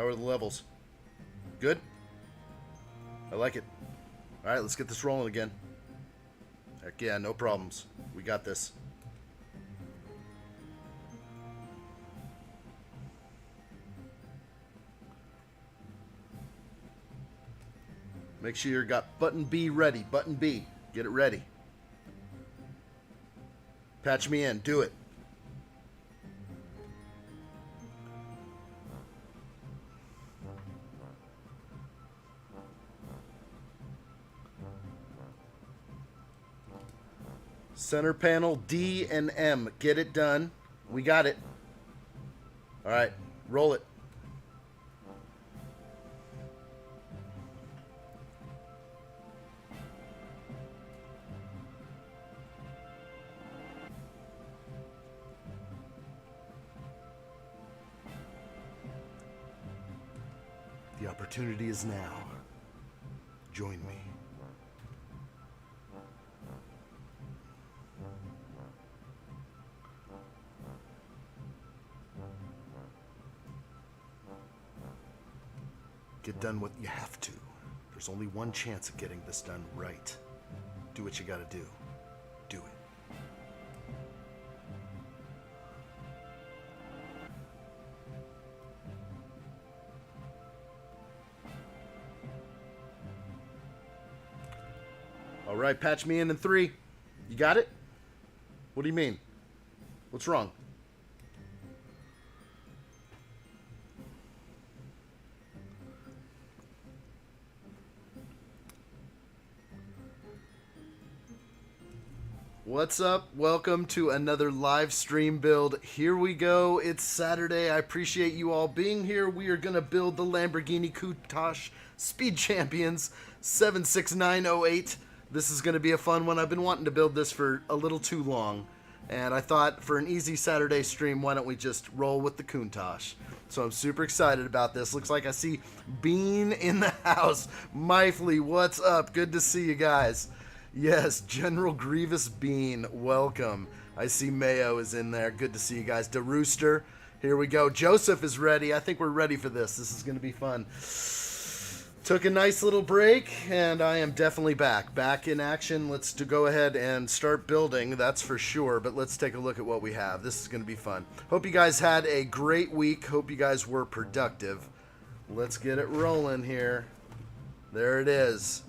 How are the levels? Good? I like it. Alright, let's get this rolling again. Heck yeah, no problems. We got this. Make sure you got button B ready. Button B. Get it ready. Patch me in. Do it. Center panel D and M. Get it done. We got it. All right. Roll it. The opportunity is now. Join me. Get done what you have to. There's only one chance of getting this done right. Do what you gotta do. Do it. All right, patch me in 3. You got it? What do you mean? What's wrong? What's up? Welcome to another live stream build. Here we go. It's Saturday. I appreciate you all being here. We are going to build the Lamborghini Countach Speed Champions 76908. This is going to be a fun one. I've been wanting to build this for a little too long. And I thought for an easy Saturday stream, why don't we just roll with the Countach? So I'm super excited about this. Looks like I see Bean in the house. Mifley, what's up? Good to see you guys. Yes, General Grievous Bean, welcome. I see Mayo is in there. Good to see you guys. DeRooster, here we go. Joseph is ready. I think we're ready for this. This is going to be fun. Took a nice little break, and I am definitely back. Back in action. Let's go ahead and start building, that's for sure. But let's take a look at what we have. This is going to be fun. Hope you guys had a great week. Hope you guys were productive. Let's get it rolling here. There it is.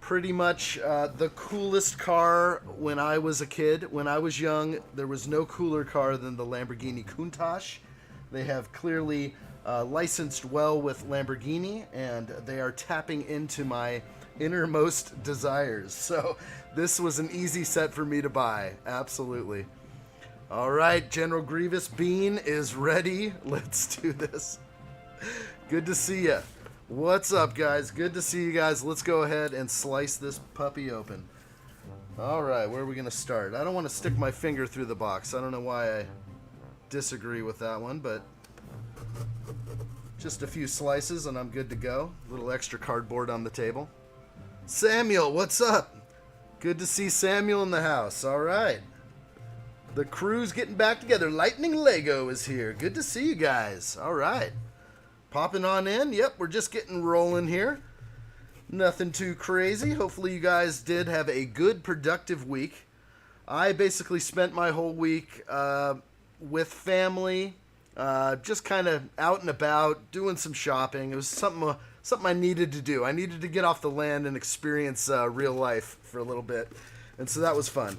Pretty much the coolest car when I was a kid. When I was young, there was no cooler car than the Lamborghini Countach. They have clearly licensed well with Lamborghini, and they are tapping into my innermost desires. So this was an easy set for me to buy. Absolutely. All right, General Grievous Bean is ready. Let's do this. Good to see you. What's up, guys? Good to see you guys. Let's go ahead and slice this puppy open. All right, where are we going to start? I don't want to stick my finger through the box. I don't know why I disagree with that one, but just a few slices and I'm good to go. A little extra cardboard on the table. Samuel, what's up? Good to see Samuel in the house. All right. The crew's getting back together. Lightning Lego is here. Good to see you guys. All right. Popping on in. Yep, we're just getting rolling here. Nothing too crazy. Hopefully you guys did have a good, productive week. I basically spent my whole week with family, just kind of out and about, doing some shopping. It was something I needed to do. I needed to get off the land and experience real life for a little bit. And so that was fun.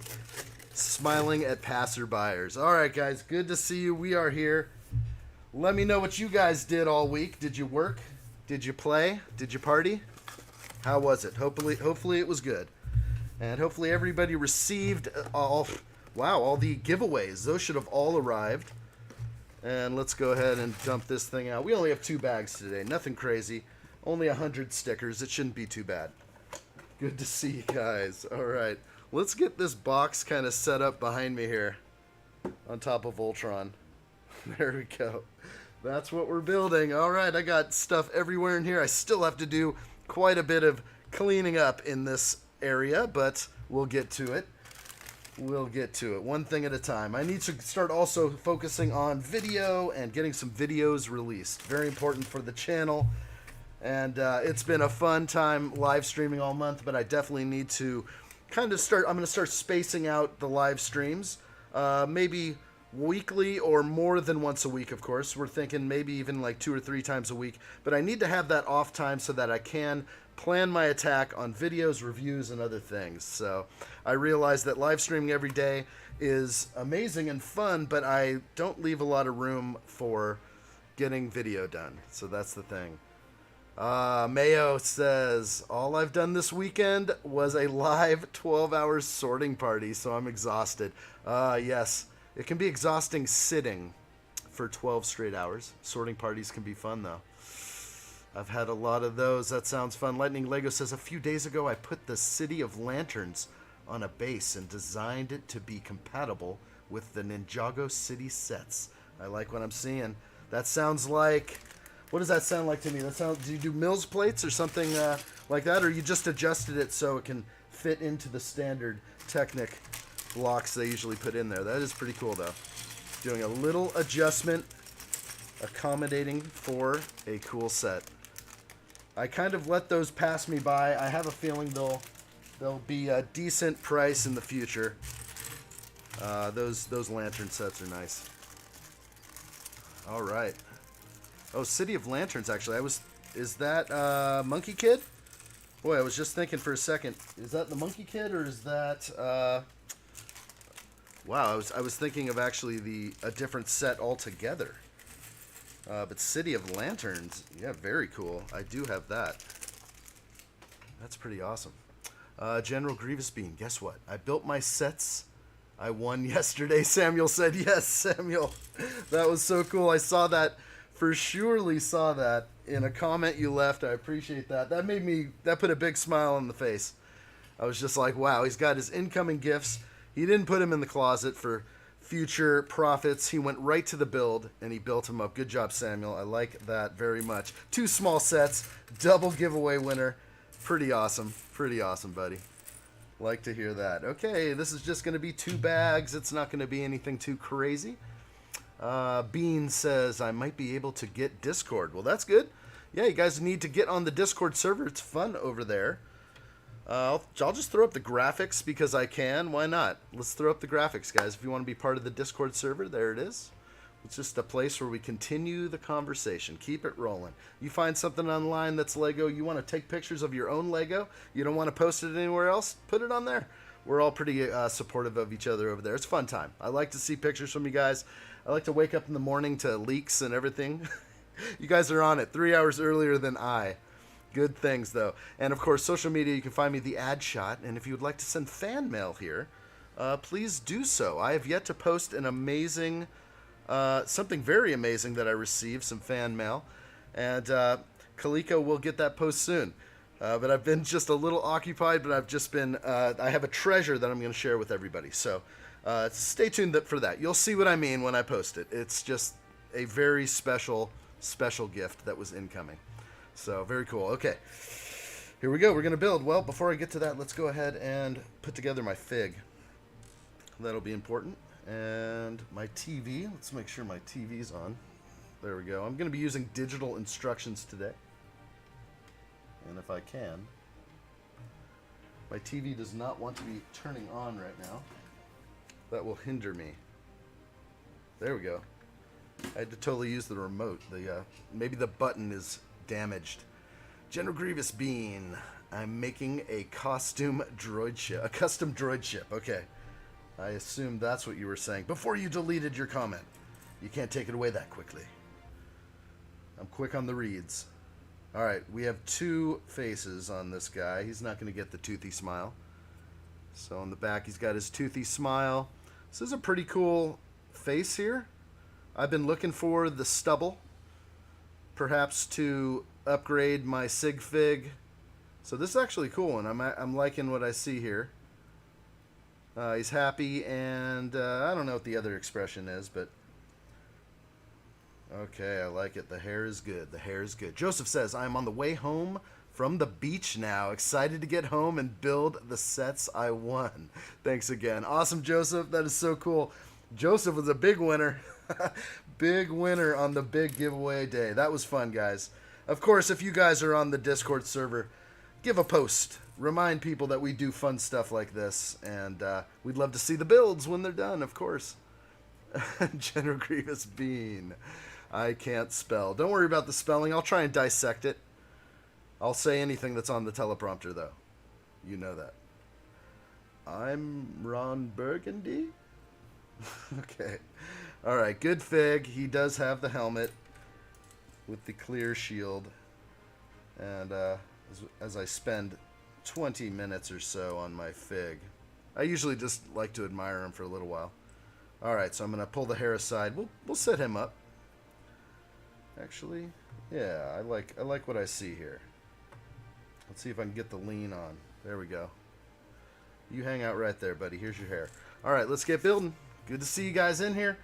Smiling at passerbyers. All right, guys, good to see you. We are here. Let me know what you guys did all week. Did you work? Did you play? Did you party? How was it? Hopefully it was good. And hopefully everybody received all the giveaways. Those should have all arrived. And let's go ahead and dump this thing out. We only have 2 bags today. Nothing crazy. Only 100 stickers. It shouldn't be too bad. Good to see you guys. All right. Let's get this box kind of set up behind me here on top of Voltron. There we go. That's what we're building. All right, I got stuff everywhere in here. I still have to do quite a bit of cleaning up in this area, but we'll get to it. We'll get to it one thing at a time. I need to start also focusing on video and getting some videos released. Very important for the channel. And it's been a fun time live streaming all month, but I definitely need to kind of start. I'm going to start spacing out the live streams, maybe weekly or more than once a week, of course. We're thinking maybe even like 2 or 3 times a week, but I need to have that off time so that I can plan my attack on videos, reviews, and other things. So I realize that live streaming every day is amazing and fun, but I don't leave a lot of room for getting video done. So that's the thing. Mayo says, all I've done this weekend was a live 12-hour sorting party, so I'm exhausted. Yes, it can be exhausting sitting for 12 straight hours. Sorting parties can be fun, though. I've had a lot of those. That sounds fun. Lightning Lego says, a few days ago I put the City of Lanterns on a base and designed it to be compatible with the Ninjago City sets. I like what I'm seeing. That sounds like... What does that sound like to me? Do you do Mills plates or something like that, or you just adjusted it so it can fit into the standard Technic blocks they usually put in there? That is pretty cool, though. Doing a little adjustment, accommodating for a cool set. I kind of let those pass me by. I have a feeling they'll be a decent price in the future. Those lantern sets are nice. All right. Oh, City of Lanterns, actually. Is that Monkey Kid? Boy, I was just thinking for a second. Is that the Monkey Kid, or is that... Wow, I was thinking of actually a different set altogether. But City of Lanterns, yeah, very cool. I do have that. That's pretty awesome. General Grievous Bean, guess what? I built my sets. I won yesterday. Samuel said, yes, Samuel. That was so cool. I saw that. For surely saw that in a comment you left. I appreciate that. That put a big smile on the face. I was just like, wow, he's got his incoming gifts. He didn't put him in the closet for future profits. He went right to the build and he built him up. Good job, Samuel. I like that very much. 2 small sets, double giveaway winner. Pretty awesome. Pretty awesome, buddy. Like to hear that. Okay, this is just going to be 2 bags. It's not going to be anything too crazy. Bean says, I might be able to get Discord. Well, that's good. Yeah, you guys need to get on the Discord server. It's fun over there. I'll just throw up the graphics because I can. Why not? Let's throw up the graphics, guys. If you want to be part of the Discord server, there it is. It's just a place where we continue the conversation. Keep it rolling. You find something online that's Lego, you want to take pictures of your own Lego, you don't want to post it anywhere else, put it on there. We're all pretty supportive of each other over there. It's a fun time. I like to see pictures from you guys. I like to wake up in the morning to leaks and everything. You guys are on it 3 hours earlier than I. Good things, though. And, of course, social media, you can find me, the addshot. And if you would like to send fan mail here, please do so. I have yet to post an amazing, something very amazing that I received, some fan mail. And Kaliko will get that post soon. But I've been just a little occupied, but I've just been, I have a treasure that I'm going to share with everybody. So stay tuned for that. You'll see what I mean when I post it. It's just a very special gift that was incoming. So very cool. Okay, here we go. We're going to build. Well, before I get to that, let's go ahead and put together my fig. That'll be important. And my TV. Let's make sure my TV's on. There we go. I'm going to be using digital instructions today. And if I can, my TV does not want to be turning on right now. That will hinder me. There we go. I had to totally use the remote. Maybe the button is damaged. General Grievous Bean. I'm making a custom droid ship. Okay. I assume that's what you were saying before you deleted your comment. You can't take it away that quickly. I'm quick on the reads. Alright, we have 2 faces on this guy. He's not going to get the toothy smile. So on the back, he's got his toothy smile. This is a pretty cool face here. I've been looking for the stubble, perhaps to upgrade my sig fig. So this is actually cool, and I'm liking what I see here. He's happy, and I don't know what the other expression is, but okay, I like it. The hair is good. The hair is good. Joseph says, I'm on the way home from the beach now. Excited to get home and build the sets I won. Thanks again. Awesome, Joseph. That is so cool. Joseph was a big winner. Big winner on the big giveaway day. That was fun, guys. Of course, if you guys are on the Discord server, give a post. Remind people that we do fun stuff like this. And we'd love to see the builds when they're done, of course. General Grievous Bean. I can't spell. Don't worry about the spelling. I'll try and dissect it. I'll say anything that's on the teleprompter, though. You know that. I'm Ron Burgundy? Okay. Alright, good fig. He does have the helmet with the clear shield. And as I spend 20 minutes or so on my fig, I usually just like to admire him for a little while. Alright, so I'm going to pull the hair aside. We'll set him up. Actually, yeah, I like what I see here. Let's see if I can get the lean on. There we go. You hang out right there, buddy. Here's your hair. Alright, let's get building. Good to see you guys in here.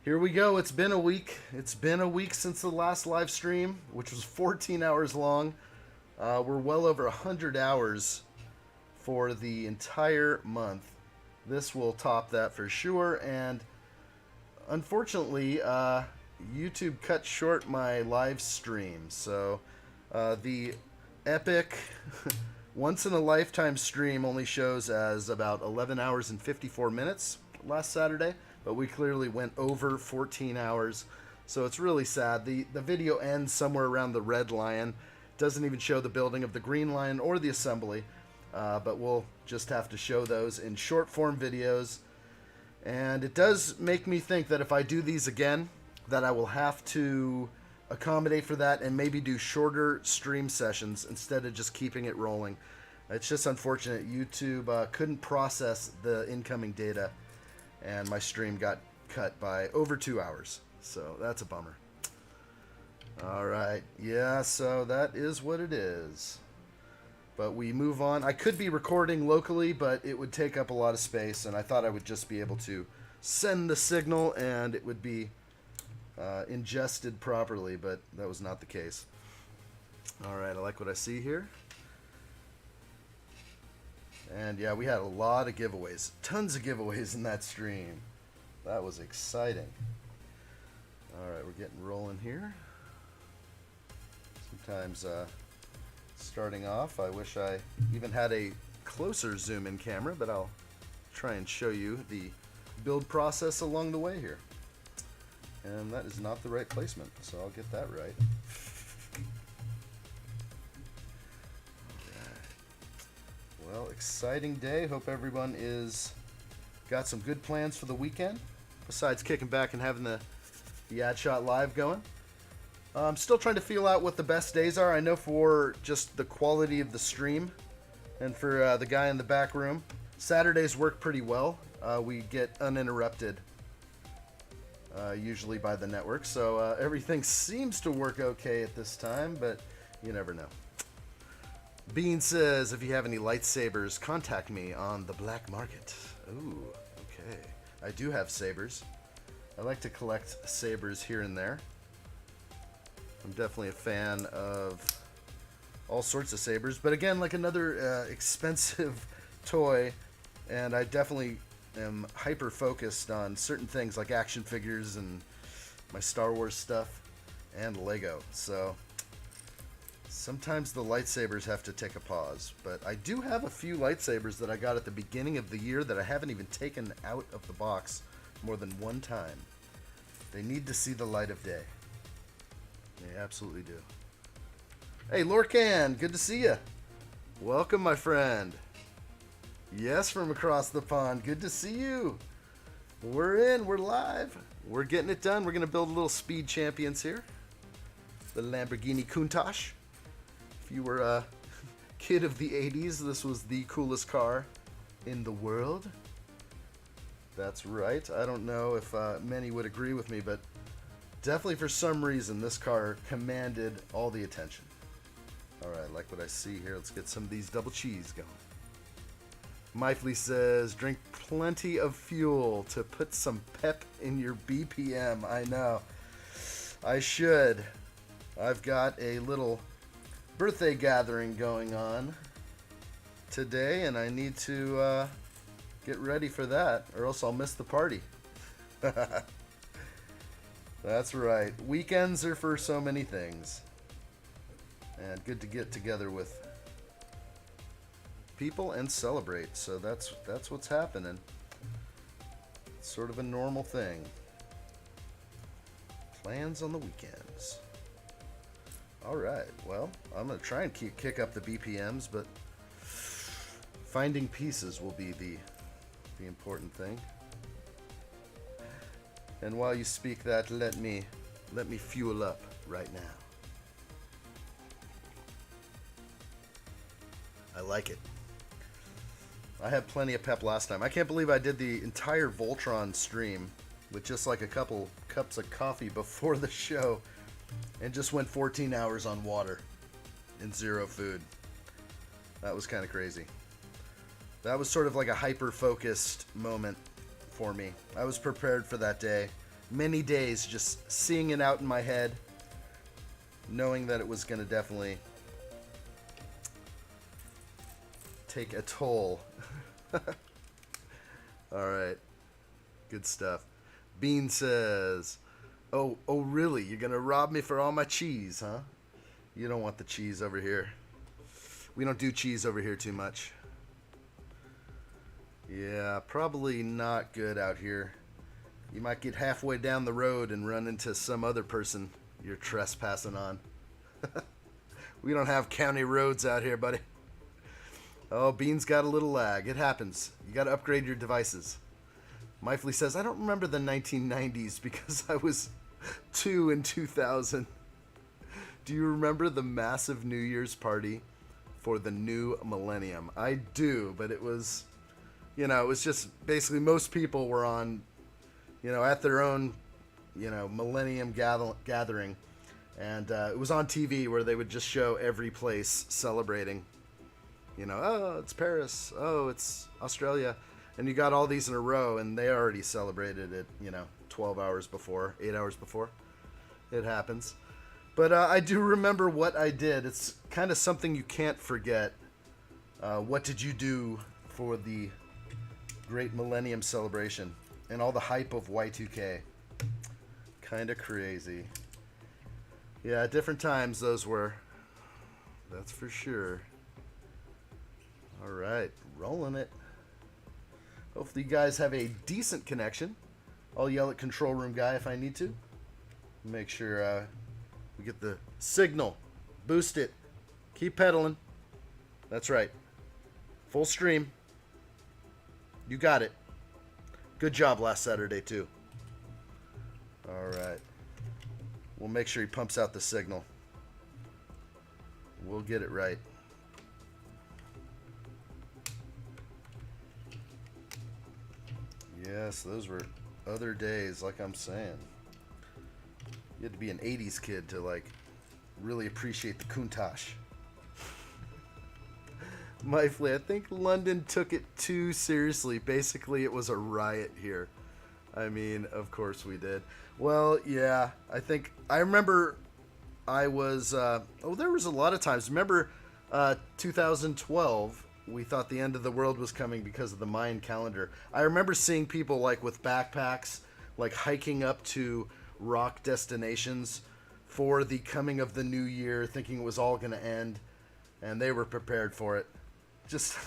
Here we go. It's been a week. It's been a week since the last live stream, which was 14 hours long. We're well over 100 hours for the entire month. This will top that for sure. And unfortunately, YouTube cut short my live stream. So the epic once-in-a-lifetime stream only shows as about 11 hours and 54 minutes last Saturday, but we clearly went over 14 hours, so it's really sad. The video ends somewhere around the red lion. Doesn't even show the building of the green lion or the assembly, but we'll just have to show those in short form videos. And it does make me think that if I do these again, that I will have to accommodate for that and maybe do shorter stream sessions instead of just keeping it rolling. It's just unfortunate. YouTube couldn't process the incoming data, and my stream got cut by over 2 hours. So that's a bummer. Alright, yeah, so that is what it is. But we move on. I could be recording locally, but it would take up a lot of space, and I thought I would just be able to send the signal and it would be ingested properly, but that was not the case. Alright, I like what I see here. And yeah, we had a lot of giveaways. Tons of giveaways in that stream. That was exciting. Alright, we're getting rolling here. Sometimes starting off, I wish I even had a closer zoom in camera, but I'll try and show you the build process along the way here. And that is not the right placement, so I'll get that right. Well, exciting day. Hope everyone is got some good plans for the weekend, besides kicking back and having the addshot live going. I'm still trying to feel out what the best days are. I know for just the quality of the stream and for the guy in the back room, Saturdays work pretty well. We get uninterrupted usually by the network, so everything seems to work okay at this time, but you never know. Bean says, if you have any lightsabers, contact me on the black market. Ooh, okay. I do have sabers. I like to collect sabers here and there. I'm definitely a fan of all sorts of sabers, but again, like another expensive toy, and I definitely am hyper focused on certain things like action figures and my Star Wars stuff and Lego. So sometimes the lightsabers have to take a pause, but I do have a few lightsabers that I got at the beginning of the year that I haven't even taken out of the box more than one time. They need to see the light of day. They absolutely do. Hey, Lorcan, good to see you. Welcome, my friend. Yes, from across the pond. Good to see you. We're in. We're live. We're getting it done. We're going to build a little speed champions here. The Lamborghini Countach. If you were a kid of the 80s, this was the coolest car in the world. That's right. I don't know if many would agree with me, but definitely for some reason this car commanded all the attention. Alright, I like what I see here. Let's get some of these double cheese going. Myfley says, drink plenty of fuel to put some pep in your BPM. I know. I should. I've got a little birthday gathering going on today, and I need to get ready for that, or else I'll miss the party. That's right. Weekends are for so many things. And good to get together with people and celebrate. So that's what's happening. It's sort of a normal thing. Plans on the weekends. All right. Well, I'm going to try and kick up the BPMs, but finding pieces will be the important thing. And while you speak that, let me fuel up right now. I like it. I had plenty of pep last time. I can't believe I did the entire Voltron stream with just like a couple cups of coffee before the show and just went 14 hours on water and zero food. That was kind of crazy. That was sort of like a hyper-focused moment for me. I was prepared for that day. Many days just seeing it out in my head, knowing that it was going to definitely take a toll. Alright. Good stuff. Bean says, oh, really? You're going to rob me for all my cheese, huh? You don't want the cheese over here. We don't do cheese over here too much. Yeah, probably not good out here. You might get halfway down the road and run into some other person you're trespassing on. We don't have county roads out here, buddy. Oh, Bean's got a little lag. It happens. You got to upgrade your devices. Mifley says, I don't remember the 1990s because I was 2 in 2000. Do you remember the massive New Year's party for the new millennium? I do, but it was, it was just basically most people were on, at their own, millennium gathering. And it was on TV where they would just show every place celebrating. Oh, it's Paris. Oh, it's Australia. And you got all these in a row, and they already celebrated it, 12 hours before, 8 hours before. It happens. But I do remember what I did. It's kind of something you can't forget. What did you do for the great millennium celebration and all the hype of Y2K? Kind of crazy. Yeah, different times those were. That's for sure. All right, rolling it. Hopefully you guys have a decent connection. I'll yell at control room guy if I need to. Make sure we get the signal. Boost it. Keep pedaling. That's right. Full stream. You got it. Good job last Saturday too. All right. We'll make sure he pumps out the signal. We'll get it right. Yes, those were other days, like I'm saying. You had to be an 80s kid to, really appreciate the Countach. Mifley, I think London took it too seriously. Basically, it was a riot here. I mean, of course we did. Well, yeah, I remember I was, there was a lot of times. Remember 2012, we thought the end of the world was coming because of the Mayan calendar. I remember seeing people with backpacks, hiking up to rock destinations for the coming of the new year, thinking it was all going to end, and they were prepared for it. Just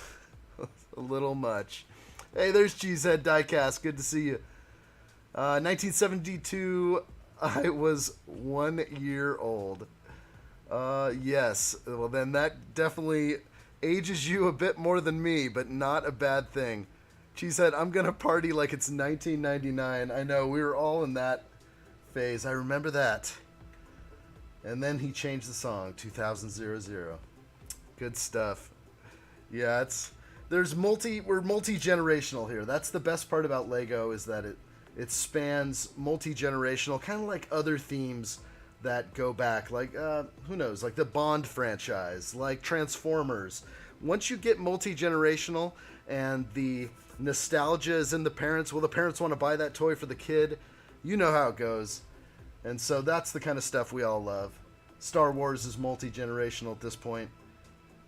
a little much. Hey, there's Cheesehead Diecast. Good to see you. 1972, I was 1 year old. Yes. Well, then that definitely ages you a bit more than me, but not a bad thing. Cheesehead, I'm going to party like it's 1999. I know, we were all in that phase. I remember that. And then he changed the song, 2000. Good stuff. Yeah, we're multi-generational here. That's the best part about Lego, is that it spans multi-generational, kind of like other themes that go back, who knows, like the Bond franchise, like Transformers. Once you get multi-generational and the nostalgia is in the parents, the parents want to buy that toy for the kid, you know how it goes. And so that's the kind of stuff we all love. Star Wars is multi-generational at this point.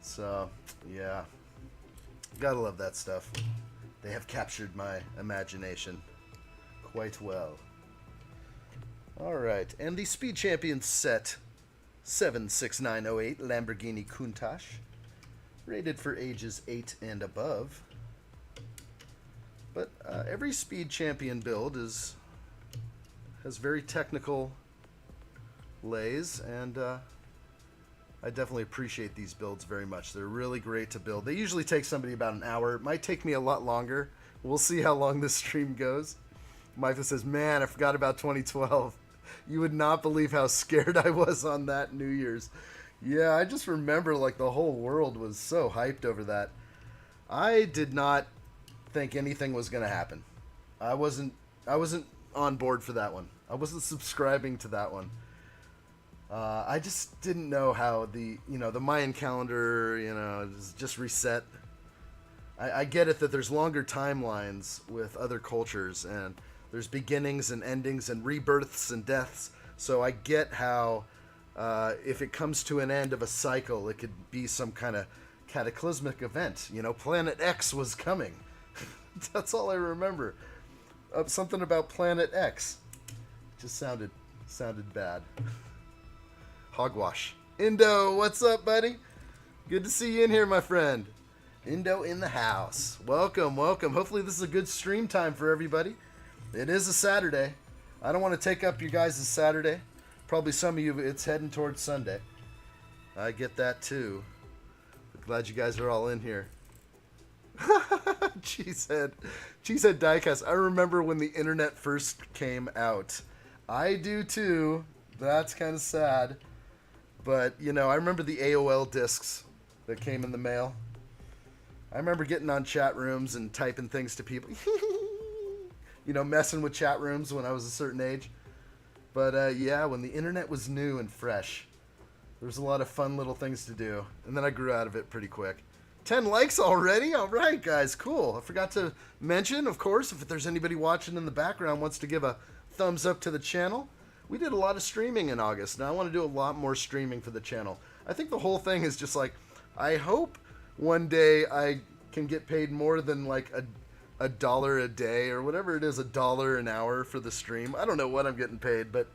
So, yeah. Gotta love that stuff. They have captured my imagination quite well. Alright, and the Speed Champions set 76908 Lamborghini Countach, rated for ages 8 and above. But every Speed Champion build has very technical lays, and I definitely appreciate these builds very much. They're really great to build. They usually take somebody about an hour. It might take me a lot longer. We'll see how long this stream goes. Michael says, man, I forgot about 2012. You would not believe how scared I was on that New Year's. Yeah, I just remember like the whole world was so hyped over that. I did not think anything was going to happen. I wasn't on board for that one. I wasn't subscribing to that one. I just didn't know how the Mayan calendar, just reset. I get it that there's longer timelines with other cultures, and there's beginnings and endings and rebirths and deaths. So I get how if it comes to an end of a cycle, it could be some kind of cataclysmic event. Planet X was coming. That's all I remember. Something about Planet X. Just sounded bad. Hogwash. Indo, what's up, buddy? Good to see you in here, my friend. Indo in the house. Welcome, welcome. Hopefully this is a good stream time for everybody. It is a Saturday. I don't want to take up you guys' Saturday. Probably some of you, it's heading towards Sunday. I get that too. Glad you guys are all in here. Cheesehead Diecast. I remember when the internet first came out. I do too. That's kind of sad. But, I remember the AOL discs that came in the mail. I remember getting on chat rooms and typing things to people. Messing with chat rooms when I was a certain age. But, yeah, when the internet was new and fresh, there was a lot of fun little things to do. And then I grew out of it pretty quick. 10 likes already? All right, guys, cool. I forgot to mention, of course, if there's anybody watching in the background wants to give a thumbs up to the channel. We did a lot of streaming in August. Now I want to do a lot more streaming for the channel. I think the whole thing is just like, I hope one day I can get paid more than like a dollar a day or whatever it is, $1 an hour for the stream. I don't know what I'm getting paid, but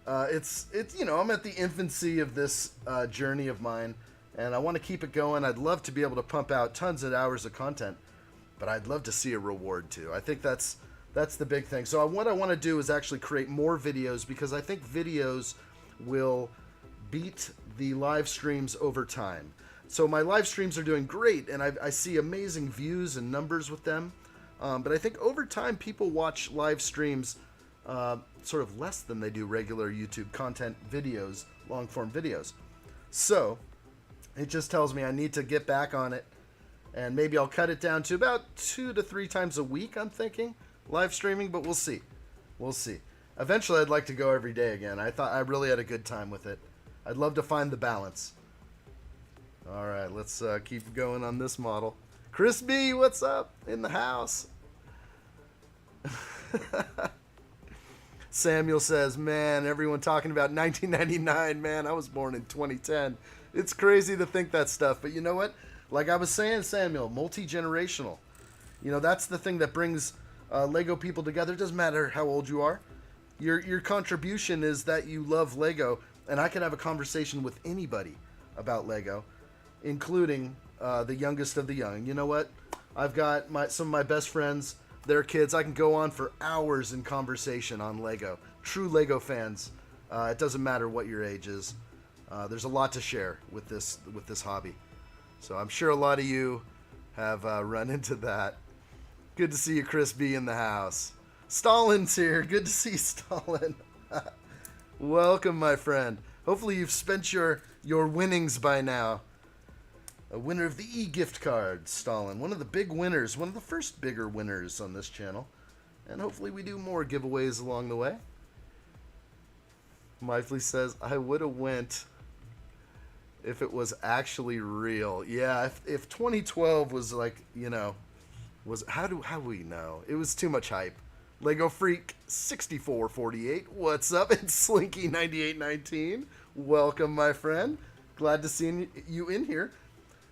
it's I'm at the infancy of this journey of mine, and I want to keep it going. I'd love to be able to pump out tons of hours of content, but I'd love to see a reward too. I think that's the big thing. So what I want to do is actually create more videos, because I think videos will beat the live streams over time. So my live streams are doing great, and I see amazing views and numbers with them. But I think over time, people watch live streams sort of less than they do regular YouTube content videos, long-form videos. So it just tells me I need to get back on it, and maybe I'll cut it down to about 2 to 3 times a week, I'm thinking. Live streaming, but we'll see. We'll see. Eventually, I'd like to go every day again. I thought I really had a good time with it. I'd love to find the balance. All right, let's keep going on this model. Chris B, what's up? In the house. Samuel says, man, everyone talking about 1999. Man, I was born in 2010. It's crazy to think that stuff. But you know what? Like I was saying, Samuel, multi-generational. That's the thing that brings Lego people together. It doesn't matter how old you are. Your contribution is that you love Lego, and I can have a conversation with anybody about Lego, including the youngest of the young. You know what? I've got some of my best friends, their kids. I can go on for hours in conversation on Lego. True Lego fans. It doesn't matter what your age is. There's a lot to share with this hobby. So I'm sure a lot of you have run into that. Good to see you, Chris B, in the house. Stalin's here. Good to see Stalin. Welcome, my friend. Hopefully you've spent your winnings by now. A winner of the e-gift card, Stalin. One of the big winners. One of the first bigger winners on this channel. And hopefully we do more giveaways along the way. Mifley says, I would have went if it was actually real. Yeah, if 2012 was like, how do we know? It was too much hype. Lego Freak 6448, what's up? It's Slinky 9819. Welcome, my friend. Glad to see you in here.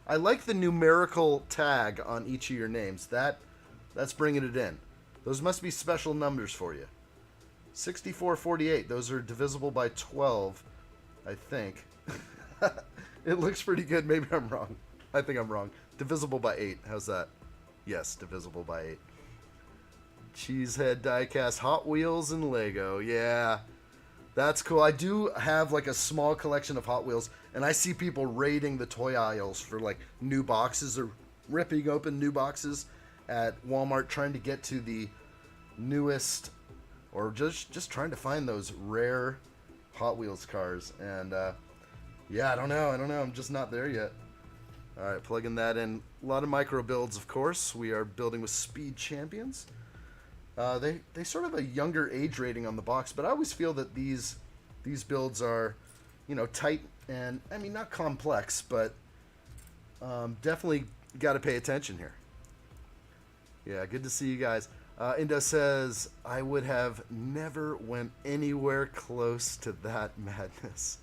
I like the numerical tag on each of your names. That's bringing it in. Those must be special numbers for you. 6448. Those are divisible by 12, I think. It looks pretty good. Maybe I'm wrong. I think I'm wrong. Divisible by 8. How's that? Yes, divisible by 8. Cheesehead diecast, Hot Wheels, and Lego. Yeah, that's cool. I do have like a small collection of Hot Wheels, and I see people raiding the toy aisles for like new boxes or ripping open new boxes at Walmart, trying to get to the newest, or just trying to find those rare Hot Wheels cars. And yeah, I don't know. I'm just not there yet. All right, plugging that in. A lot of micro builds, of course. We are building with Speed Champions. They sort of a younger age rating on the box, but I always feel that these builds are, tight and, I mean, not complex, but definitely got to pay attention here. Yeah, good to see you guys. Indo says, I would have never went anywhere close to that madness.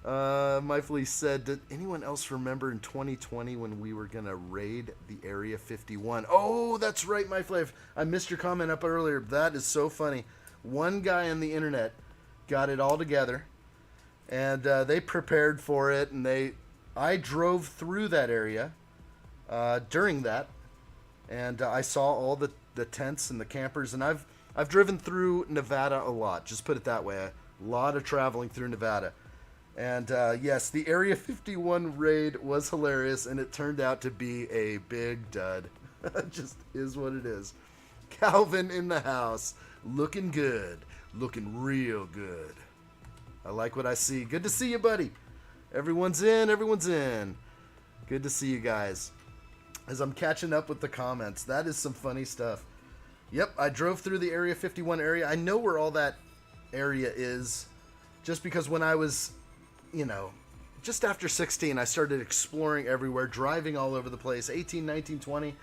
Myfley said, did anyone else remember in 2020 when we were going to raid the Area 51? Oh, that's right, Myfley. I missed your comment up earlier. That is so funny. One guy on the internet got it all together, and they prepared for it, and I drove through that area during that, and I saw all the tents and the campers, and I've driven through Nevada a lot, just put it that way. A lot of traveling through Nevada. And yes, the Area 51 raid was hilarious, and it turned out to be a big dud. Just is what it is. Calvin in the house, looking good, looking real good. I like what I see. Good to see you, buddy. Everyone's in. Good to see you guys. As I'm catching up with the comments, that is some funny stuff. Yep, I drove through the Area 51 area. I know where all that area is, just because when I was, just after 16, I started exploring everywhere, driving all over the place. 18, 19, 20,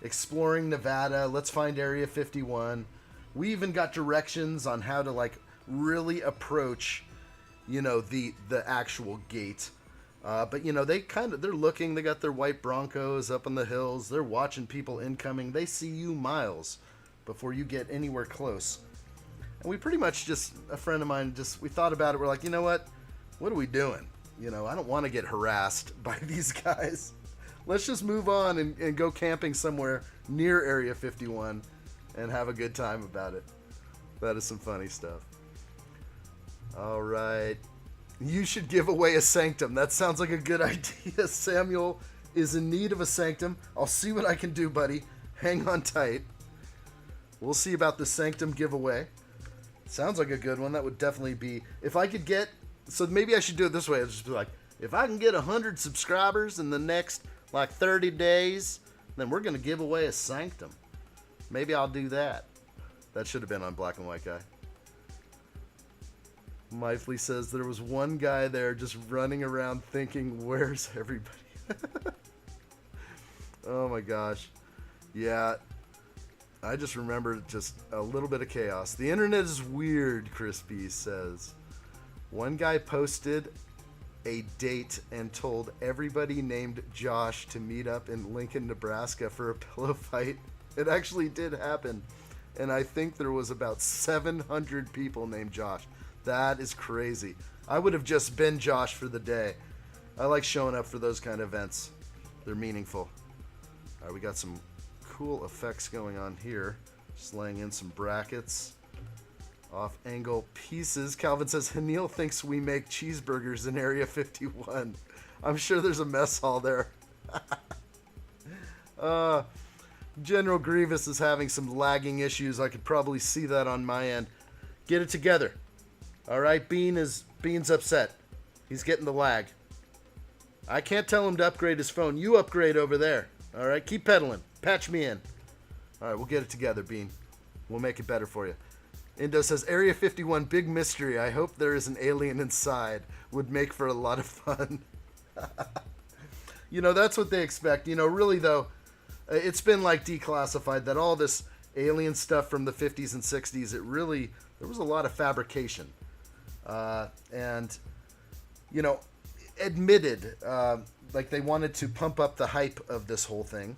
exploring Nevada. Let's find Area 51. We even got directions on how to really approach, the actual gate. But they're looking. They got their white Broncos up on the hills. They're watching people incoming. They see you miles before you get anywhere close. And we pretty much a friend of mine, we thought about it. We're like, you know what? What are we doing? I don't want to get harassed by these guys. Let's just move on and go camping somewhere near Area 51 and have a good time about it. That is some funny stuff. All right. You should give away a sanctum. That sounds like a good idea. Samuel is in need of a sanctum. I'll see what I can do, buddy. Hang on tight. We'll see about the sanctum giveaway. Sounds like a good one. That would definitely be... If I could get... So maybe I should do it this way. I'll just be like, if I can get 100 subscribers in the next 30 days, then we're going to give away a sanctum. Maybe I'll do that. That should have been on Black and White Guy. Myfley says there was one guy there just running around thinking, where's everybody? Oh my gosh. Yeah. I just remember just a little bit of chaos. The internet is weird, Crispy says. One guy posted a date and told everybody named Josh to meet up in Lincoln, Nebraska for a pillow fight. It actually did happen. And I think there was about 700 people named Josh. That is crazy. I would have just been Josh for the day. I like showing up for those kind of events. They're meaningful. All right, we got some cool effects going on here. Just laying in some brackets. Off-angle pieces. Calvin says, Hanil thinks we make cheeseburgers in Area 51. I'm sure there's a mess hall there. General Grievous is having some lagging issues. I could probably see that on my end. Get it together. All right, Bean's upset. He's getting the lag. I can't tell him to upgrade his phone. You upgrade over there. All right, keep pedaling. Patch me in. All right, we'll get it together, Bean. We'll make it better for you. Indo says, Area 51, big mystery. I hope there is an alien inside. Would make for a lot of fun. That's what they expect. Really, though, it's been declassified that all this alien stuff from the 50s and 60s, there was a lot of fabrication. and, you know, admitted like they wanted to pump up the hype of this whole thing,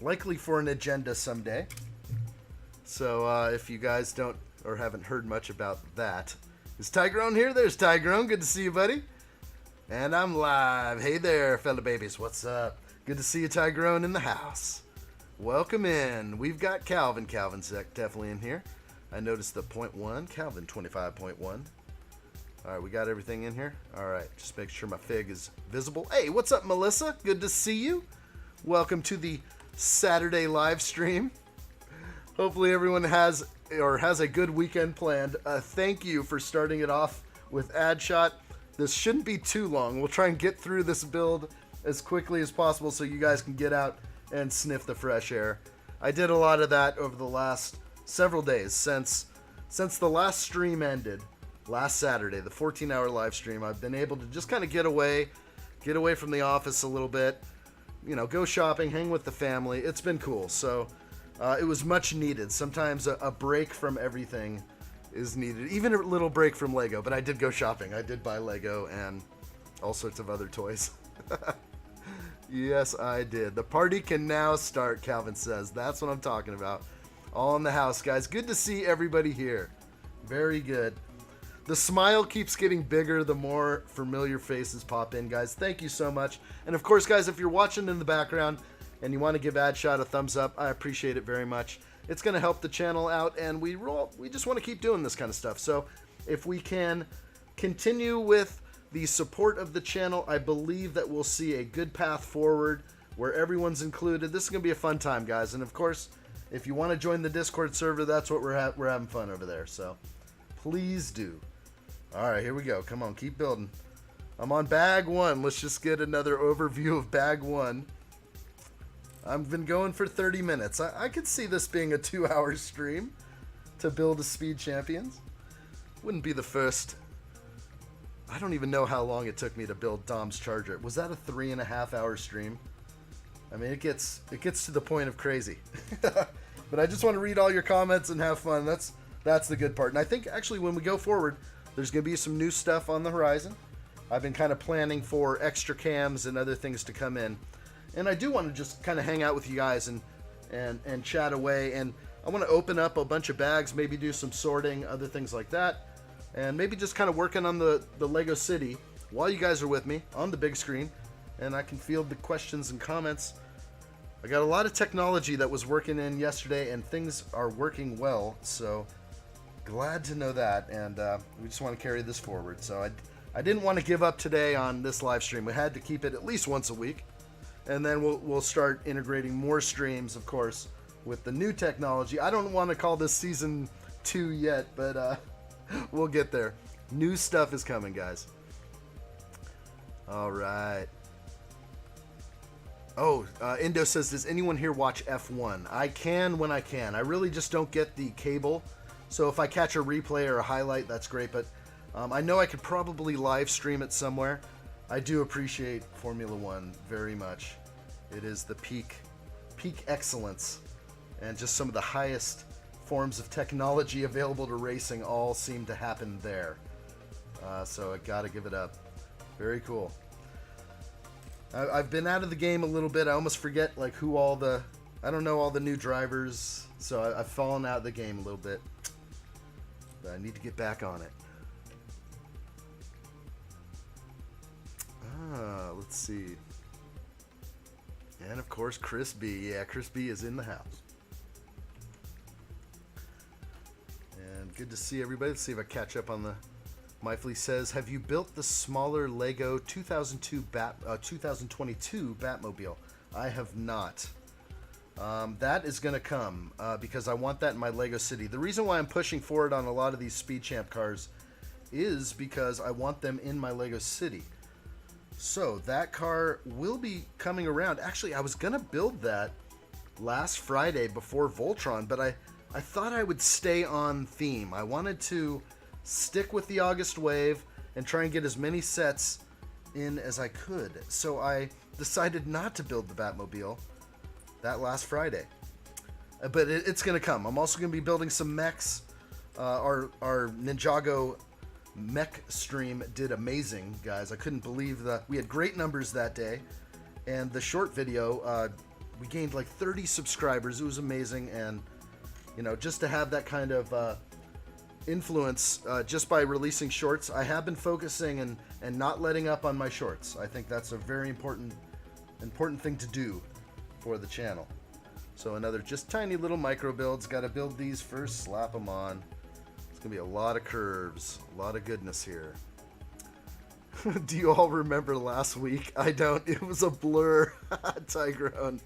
likely for an agenda someday. So if you guys don't or haven't heard much about that, is Tyrone here? There's Tyrone. Good to see you, buddy. And I'm live. Hey there, fella babies. What's up? Good to see you, Tyrone, in the house. Welcome in. We've got Calvin. Calvin's definitely in here. I noticed the 0.1. Calvin 25.1. All right, we got everything in here. All right, just make sure my fig is visible. Hey, what's up, Melissa? Good to see you. Welcome to the Saturday live stream. Hopefully everyone has a good weekend planned. Thank you for starting it off with addshot. This shouldn't be too long. We'll try and get through this build as quickly as possible so you guys can get out and sniff the fresh air. I did a lot of that over the last several days since the last stream ended last Saturday, the 14-hour live stream. I've been able to just kind of get away from the office a little bit, you know, go shopping, hang with the family. It's been cool. So it was much needed. Sometimes a break from everything is needed, even a little break from Lego. But I did go shopping. I did buy Lego and all sorts of other toys. Yes, I did. The party can now start, Calvin says. That's what I'm talking about. All in the house, guys. Good to see everybody here. Very good. The smile keeps getting bigger the more familiar faces pop in, guys. Thank you so much. And of course, guys, if you're watching in the background and you want to give addshot a thumbs up, I appreciate it very much. It's going to help the channel out, and we just want to keep doing this kind of stuff. So if we can continue with the support of the channel, I believe that we'll see a good path forward where everyone's included. This is going to be a fun time, guys. And of course, if you want to join the Discord server, that's what we're having fun over there. So please do. All right, here we go. Come on, keep building. I'm on bag 1. Let's just get another overview of bag 1. I've been going for 30 minutes. I could see this being a 2-hour stream to build a Speed Champions. Wouldn't be the first. I don't even know how long it took me to build Dom's Charger. Was that a 3.5-hour stream? I mean, it gets to the point of crazy. But I just want to read all your comments and have fun. That's the good part. And I think actually when we go forward, there's going to be some new stuff on the horizon. I've been kind of planning for extra cams and other things to come in. And I do want to just kind of hang out with you guys and chat away. And I want to open up a bunch of bags, maybe do some sorting, other things like that. And maybe just kind of working on the Lego City while you guys are with me on the big screen. And I can field the questions and comments. I got a lot of technology that was working in yesterday, and things are working well. So glad to know that. And we just want to carry this forward. So I didn't want to give up today on this live stream. We had to keep it at least once a week. And then we'll start integrating more streams, of course, with the new technology. I don't want to call this season 2 yet, but we'll get there. New stuff is coming, guys. All right. Oh, Indo says, does anyone here watch F1? I can when I can. I really just don't get the cable. So if I catch a replay or a highlight, that's great. But I know I could probably live stream it somewhere. I do appreciate Formula One very much. It is the peak excellence, and just some of the highest forms of technology available to racing all seem to happen there. So I gotta give it up. Very cool. I've been out of the game a little bit. I almost forget like who all the, I don't know all the new drivers, so I've fallen out of the game a little bit. But I need to get back on it. Let's see. And of course, Chris B. Yeah, Chris B is in the house. And good to see everybody. Let's see if I catch up on the. Myfley says, have you built the smaller Lego 2022 Batmobile? I have not. That is going to come because I want that in my Lego City. The reason why I'm pushing forward on a lot of these Speed Champ cars is because I want them in my Lego City. So that car will be coming around. Actually, I was going to build that last Friday before Voltron, but I thought I would stay on theme. I wanted to stick with the August wave and try and get as many sets in as I could. So I decided not to build the Batmobile that last Friday. But it's going to come. I'm also going to be building some mechs. Our Ninjago mech stream did amazing, guys. I couldn't believe that we had great numbers that day. And the short video, we gained like 30 subscribers. It was amazing. And, you know, just to have that kind of influence just by releasing shorts, I have been focusing and not letting up on my shorts. I think that's a very important thing to do for the channel. So another just tiny little micro builds. Got to build these first, slap them on. It's going to be a lot of curves, a lot of goodness here. Do you all remember last week? I don't. It was a blur. Tyrone.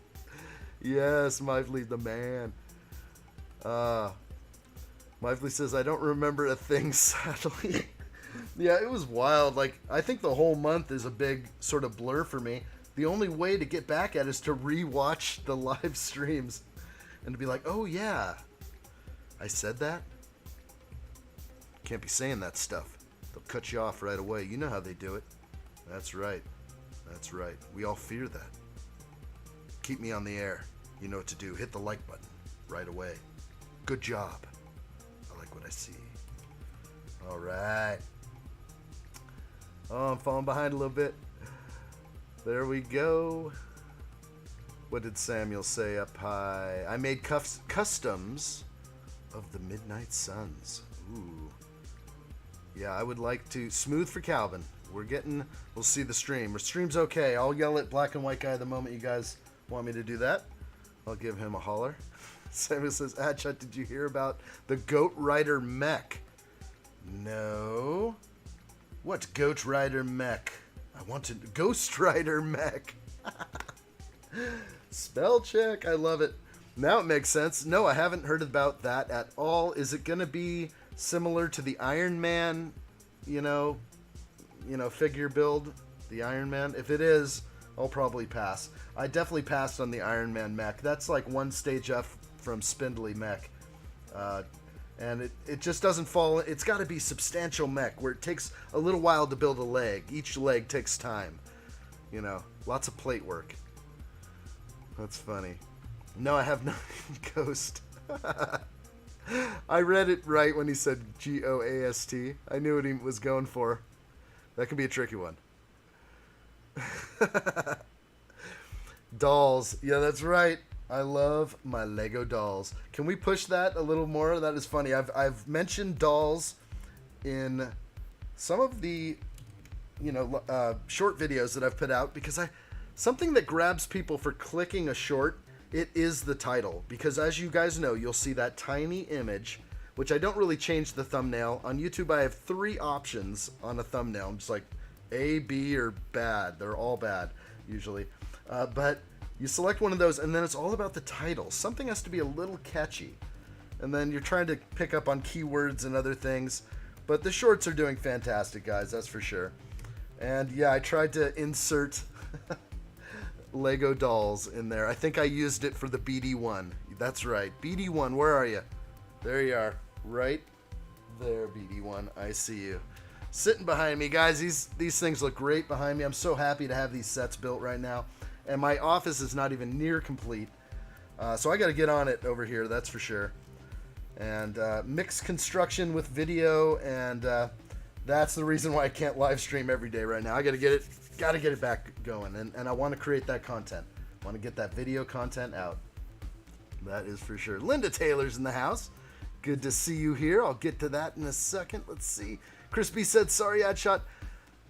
Yes, Mively the man. Mively says, I don't remember a thing, sadly. Yeah, it was wild. Like, I think the whole month is a big sort of blur for me. The only way to get back at it is to re-watch the live streams and to be like, oh yeah, I said that? Can't be saying that stuff. They'll cut you off right away. You know how they do it. That's right. That's right. We all fear that. Keep me on the air. You know what to do. Hit the like button right away. Good job. I like what I see. All right. Oh, I'm falling behind a little bit. There we go. What did Samuel say up high? I made customs of the Midnight Suns. Ooh. Yeah, I would like to. Smooth for Calvin. We'll see the stream. Our stream's okay. I'll yell at Black and White Guy the moment you guys want me to do that. I'll give him a holler. Samuel says, addshot, did you hear about the Goat Rider mech? No. What Goat Rider mech? I want to. Ghost Rider mech. Spell check. I love it. Now it makes sense. No, I haven't heard about that at all. Is it going to be similar to the Iron Man, you know, figure build? The Iron Man? If it is, I'll probably pass. I definitely passed on the Iron Man mech. That's like one stage up from Spindly mech. And it just doesn't fall. It's got to be substantial mech where it takes a little while to build a leg. Each leg takes time. You know, lots of plate work. That's funny. No, I have no ghost. I read it right when he said G-O-A-S-T. I knew what he was going for. That can be a tricky one. Dolls. Yeah, that's right. I love my Lego dolls. Can we push that a little more? That is funny. I've mentioned dolls in some of the, short videos that I've put out because something that grabs people for clicking a short, it is the title. Because as you guys know, you'll see that tiny image, which I don't really change the thumbnail. On YouTube, I have 3 options on a thumbnail. I'm just like A, B, or bad. They're all bad, usually. But you select one of those, and then it's all about the title. Something has to be a little catchy. And then you're trying to pick up on keywords and other things. But the shorts are doing fantastic, guys. That's for sure. And yeah, I tried to insert Lego dolls in there. I think I used it for the BD1. That's right. BD1, where are you? There you are. Right there, BD1. I see you. Sitting behind me, guys. These things look great behind me. I'm so happy to have these sets built right now. And my office is not even near complete. So I got to get on it over here, that's for sure. And mixed construction with video, and that's the reason why I can't live stream every day right now. I got to get it back going, and I want to create that content. I want to get that video content out. That is for sure. Linda Taylor's in the house. Good to see you here. I'll get to that in a second. Let's see. Chris B said, sorry, addshot.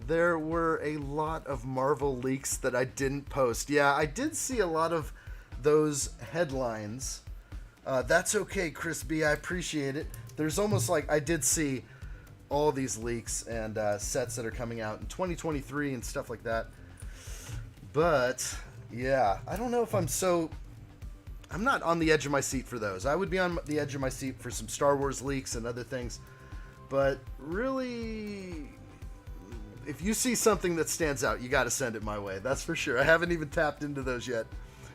There were a lot of Marvel leaks that I didn't post. Yeah, I did see a lot of those headlines. That's okay, Chris B. I appreciate it. There's almost like I did see all these leaks and sets that are coming out in 2023 and stuff like that. But, yeah, I don't know if I'm not on the edge of my seat for those. I would be on the edge of my seat for some Star Wars leaks and other things. But really, if you see something that stands out, you got to send it my way. That's for sure. I haven't even tapped into those yet.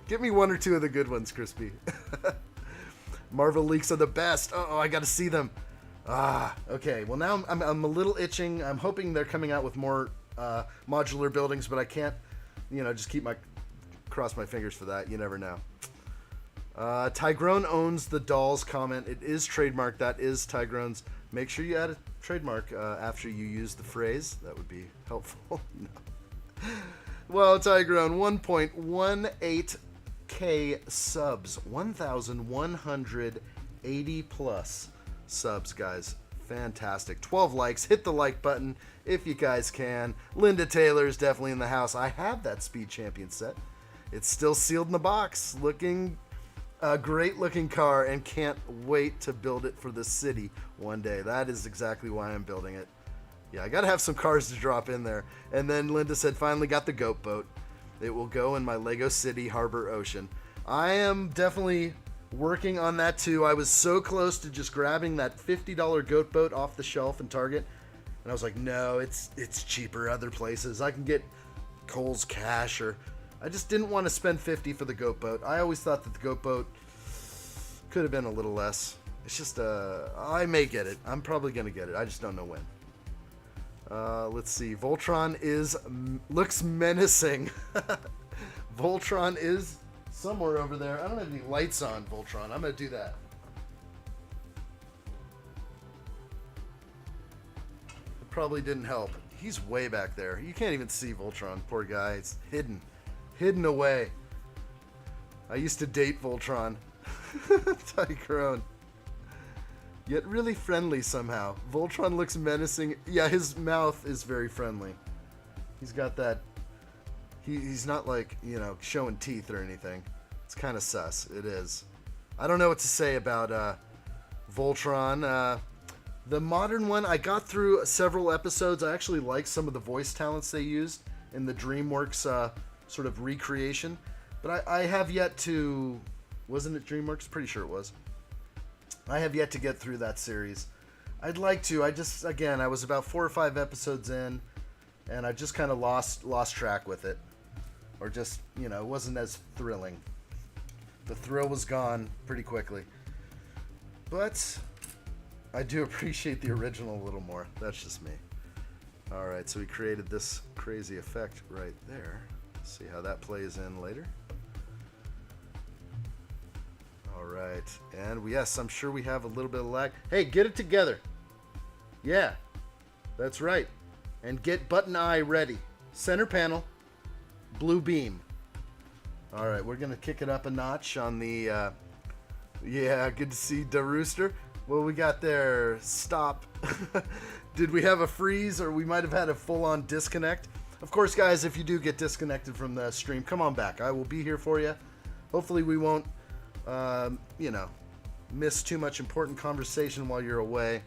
Give me 1 or 2 of the good ones, Crispy. Marvel leaks are the best. Oh, I got to see them. Okay. Well, now I'm a little itching. I'm hoping they're coming out with more modular buildings, but I can't, just cross my fingers for that. You never know. Tygrone owns the dolls comment. It is trademarked. That is Tygrone's Make sure you add a trademark after you use the phrase. That would be helpful. No. Well, Tigrown, 1.18k subs, 1,180 plus subs, guys. Fantastic. 12 likes. Hit the like button if you guys can. Linda Taylor is definitely in the house. I have that Speed Champion set. It's still sealed in the box. Looking a great looking car, and can't wait to build it for the city one day. That is exactly why I'm building it. Yeah, I gotta have some cars to drop in there. And then Linda said, finally got the goat boat. It will go in my Lego City Harbor Ocean. I am definitely working on that too. I was so close to just grabbing that $50 goat boat off the shelf in Target. And I was like, no, it's cheaper other places. I can get Kohl's Cash, or I just didn't want to spend $50 for the goat boat. I always thought that the goat boat could have been a little less. It's just, I may get it. I'm probably going to get it. I just don't know when. Let's see. Voltron looks menacing. Voltron is somewhere over there. I don't have any lights on, Voltron. I'm going to do that. It probably didn't help. He's way back there. You can't even see Voltron. Poor guy. It's hidden. Hidden away. I used to date Voltron. Tycrone. Yet really friendly somehow. Voltron looks menacing. Yeah, his mouth is very friendly. He's got that... He's not like, you know, showing teeth or anything. It's kind of sus. It is. I don't know what to say about Voltron. The modern one, I got through several episodes. I actually like some of the voice talents they used in the DreamWorks sort of recreation. But I have yet to... Wasn't it DreamWorks? Pretty sure it was. I have yet to get through that series. I'd like to. I was about 4 or 5 episodes in, and I just kind of lost track with it. Or just, you know, it wasn't as thrilling. The thrill was gone pretty quickly. But I do appreciate the original a little more. That's just me. Alright, so we created this crazy effect right there. See how that plays in later. Alright, and yes, I'm sure we have a little bit of lag. Hey, get it together. Yeah, that's right. And get button I ready. Center panel, blue beam. Alright, we're going to kick it up a notch on the... yeah, good to see Da Rooster. What we got there? Stop. Did we have a freeze, or we might have had a full-on disconnect? Of course, guys, if you do get disconnected from the stream, come on back. I will be here for you. Hopefully we won't, you know, miss too much important conversation while you're away.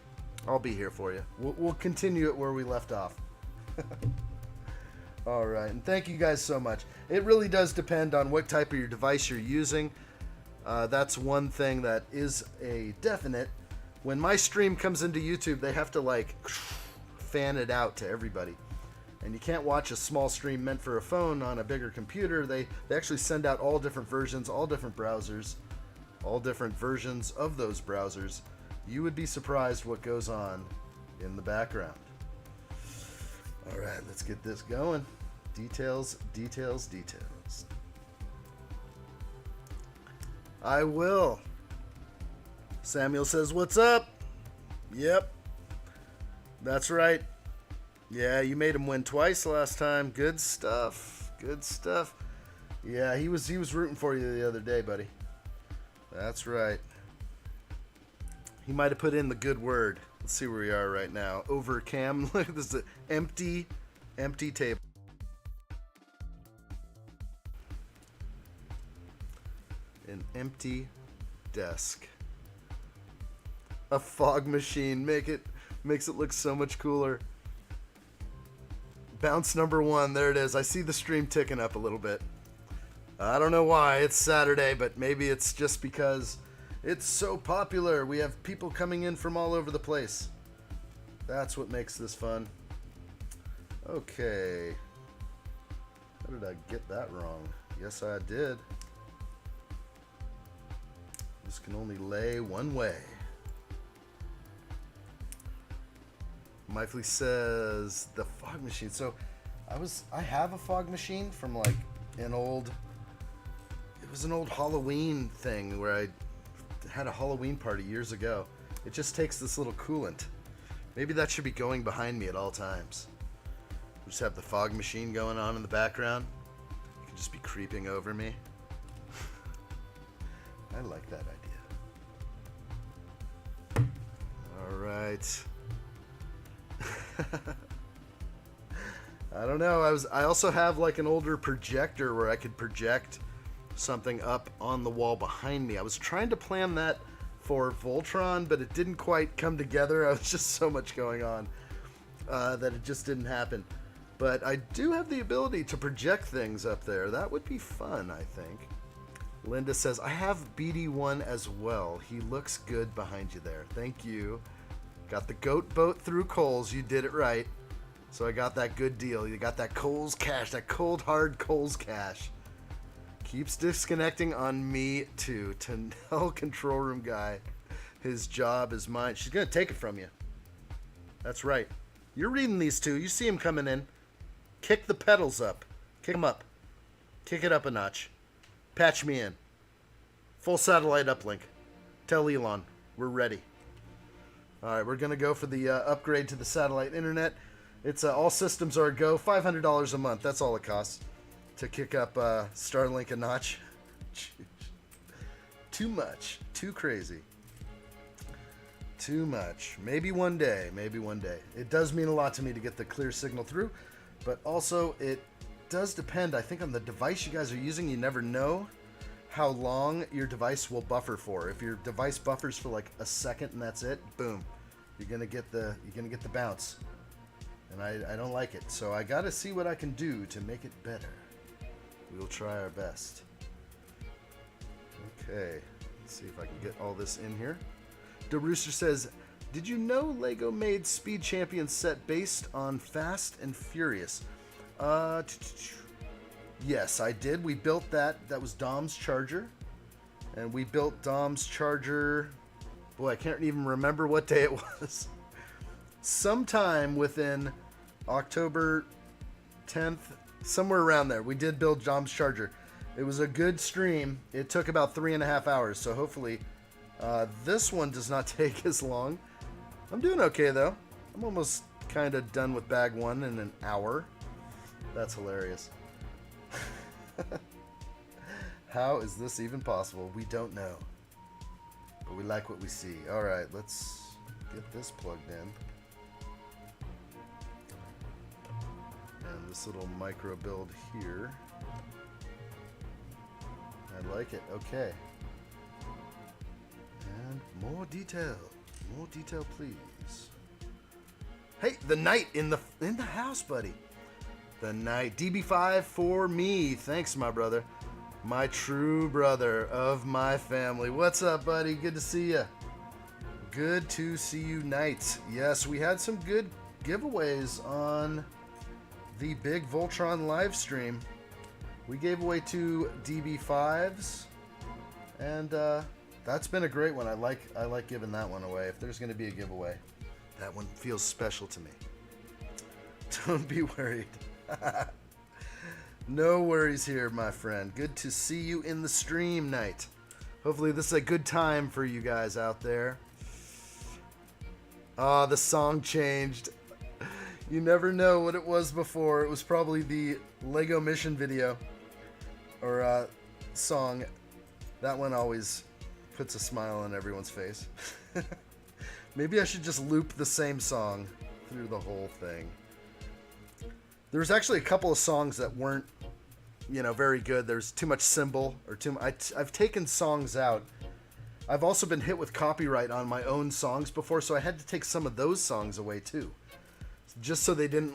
I'll be here for you. We'll continue it where we left off. All right, and thank you guys so much. It really does depend on what type of your device you're using. That's one thing that is a definite. When my stream comes into YouTube, they have to like fan it out to everybody. And you can't watch a small stream meant for a phone on a bigger computer. They actually send out all different versions, all different browsers, all different versions of those browsers. You would be surprised what goes on in the background. All right, let's get this going. Details, details, details. I will. Samuel says, what's up? Yep. That's right. Yeah, you made him win twice last time. Good stuff. Good stuff. Yeah, he was rooting for you the other day, buddy. That's right. He might have put in the good word. Let's see where we are right now. Over cam. Look, this is an empty table. An empty desk. A fog machine. Makes it look so much cooler. Bounce number 1. There it is. I see the stream ticking up a little bit. I don't know why. It's Saturday, but maybe it's just because it's so popular. We have people coming in from all over the place. That's what makes this fun. Okay. How did I get that wrong? Yes, I did. This can only lay one way. Mifley says the fog machine. So I have a fog machine from like it was an old Halloween thing where I had a Halloween party years ago. It just takes this little coolant. Maybe that should be going behind me at all times. We'll just have the fog machine going on in the background. It can just be creeping over me. I like that idea. All right. I don't know. I also have like an older projector where I could project something up on the wall behind me. I was trying to plan that for Voltron, but it didn't quite come together. I was just so much going on that it just didn't happen. But I do have the ability to project things up there. That would be fun, I think. Linda says, I have BD1 as well. He looks good behind you there. Thank you. Got the goat boat through Kohl's. You did it right. So I got that good deal. You got that Kohl's cash, that cold hard Kohl's cash. Keeps disconnecting on me too. To tell control room guy his job is mine. She's going to take it from you. That's right. You're reading these two. You see him coming in. Kick the pedals up. Kick them up. Kick it up a notch. Patch me in. Full satellite uplink. Tell Elon we're ready. All right, we're going to go for the upgrade to the satellite internet. It's all systems are a go. $500 a month. That's all it costs to kick up Starlink a notch. Too much. Too crazy. Too much. Maybe one day. Maybe one day. It does mean a lot to me to get the clear signal through, but also it does depend, I think, on the device you guys are using. You never know how long your device will buffer for. If your device buffers for like a second and that's it, boom, you're gonna get the bounce. And I don't like it, so I gotta see what I can do to make it better. We'll try our best. Okay, let's see if I can get all this in here. DeRooster says, did you know Lego made Speed Champions set based on Fast and Furious? Yes, I did. We built that. That was Dom's Charger. And we built Dom's Charger. Boy, I can't even remember what day it was. Sometime within October 10th, somewhere around there, we did build Dom's Charger. It was a good stream. It took about 3.5 hours, so hopefully this one does not take as long. I'm doing okay, though. I'm almost kind of done with bag one in an hour. That's hilarious. How is this even possible? We don't know. But we like what we see. Alright, let's get this plugged in. And this little micro build here. I like it. Okay. And more detail. More detail, please. Hey, the knight in the house, buddy. The knight. DB5 for me. Thanks, my brother. My true brother of my family. What's up, buddy? Good to see you. Good to see you, knight. Yes, we had some good giveaways on the big Voltron live stream. We gave away 2 DB5s, and that's been a great one. I like giving that one away. If there's going to be a giveaway, that one feels special to me. Don't be worried. No worries here, my friend. Good to see you in the stream, Knight. Hopefully this is a good time for you guys out there. Ah, the song changed. You never know what it was before. It was probably the Lego Mission video or song. That one always puts a smile on everyone's face. Maybe I should just loop the same song through the whole thing. There's actually a couple of songs that weren't, very good. There's too much cymbal or too much. I've taken songs out. I've also been hit with copyright on my own songs before, so I had to take some of those songs away too, just so they didn't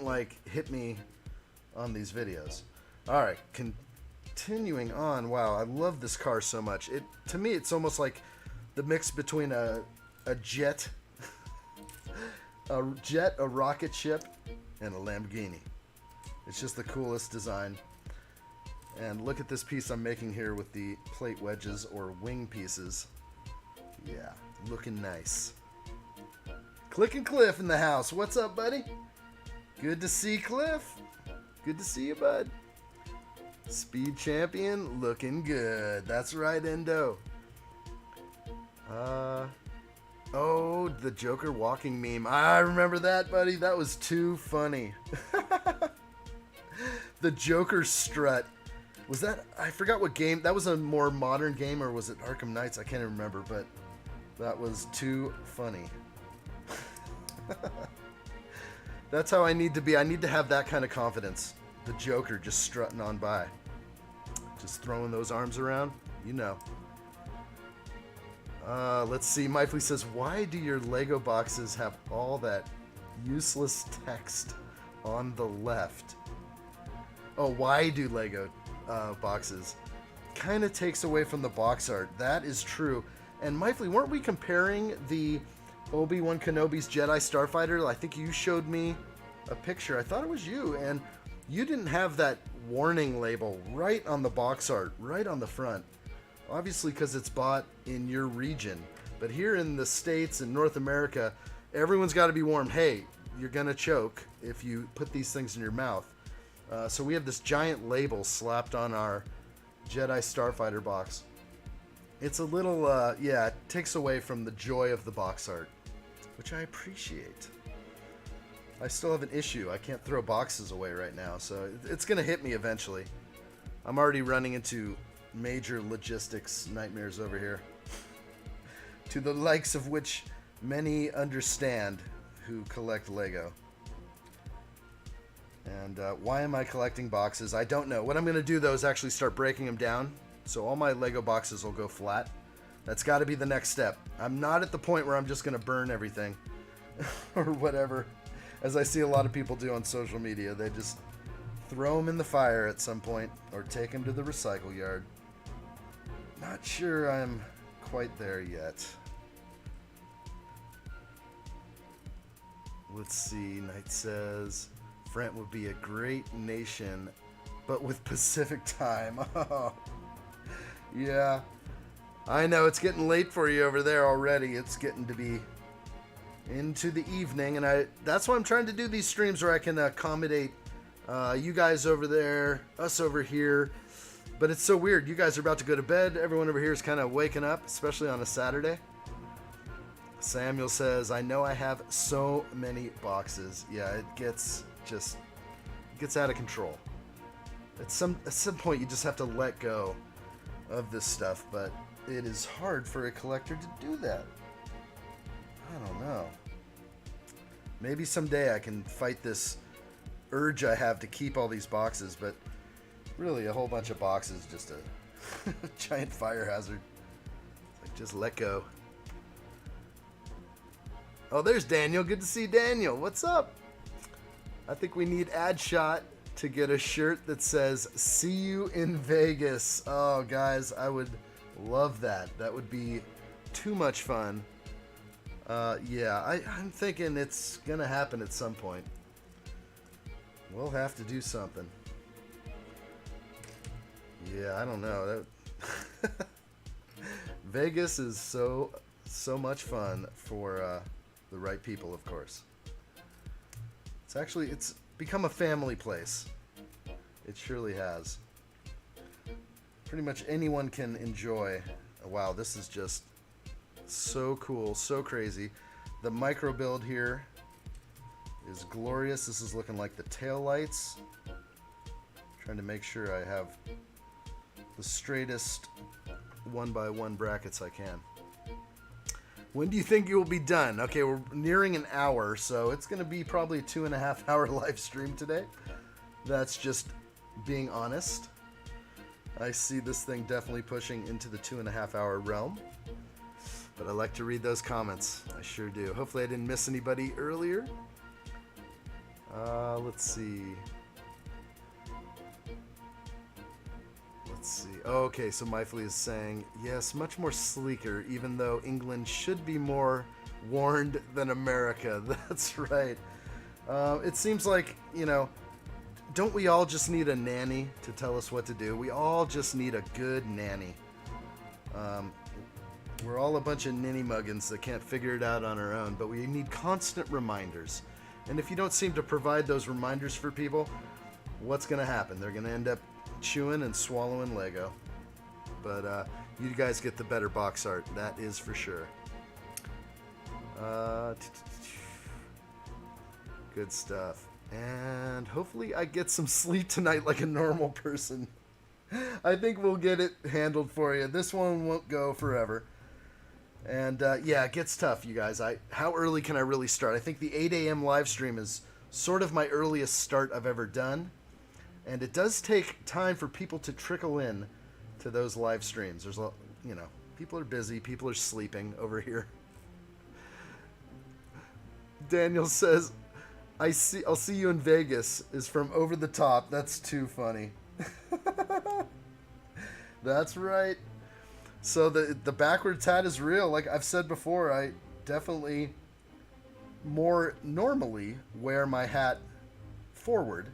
hit me on these videos. All right, continuing on. Wow, I love this car so much. To me, it's almost like the mix between a jet, a rocket ship, and a Lamborghini. It's just the coolest design. And look at this piece I'm making here with the plate wedges or wing pieces. Yeah, looking nice. Click and Cliff in the house. What's up, buddy? Good to see Cliff. Good to see you, bud. Speed Champion looking good. That's right, Endo. Oh, the Joker walking meme. I remember that, buddy. That was too funny. The Joker strut. Was that... I forgot what game. That was a more modern game, or was it Arkham Knights? I can't even remember, but that was too funny. That's how I need to be. I need to have that kind of confidence. The Joker just strutting on by. Just throwing those arms around. You know. Let's see. Myfley says, why do your Lego boxes have all that useless text on the left? Oh, why do Lego boxes? Kind of takes away from the box art. That is true. And Myfley, weren't we comparing the Obi-Wan Kenobi's Jedi Starfighter? I think you showed me a picture. I thought it was you. And you didn't have that warning label right on the box art, right on the front. Obviously because it's bought in your region. But here in the States and North America, everyone's got to be warned, hey, you're going to choke if you put these things in your mouth. So we have this giant label slapped on our Jedi Starfighter box. It's a little, yeah, it takes away from the joy of the box art, which I appreciate. I still have an issue. I can't throw boxes away right now, so it's going to hit me eventually. I'm already running into major logistics nightmares over here, to the likes of which many understand who collect Lego. And why am I collecting boxes? I don't know. What I'm going to do, though, is actually start breaking them down. So all my Lego boxes will go flat. That's got to be the next step. I'm not at the point where I'm just going to burn everything or whatever, as I see a lot of people do on social media. They just throw them in the fire at some point or take them to the recycle yard. Not sure I'm quite there yet. Let's see. Knight says, Brent would be a great nation, but with Pacific time. Oh, yeah. I know it's getting late for you over there already. It's getting to be into the evening, and that's why I'm trying to do these streams where I can accommodate you guys over there, us over here. But it's so weird. You guys are about to go to bed. Everyone over here is kind of waking up, especially on a Saturday. Samuel says, I know I have so many boxes. Yeah, it gets out of control. At some point, you just have to let go of this stuff, but it is hard for a collector to do that. I don't know. Maybe someday I can fight this urge I have to keep all these boxes, but really a whole bunch of boxes, just a giant fire hazard. It's like, just let go. Oh, there's Daniel. Good to see Daniel. What's up? I think we need addshot to get a shirt that says, see you in Vegas. Oh, guys, I would love that. That would be too much fun. Yeah, I'm thinking it's going to happen at some point. We'll have to do something. Yeah, I don't know. Vegas is so much fun for the right people, of course. It's become a family place. It surely has. Pretty much anyone can enjoy. Wow, this is just so cool, so crazy. The micro build here is glorious. This is looking like the tail lights. Trying to make sure I have the straightest 1x1 brackets I can. When do you think you will be done? Okay, we're nearing an hour, so it's going to be probably a 2.5 hour live stream today. That's just being honest. I see this thing definitely pushing into the 2.5 hour realm. But I like to read those comments. I sure do. Hopefully I didn't miss anybody earlier. Let's see. Okay, so Myfley is saying, yes, much more sleeker, even though England should be more warned than America. That's right. It seems like, don't we all just need a nanny to tell us what to do? We all just need a good nanny. We're all a bunch of ninny muggins that can't figure it out on our own, but we need constant reminders. And if you don't seem to provide those reminders for people, what's going to happen? They're going to end up chewing and swallowing Lego. But you guys get the better box art, that is for sure. Good stuff. And hopefully I get some sleep tonight like a normal person. I think we'll get it handled for you. This one won't go forever. And yeah, it gets tough, you guys. How early can I really start? I think the 8 a.m. live stream is sort of my earliest start I've ever done. And it does take time for people to trickle in to those live streams. There's a, you know, people are busy, people are sleeping over here. Daniel says, I'll see you in Vegas is from Over the Top. That's too funny. That's right. So the backwards hat is real. Like I've said before, I definitely more normally wear my hat forward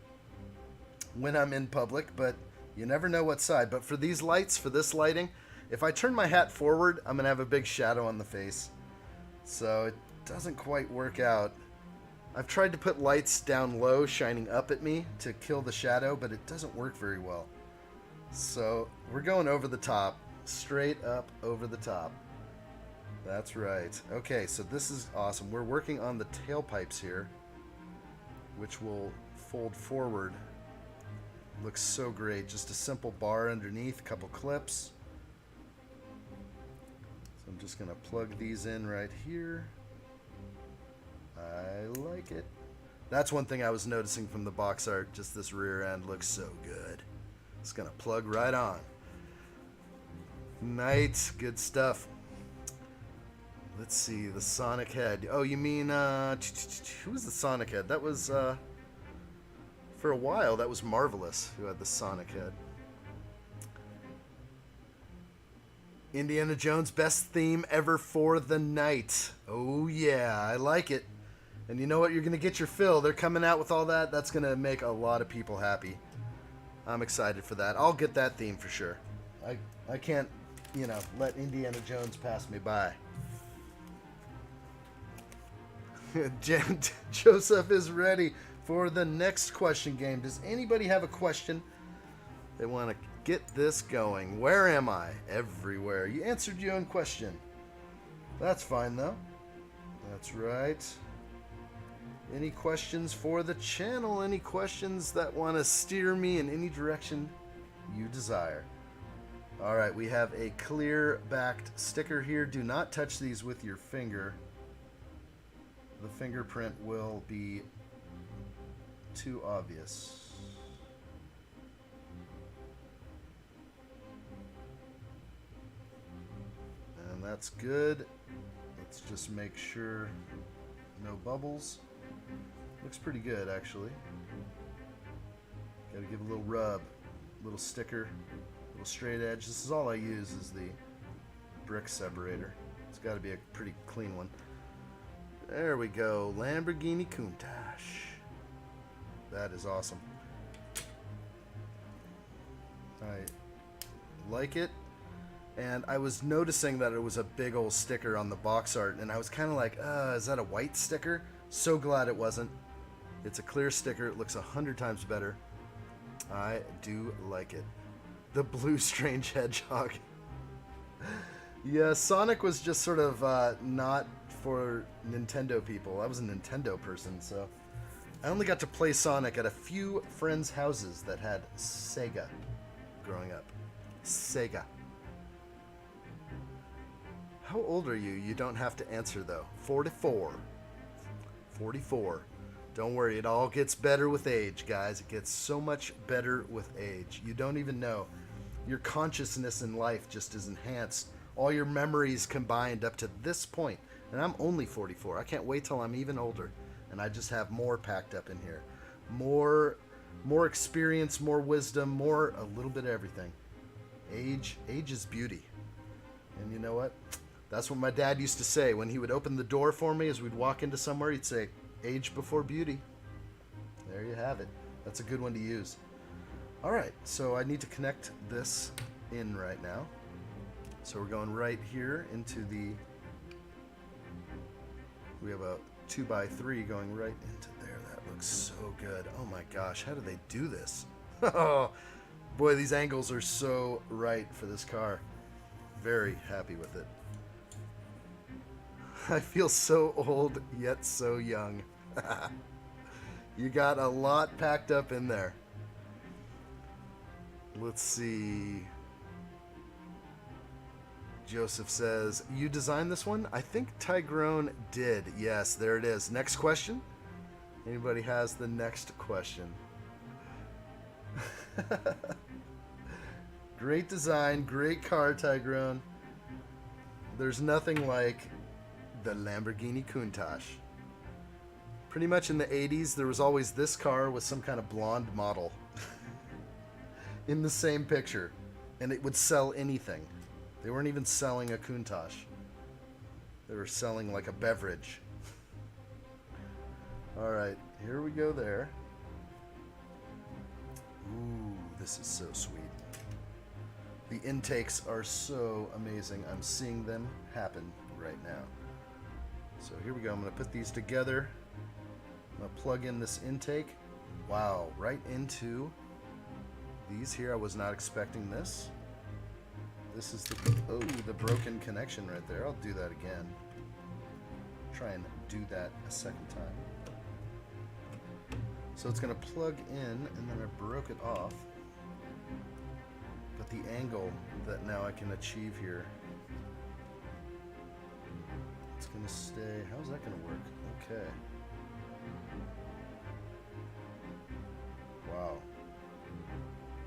when I'm in public, but you never know what side. But for these lights, for this lighting, if I turn my hat forward, I'm going to have a big shadow on the face. So it doesn't quite work out. I've tried to put lights down low, shining up at me to kill the shadow, but it doesn't work very well. So we're going over the top. Straight up over the top. That's right. Okay, so this is awesome. We're working on the tailpipes here, which will fold forward. Looks so great. Just a simple bar underneath, a couple clips. So I'm just going to plug these in right here. I like it. That's one thing I was noticing from the box art. Just this rear end looks so good. It's going to plug right on. Nice, good stuff. Let's see, the Sonic head. Oh, you mean, who was the Sonic head? That was, for a while, that was Marvelous, who had the Sonic head. Indiana Jones, best theme ever for the night. Oh, yeah, I like it. And you know what? You're going to get your fill. They're coming out with all that. That's going to make a lot of people happy. I'm excited for that. I'll get that theme for sure. I can't, you know, let Indiana Jones pass me by. Joseph is ready for the next question game. Does anybody have a question they want to get this going? Where am I? Everywhere. You answered your own question. That's fine, though. That's right. Any questions for the channel? Any questions that want to steer me in any direction you desire? All right, we have a clear-backed sticker here. Do not touch these with your finger. The fingerprint will be too obvious. And that's good. Let's just make sure no bubbles. Looks pretty good, actually. Gotta give a little rub, a little sticker, a little straight edge. This is all I use is the brick separator. It's got to be a pretty clean one. There we go. Lamborghini Countach. That is awesome. I like it. And I was noticing that it was a big old sticker on the box art, and I was kind of like, is that a white sticker? So glad it wasn't. It's a clear sticker. It looks 100 times better. I do like it. The blue strange hedgehog. Yeah, Sonic was just sort of not for Nintendo people. I was a Nintendo person, so I only got to play Sonic at a few friends' houses that had Sega growing up. Sega. How old are you? You don't have to answer, though. 44. 44. Don't worry, it all gets better with age, guys. It gets so much better with age. You don't even know. Your consciousness in life just is enhanced. All your memories combined up to this point. And I'm only 44. I can't wait till I'm even older. And I just have more packed up in here. More experience, more wisdom, more a little bit of everything. Age is beauty. And you know what? That's what my dad used to say. When he would open the door for me as we'd walk into somewhere, he'd say, age before beauty. There you have it. That's a good one to use. All right, so I need to connect this in right now. So we're going right here into the... We have a 2x3 going right into there. That looks so good. Oh my gosh, how do they do this? Oh, boy, these angles are so right for this car. Very happy with it. I feel so old, yet so young. You got a lot packed up in there. Let's see. Joseph says, you designed this one? I think Tigrone did. Yes, there it is. Next question? Anybody has the next question? Great design, great car, Tigrone. There's nothing like the Lamborghini Countach. Pretty much in the 80s, there was always this car with some kind of blonde model in the same picture, and it would sell anything. They weren't even selling a Countach. They were selling like a beverage. Alright, here we go there. Ooh, this is so sweet. The intakes are so amazing. I'm seeing them happen right now. So here we go. I'm going to put these together. I'm going to plug in this intake. Wow, right into these here. I was not expecting this. This is the broken connection right there. I'll do that again. Try and do that a second time. So it's going to plug in, and then I broke it off. But the angle that now I can achieve here, it's going to stay. How's that going to work? Okay. Wow.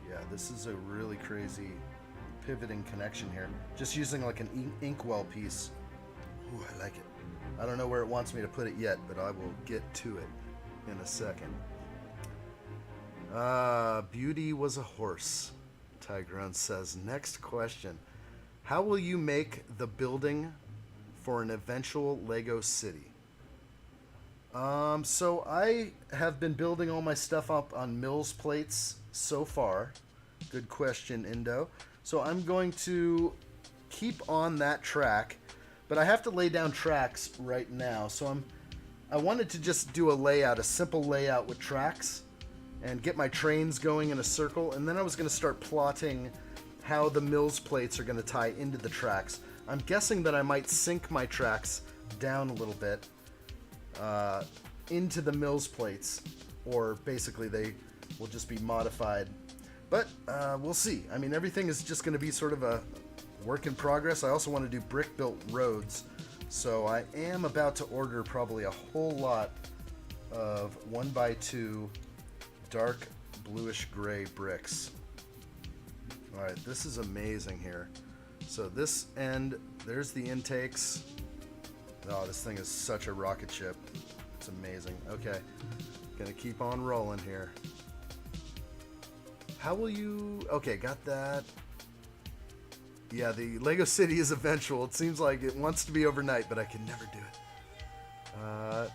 Yeah, this is a really crazy pivoting connection here. Just using like an inkwell piece. Ooh, I like it. I don't know where it wants me to put it yet, but I will get to it in a second. Beauty was a horse, Tigrone says. Next question. How will you make the building for an eventual Lego city? So I have been building all my stuff up on Mills plates so far. Good question, Indo. So I'm going to keep on that track, but I have to lay down tracks right now. So I wanted to just do a layout, a simple layout with tracks, and get my trains going in a circle, and then I was going to start plotting how the Mills plates are going to tie into the tracks. I'm guessing that I might sink my tracks down a little bit into the Mills plates, or basically they will just be modified. But we'll see. I mean, everything is just going to be sort of a work in progress. I also want to do brick-built roads, so I am about to order probably a whole lot of 1x2 dark bluish gray bricks. Alright, this is amazing here. So this end, there's the intakes. Oh, this thing is such a rocket ship. It's amazing. Okay, gonna keep on rolling here. How will you... Okay, got that. Yeah, the Lego City is eventual. It seems like it wants to be overnight, but I can never do it.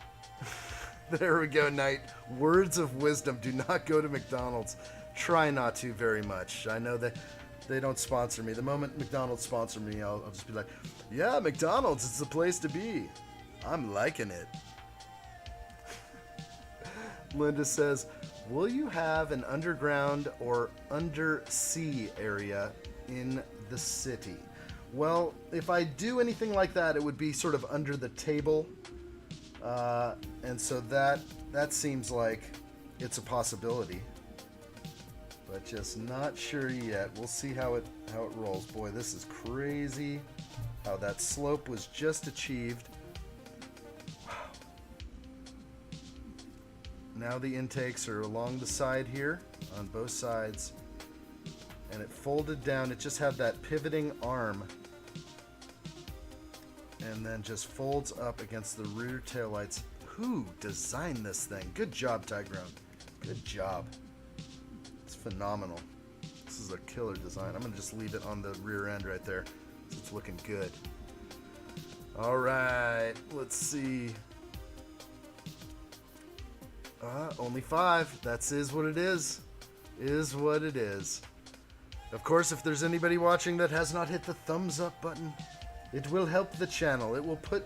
There we go, Knight. Words of wisdom. Do not go to McDonald's. Try not to very much. I know that they don't sponsor me. The moment McDonald's sponsor me, I'll just be like, yeah, McDonald's, it's the place to be. I'm liking it. Linda says, will you have an underground or undersea area in the city? Well, if I do anything like that, it would be sort of under the table. And so that seems like it's a possibility, but just not sure yet. We'll see how it rolls. Boy, this is crazy how that slope was just achieved. Wow. Now the intakes are along the side here on both sides, and it folded down. It just had that pivoting arm, and then just folds up against the rear taillights. Who designed this thing? Good job, Tigrone. Good job. It's phenomenal. This is a killer design. I'm going to just leave it on the rear end right there. So it's looking good. Alright, let's see. Only 5. That's is what it is. Is what it is. Of course, if there's anybody watching that has not hit the thumbs up button, it will help the channel. It will put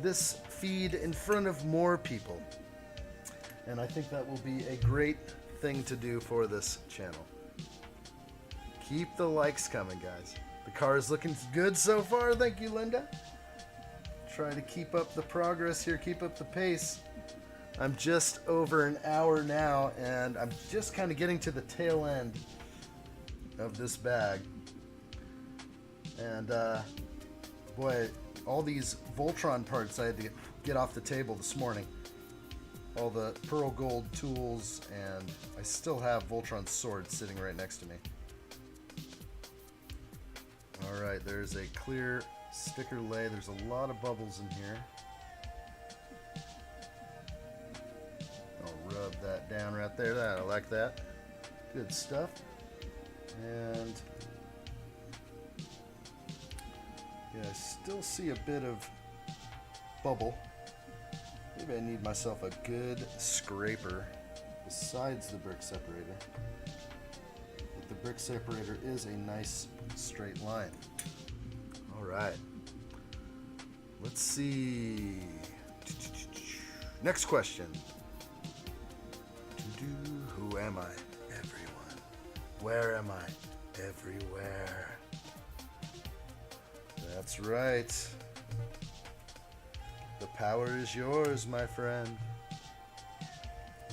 this feed in front of more people. And I think that will be a great thing to do for this channel. Keep the likes coming, guys. The car is looking good so far. Thank you, Linda. Try to keep up the progress here, keep up the pace. I'm just over an hour now, and I'm just kind of getting to the tail end of this bag. And boy, all these Voltron parts I had to get off the table this morning. All the pearl gold tools, and I still have Voltron's sword sitting right next to me. Alright, there's a clear sticker lay. There's a lot of bubbles in here. I'll rub that down right there. I like that. Good stuff. And yeah, I still see a bit of bubble. Maybe I need myself a good scraper besides the brick separator. But the brick separator is a nice straight line. All right. Let's see. Next question. Who am I? Everyone. Where am I? Everywhere. That's right. The power is yours, my friend.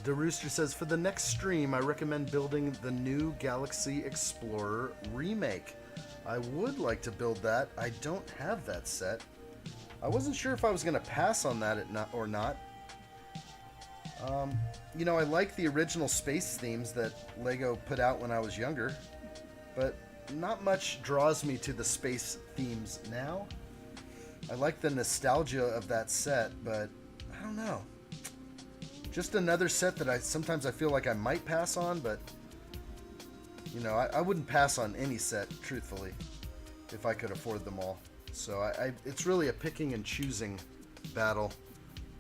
The Rooster says, for the next stream, I recommend building the new Galaxy Explorer remake. I would like to build that. I don't have that set. I wasn't sure if I was going to pass on that or not. You know, I like the original space themes that LEGO put out when I was younger, but not much draws me to the space themes now. I like the nostalgia of that set, but I don't know. Just another set that sometimes I feel like I might pass on, but you know, I wouldn't pass on any set, truthfully, if I could afford them all. So it's really a picking and choosing battle.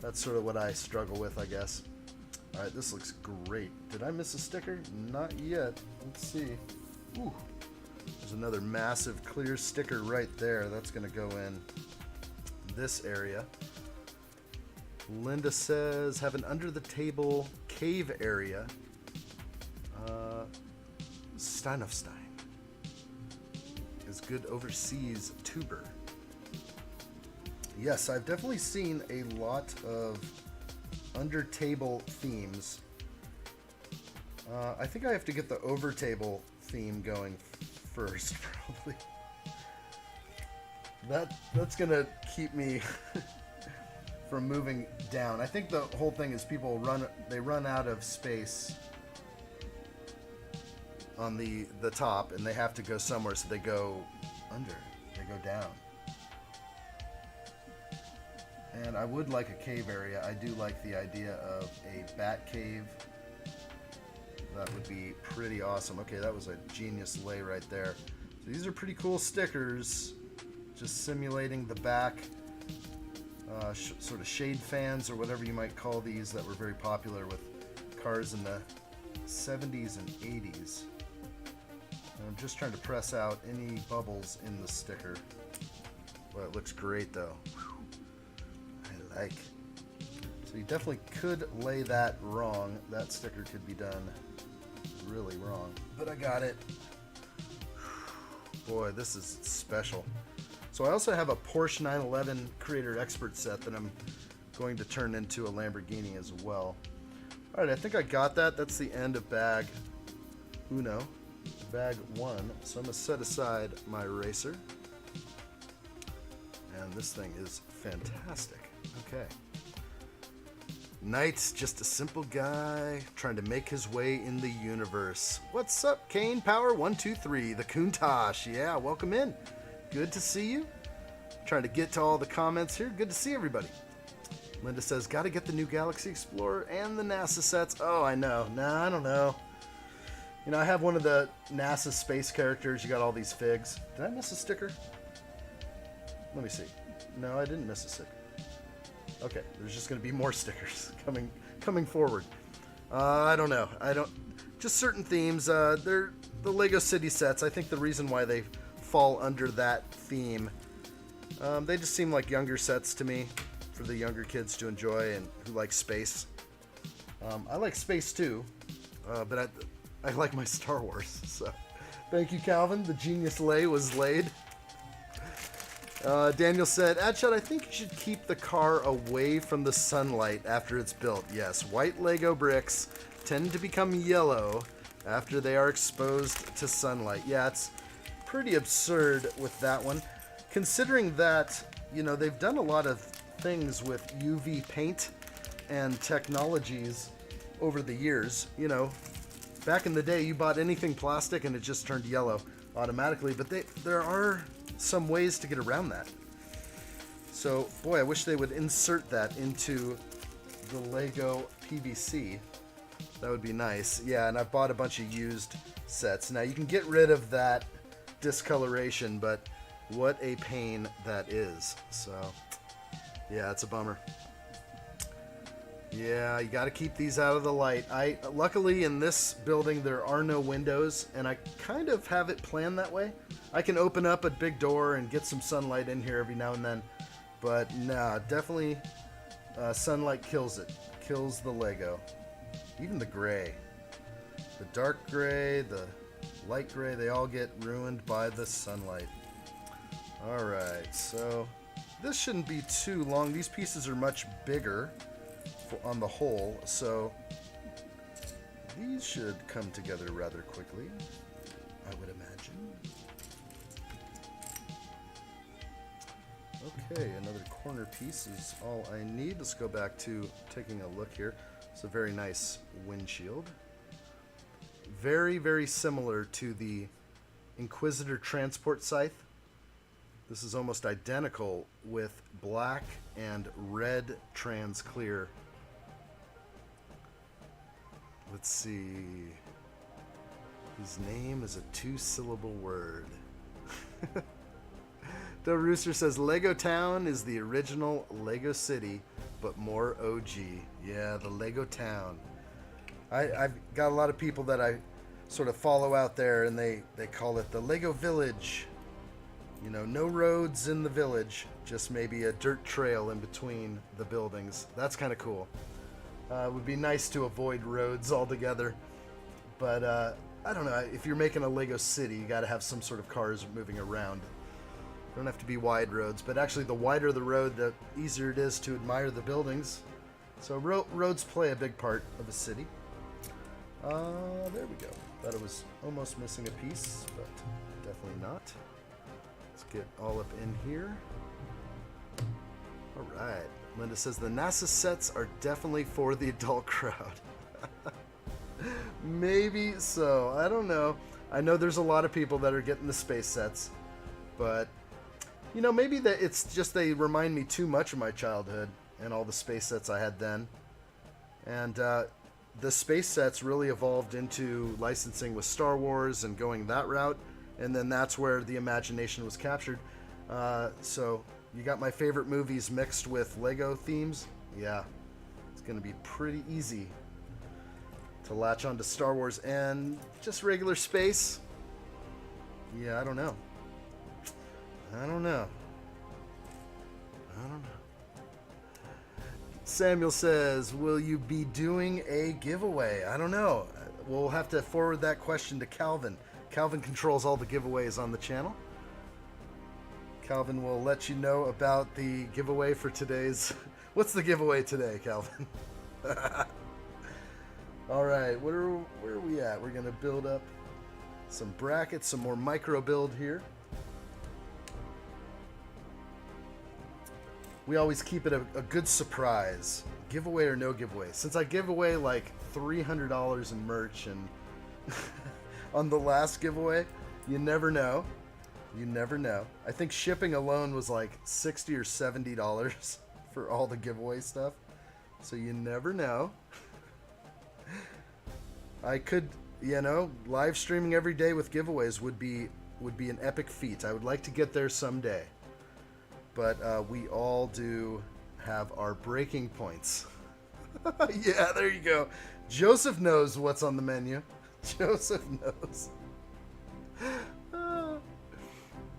That's sort of what I struggle with, I guess. All right, this looks great. Did I miss a sticker? Not yet. Let's see. Ooh, there's another massive clear sticker right there. That's going to go in this area. Linda says, have an under-the-table cave area. Steinofstein is good overseas tuber. Yes, I've definitely seen a lot of under-table themes. I think I have to get the over-table theme going first, probably. That's gonna keep me from moving down. I think the whole thing is people run out of space on the top, and they have to go somewhere, so they go under. They go down. And I would like a cave area. I do like the idea of a bat cave. That would be pretty awesome. Okay, that was a genius lay right there. So these are pretty cool stickers. Just simulating the back. Sort of shade fans or whatever you might call these that were very popular with cars in the 70s and 80s. And I'm just trying to press out any bubbles in the sticker. Well, it looks great though. I like. So you definitely could lay that wrong. That sticker could be done really wrong. But I got it. Boy, this is special. So I also have a Porsche 911 Creator Expert set that I'm going to turn into a Lamborghini as well. Alright, I think I got that. That's the end of bag uno. Bag 1. So I'm going to set aside my eraser. And this thing is fantastic. Okay. Knight's just a simple guy trying to make his way in the universe. What's up, Kane Power 123, the Countach? Yeah, welcome in. Good to see you. Trying to get to all the comments here. Good to see everybody. Linda says, got to get the new Galaxy Explorer and the NASA sets. Oh, I know. Nah, I don't know. You know, I have one of the NASA space characters. You got all these figs. Did I miss a sticker? Let me see. No, I didn't miss a sticker. Okay, there's just going to be more stickers coming forward. I don't know. Just certain themes. They're the Lego City sets. I think the reason why they fall under that theme, they just seem like younger sets to me, for the younger kids to enjoy and who like space. I like space too, but I like my Star Wars. So, thank you, Calvin. The genius lay was laid. Daniel said, addshot, I think you should keep the car away from the sunlight after it's built. Yes, white Lego bricks tend to become yellow after they are exposed to sunlight. Yeah, it's pretty absurd with that one. Considering that, you know, they've done a lot of things with UV paint and technologies over the years. You know, back in the day, you bought anything plastic and it just turned yellow automatically, but there are some ways to get around that. So, boy, I wish they would insert that into the Lego PVC. That would be nice. Yeah, and I've bought a bunch of used sets. Now, you can get rid of that discoloration, but what a pain that is. So, yeah, it's a bummer. Yeah, you got to keep these out of the light. Luckily, in this building, there are no windows, and I kind of have it planned that way. I can open up a big door and get some sunlight in here every now and then, but nah, definitely sunlight kills it. Kills the Lego. Even the gray. The dark gray, the light gray, they all get ruined by the sunlight. Alright, so this shouldn't be too long. These pieces are much bigger on the whole, so these should come together rather quickly, I would imagine. Okay, another corner piece is all I need. Let's go back to taking a look here. It's a very nice windshield. Very, very similar to the Inquisitor transport scythe. This is almost identical with black and red trans clear. Let's see. His name is a 2-syllable word. The Rooster says Lego Town is the original Lego City, but more OG. Yeah, the Lego Town. I've got a lot of people that I sort of follow out there, and they call it the Lego Village. You know, no roads in the village, just maybe a dirt trail in between the buildings. That's kind of cool. It would be nice to avoid roads altogether, but I don't know. If you're making a Lego city, you got to have some sort of cars moving around. Don't have to be wide roads, but actually the wider the road, the easier it is to admire the buildings. So roads play a big part of a city. There we go. Thought I was almost missing a piece, but definitely not. Let's get all up in here. All right. Linda says the NASA sets are definitely for the adult crowd. Maybe so. I don't know. I know there's a lot of people that are getting the space sets, but you know, maybe that it's just they remind me too much of my childhood and all the space sets I had then. And the space sets really evolved into licensing with Star Wars and going that route, and then that's where the imagination was captured. So you got my favorite movies mixed with Lego themes. Yeah, it's going to be pretty easy to latch onto Star Wars and just regular space. Yeah, I don't know. Samuel says, will you be doing a giveaway? I don't know. We'll have to forward that question to Calvin. Calvin controls all the giveaways on the channel. Calvin will let you know about the giveaway for today's... What's the giveaway today, Calvin? All right, where are we at? We're going to build up some brackets, some more micro build here. We always keep it a good surprise, giveaway or no giveaway. Since I give away like $300 in merch and on the last giveaway, you never know. You never know. I think shipping alone was like $60 or $70 for all the giveaway stuff. So you never know. I could, you know, live streaming every day with giveaways would be an epic feat. I would like to get there someday. But we all do have our breaking points. Yeah, there you go. Joseph knows what's on the menu. Joseph knows.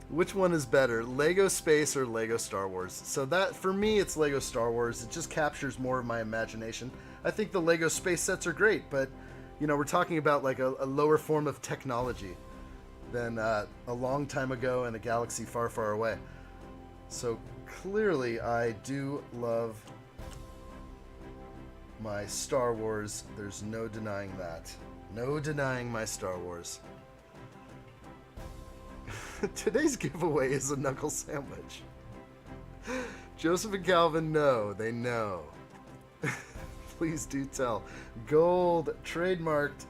Which one is better, Lego Space or Lego Star Wars? So that, for me, it's Lego Star Wars. It just captures more of my imagination. I think the Lego Space sets are great, but, you know, we're talking about like a lower form of technology than a long time ago in a galaxy far, far away. So clearly I do love my Star Wars. There's no denying that. No denying my Star Wars. Today's giveaway is a knuckle sandwich. Joseph and Calvin know. They know. Please do tell. Gold. Trademarked.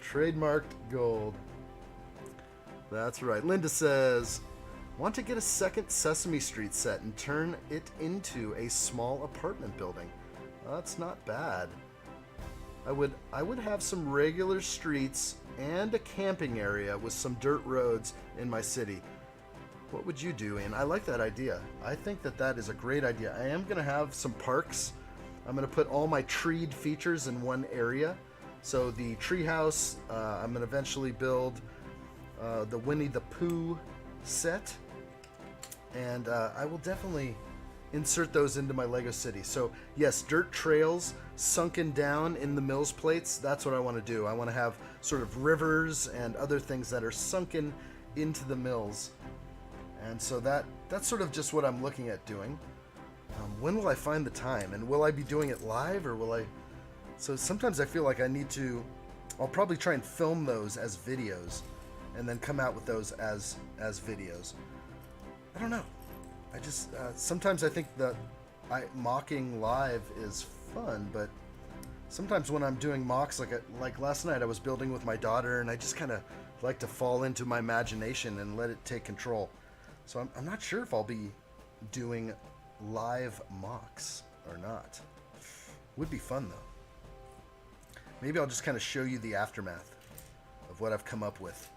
Trademarked gold. That's right. Linda says, want to get a second Sesame Street set and turn it into a small apartment building. That's not bad. I would have some regular streets and a camping area with some dirt roads in my city. What would you do, Ian? I like that idea. I think that that is a great idea. I am going to have some parks. I'm going to put all my treed features in one area. So the treehouse, I'm going to eventually build the Winnie the Pooh set. And I will definitely insert those into my Lego city. So yes, dirt trails sunken down in the mills plates. That's what I want to do. I want to have sort of rivers and other things that are sunken into the mills. And so that's sort of just what I'm looking at doing. When will I find the time? And will I be doing it live, or will I... So sometimes I feel like I need to... I'll probably try and film those as videos and then come out with those as videos. I don't know. I just... sometimes I think that mocking live is fun, but sometimes when I'm doing mocks, like last night I was building with my daughter, and I just kind of like to fall into my imagination and let it take control. So I'm not sure if I'll be doing live mocks or not. Would be fun though. Maybe I'll just kind of show you the aftermath of what I've come up with.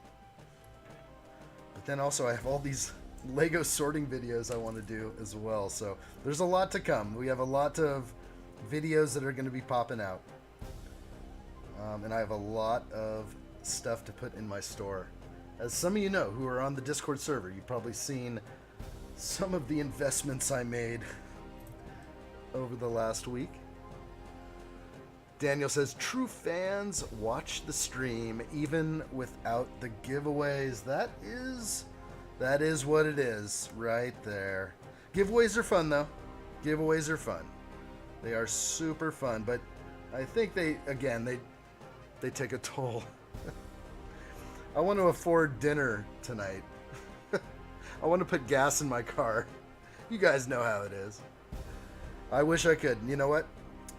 But then also I have all these Lego sorting videos I want to do as well. So there's a lot to come. We have a lot of videos that are going to be popping out. And I have a lot of stuff to put in my store. As some of you know who are on the Discord server, you've probably seen some of the investments I made over the last week. Daniel says, true fans watch the stream even without the giveaways. That is what it is right there. Giveaways are fun though. Giveaways are fun. They are super fun, but I think they take a toll. I want to afford dinner tonight. I want to put gas in my car. You guys know how it is. I wish I could. You know what?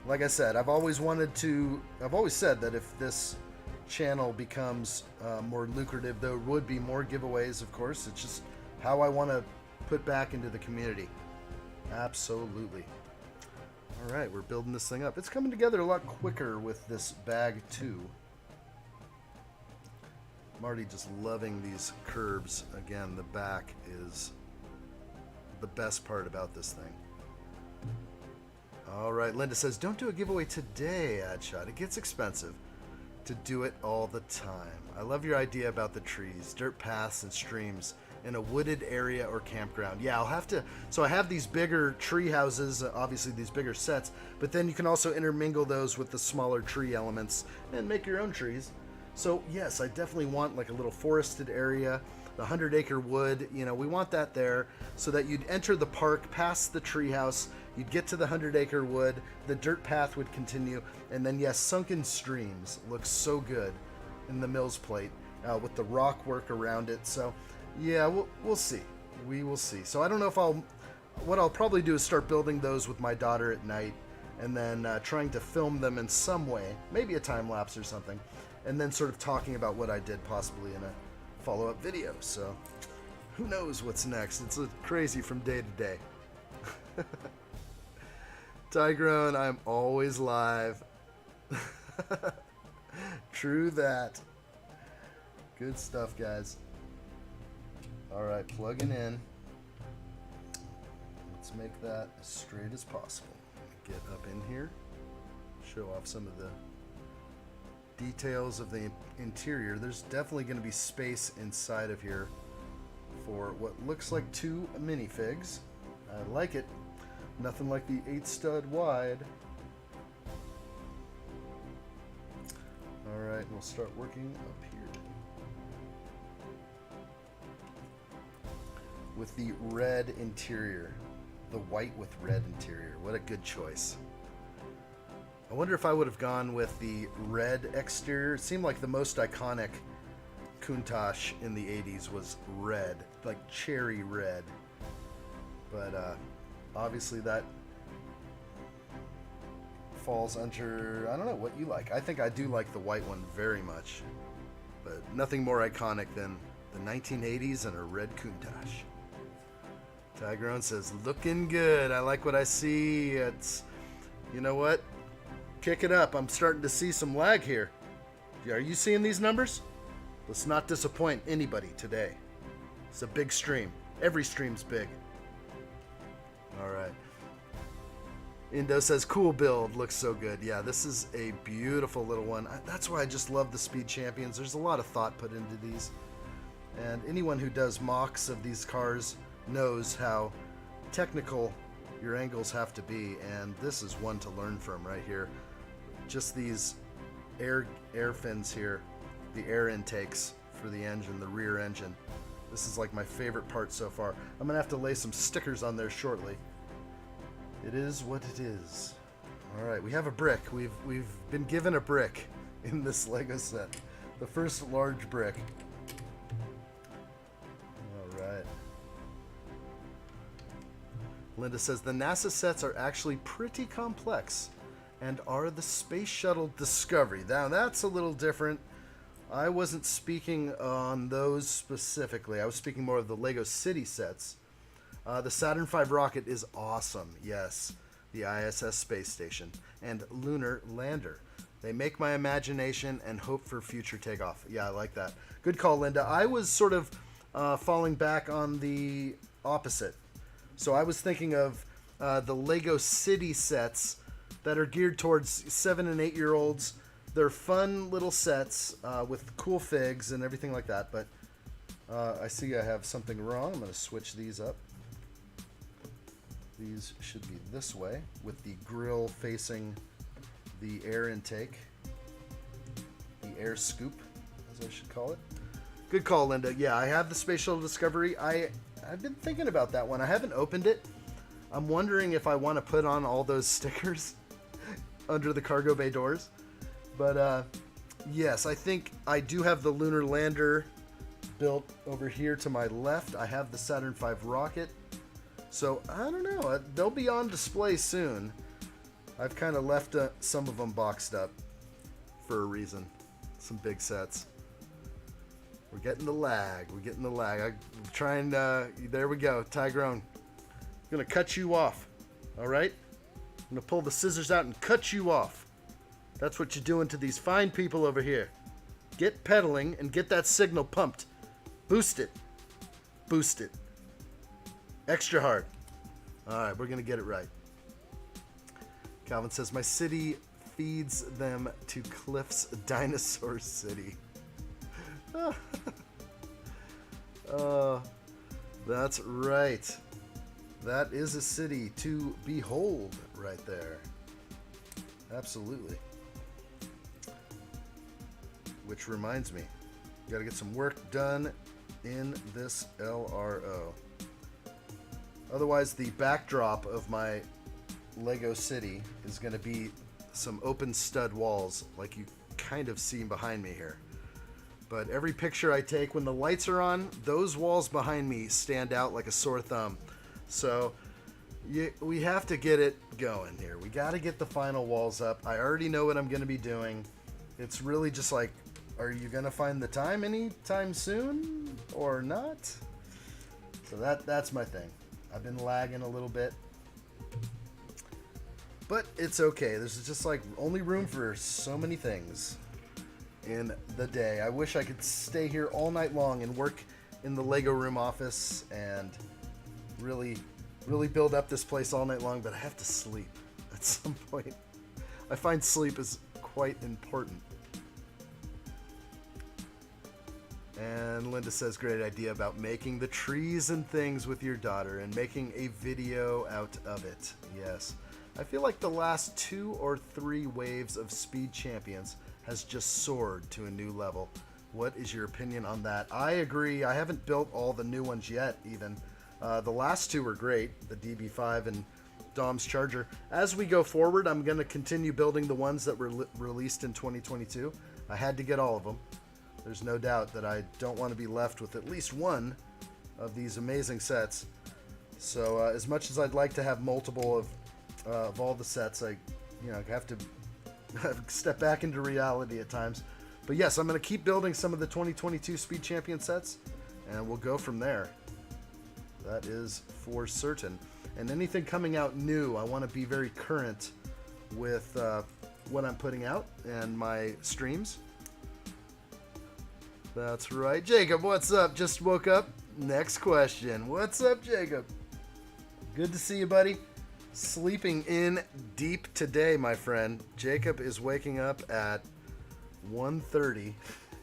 Like I said, I've always said that if this channel becomes more lucrative, there would be more giveaways, of course. It's just how I want to put back into the community. Absolutely. All right, we're building this thing up. It's coming together a lot quicker with this bag too. I'm already just loving these curbs. Again, the back is the best part about this thing. All right, Linda says, don't do a giveaway today, addshot. It gets expensive to do it all the time. I love your idea about the trees, dirt paths, and streams in a wooded area or campground. Yeah, I'll have to... So I have these bigger tree houses, obviously these bigger sets, but then you can also intermingle those with the smaller tree elements and make your own trees. So yes, I definitely want like a little forested area, the 100-acre wood, you know, we want that there so that you'd enter the park past the treehouse, you'd get to the 100-acre wood, the dirt path would continue, and then yes, sunken streams looks so good in the Mills plate with the rock work around it. So yeah, we'll see. We will see. So I don't know if what I'll probably do is start building those with my daughter at night, and then trying to film them in some way, maybe a time lapse or something, and then sort of talking about what I did possibly in a follow-up video. So who knows what's next? It's crazy from day to day. Tygrone, I'm always live. True that. Good stuff, guys. All right, plugging in. Let's make that as straight as possible. Get up in here, show off some of the details of the interior. There's definitely going to be space inside of here for what looks like 2 minifigs. I like it. Nothing like the 8-stud wide. All right, we'll start working up here. with the red interior. The white with red interior. What a good choice. I wonder if I would have gone with the red exterior. It seemed like the most iconic Countach in the 80s was red, like cherry red. But obviously that falls under, I don't know what you like. I think I do like the white one very much. But nothing more iconic than the 1980s and a red Countach. Tyrone says, looking good. I like what I see. It's, you know what? Kick it up. I'm starting to see some lag here. Are you seeing these numbers? Let's not disappoint anybody today. It's a big stream. Every stream's big. All right. Indo says, cool build. Looks so good. Yeah, this is a beautiful little one. That's why I just love the Speed Champions. There's a lot of thought put into these. And anyone who does mocks of these cars knows how technical your angles have to be, and this is one to learn from right here. Just these air fins here, the air intakes for the engine, the rear engine. This is like my favorite part so far. I'm gonna have to lay some stickers on there shortly. It is what it is. All right, we have a brick. We've been given a brick in this Lego set, the first large brick. All right. Linda says, the NASA sets are actually pretty complex and are the Space Shuttle Discovery. Now, that's a little different. I wasn't speaking on those specifically. I was speaking more of the Lego City sets. The Saturn V rocket is awesome, yes. The ISS space station and lunar lander. They make my imagination and hope for future takeoff. Yeah, I like that. Good call, Linda. I was sort of falling back on the opposite. So I was thinking of the Lego City sets that are geared towards 7 and 8 year olds. They're fun little sets with cool figs and everything like that. But I see I have something wrong. I'm going to switch these up. These should be this way with the grill facing the air intake. The air scoop, as I should call it. Good call, Linda. Yeah, I have the Space Shuttle Discovery. I've been thinking about that one. I haven't opened it. I'm wondering if I want to put on all those stickers under the cargo bay doors. But yes, I think I do have the lunar lander built over here to my left. I have the Saturn V rocket. So I don't know. They'll be on display soon. I've kind of left some of them boxed up for a reason. Some big sets. We're getting the lag. I'm trying to... There we go. Tyrone. I'm going to cut you off. All right? I'm going to pull the scissors out and cut you off. That's what you're doing to these fine people over here. Get pedaling and get that signal pumped. Boost it. Boost it. Extra hard. All right, we're going to get it right. Calvin says, my city feeds them to Cliff's Dinosaur City. That's right. That is a city to behold right there. Absolutely. Which reminds me, got to get some work done in this LRO. Otherwise, the backdrop of my Lego City is going to be some open stud walls like you kind of see behind me here. But every picture I take when the lights are on, those walls behind me stand out like a sore thumb. So we have to get it going here. We got to get the final walls up. I already know what I'm going to be doing. It's really just like, are you going to find the time anytime soon or not? So that's my thing. I've been lagging a little bit. But it's okay. There's just like only room for so many things in the day. I wish I could stay here all night long and work in the Lego room office and really build up this place all night long, but I have to sleep at some point. I find sleep is quite important. And Linda says, great idea about making the trees and things with your daughter and making a video out of it. Yes. I feel like the last 2 or 3 waves of Speed Champions has just soared to a new level. What is your opinion on that? I agree. I haven't built all the new ones yet, even. The last two were great, the DB5 and Dom's Charger. As we go forward, I'm going to continue building the ones that were released in 2022. I had to get all of them. There's no doubt that I don't want to be left with at least one of these amazing sets. So as much as I'd like to have multiple of all the sets, I have to step back into reality at times. But yes, I'm going to keep building some of the 2022 Speed Champion sets, and we'll go from there. That is for certain. And anything coming out new, I want to be very current with what I'm putting out and my streams. That's right. Jacob, what's up? Just woke up. Next question. What's up, Jacob? Good to see you, buddy. Sleeping in deep today, my friend. Jacob is waking up at 1:30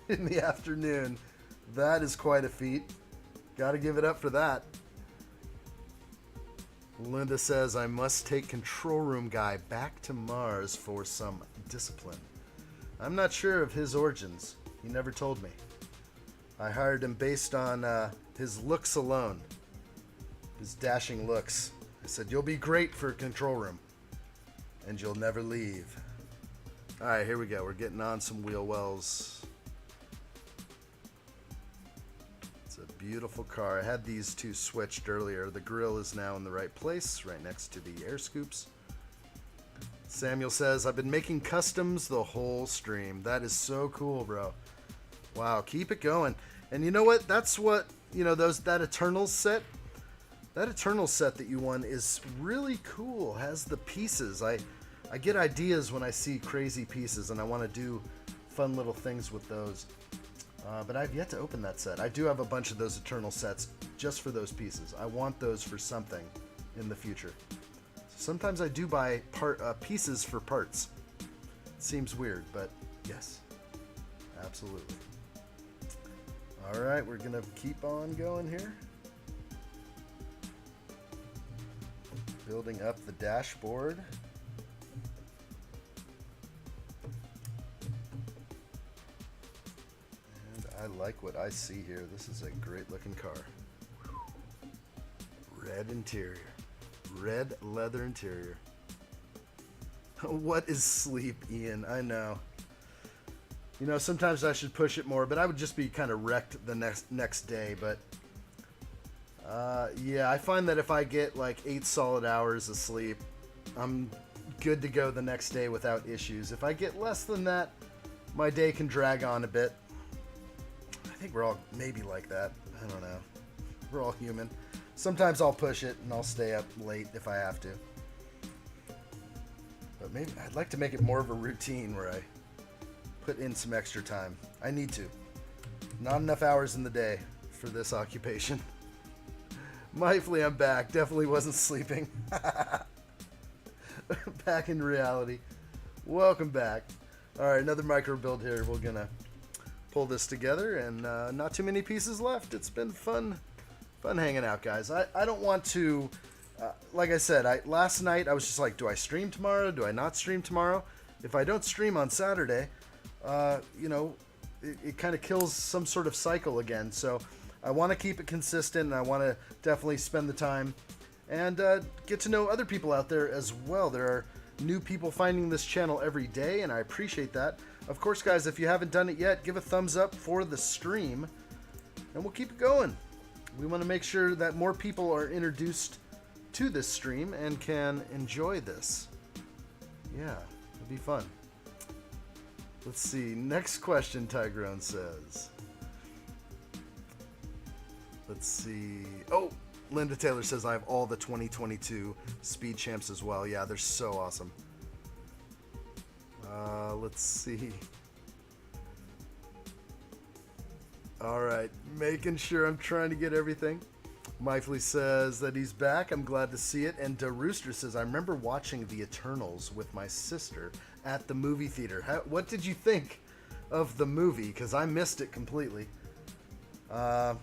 in the afternoon. That is quite a feat. Got to give it up for that. Linda says, I must take Control Room Guy back to Mars for some discipline. I'm not sure of his origins. He never told me. I hired him based on his looks alone. His dashing looks. I said, you'll be great for Control Room. And you'll never leave. Alright, here we go. We're getting on some wheel wells. It's a beautiful car. I had these two switched earlier. The grill is now in the right place, right next to the air scoops. Samuel says, I've been making customs the whole stream. That is so cool, bro. Wow, keep it going. And you know what? That's what, that Eternals set. That Eternals set that you won is really cool. Has the pieces. I get ideas when I see crazy pieces, and I want to do fun little things with those. But I've yet to open that set. I do have a bunch of those Eternal sets just for those pieces. I want those for something in the future. Sometimes I do buy pieces for parts. It seems weird, but yes, absolutely. All right, we're gonna keep on going here. Building up the dashboard. And I like what I see here. This is a great looking car. Red interior. Red leather interior. What is sleep, Ian? I know. Sometimes I should push it more, but I would just be kind of wrecked the next day. But yeah, I find that if I get like 8 solid hours of sleep, I'm good to go the next day without issues. If I get less than that, my day can drag on a bit. I think we're all maybe like that. I don't know. We're all human. Sometimes I'll push it and I'll stay up late if I have to. But maybe I'd like to make it more of a routine where I put in some extra time. I need to. Not enough hours in the day for this occupation. Mindfully, I'm back. Definitely wasn't sleeping. Back in reality. Welcome back. Alright, another micro build here. We're gonna pull this together, and not too many pieces left. It's been fun hanging out, guys. I don't want to, like I said, last night I was just like, do I stream tomorrow? Do I not stream tomorrow? If I don't stream on Saturday, it kind of kills some sort of cycle again. So I want to keep it consistent, and I want to definitely spend the time and get to know other people out there as well. There are new people finding this channel every day, and I appreciate that. Of course, guys, if you haven't done it yet, give a thumbs up for the stream, and we'll keep it going. We want to make sure that more people are introduced to this stream and can enjoy this. Yeah, it'll be fun. Let's see. Next question, Tigrone says. Let's see. Oh, Linda Taylor says, I have all the 2022 Speed Champs as well. Yeah, they're so awesome. Let's see. All right, making sure I'm trying to get everything. Mifley says that he's back. I'm glad to see it. And DeRooster says, I remember watching The Eternals with my sister at the movie theater. What did you think of the movie? Because I missed it completely. I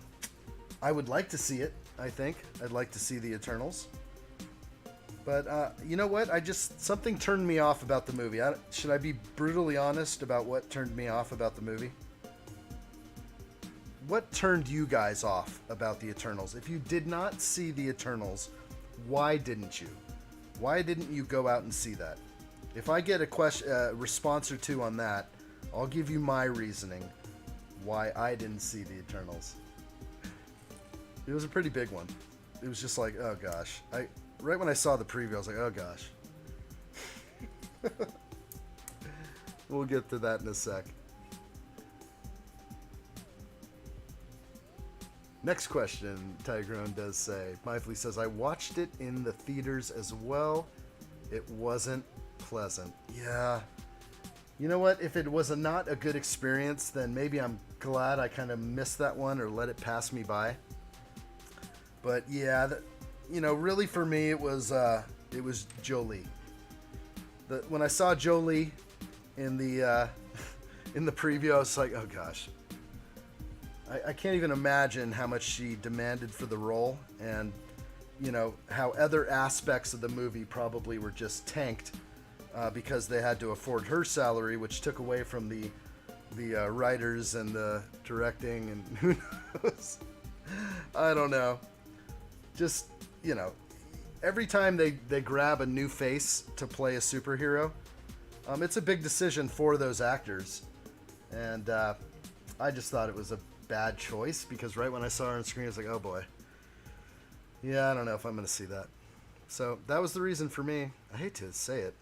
would like to see it, I think. I'd like to see The Eternals. But you know what? Something turned me off about the movie. Should I be brutally honest about what turned me off about the movie? what turned you guys off about the Eternals? If you did not see the Eternals, why didn't you? Why didn't you go out and see that? If I get a response or two on that, I'll give you my reasoning why I didn't see the Eternals. It was a pretty big one. It was just like, oh gosh. Right when I saw the preview, I was like, oh gosh. We'll get to that in a sec. Next question, Tigrone does say. Mifley says, I watched it in the theaters as well. It wasn't pleasant. Yeah. You know what? If it was not a good experience, then maybe I'm glad I kind of missed that one or let it pass me by. But yeah, really for me, it was Jolie. When I saw Jolie in the preview, I was like, oh gosh. I can't even imagine how much she demanded for the role, and how other aspects of the movie probably were just tanked because they had to afford her salary, which took away from the writers and the directing, and who knows? I don't know. Just every time they grab a new face to play a superhero, it's a big decision for those actors, and I just thought it was a bad choice, because right when I saw her on screen, I was like, oh boy. Yeah, I don't know if I'm going to see that. So that was the reason for me. I hate to say it.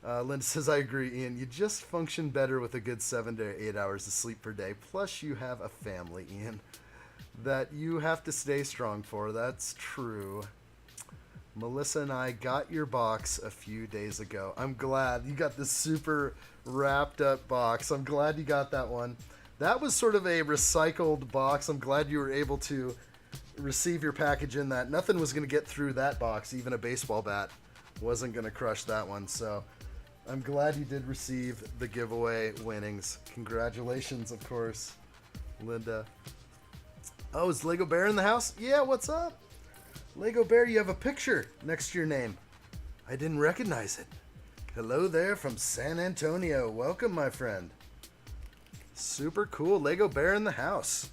Linda says, I agree, Ian. You just function better with a good 7 to 8 hours of sleep per day. Plus, you have a family, Ian, that you have to stay strong for. That's true. Melissa and I got your box a few days ago. I'm glad you got this super wrapped up box. I'm glad you got that one. That was sort of a recycled box. I'm glad you were able to receive your package in that. Nothing was going to get through that box. Even a baseball bat wasn't going to crush that one. So I'm glad you did receive the giveaway winnings. Congratulations, of course, Linda. Oh, is Lego Bear in the house? Yeah, what's up? Lego Bear, you have a picture next to your name. I didn't recognize it. Hello there from San Antonio. Welcome, my friend. Super cool. Lego Bear in the house.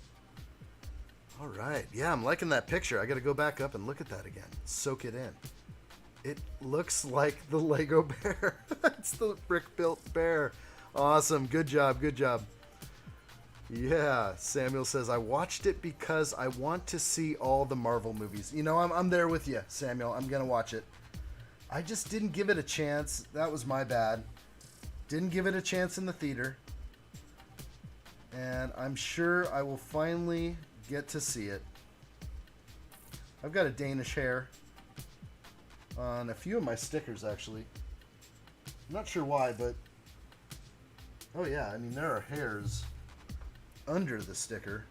All right. Yeah, I'm liking that picture. I got to go back up and look at that again. Soak it in. It looks like the Lego Bear. It's the brick-built bear. Awesome. Good job. Good job. Yeah. Samuel says, I watched it because I want to see all the Marvel movies. I'm there with you, Samuel. I'm going to watch it. I just didn't give it a chance. That was my bad. Didn't give it a chance in the theater. And I'm sure I will finally get to see it. I've got a Danish hair on a few of my stickers, actually. I'm not sure why, but... oh yeah, I mean, there are hairs under the sticker.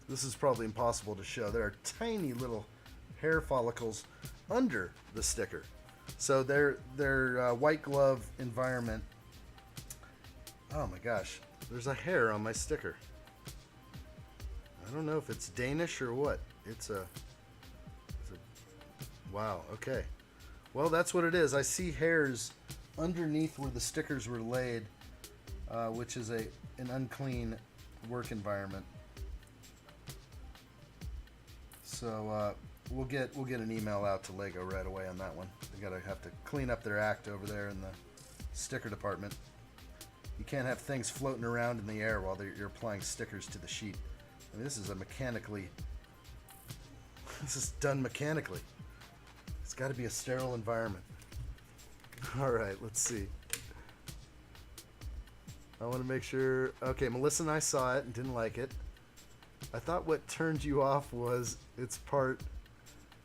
This is probably impossible to show. There are tiny little hair follicles under the sticker. So their white glove environment... oh my gosh. There's a hair on my sticker. I don't know if it's Danish or what. It's a wow, okay. Well, that's what it is. I see hairs underneath where the stickers were laid, which is an unclean work environment. So we'll get an email out to Lego right away on that one. They have to clean up their act over there in the sticker department. You can't have things floating around in the air while you're applying stickers to the sheet. I mean, this is done mechanically. It's got to be a sterile environment. All right, let's see. I want to make sure. Okay, Melissa and I saw it and didn't like it. I thought what turned you off was its part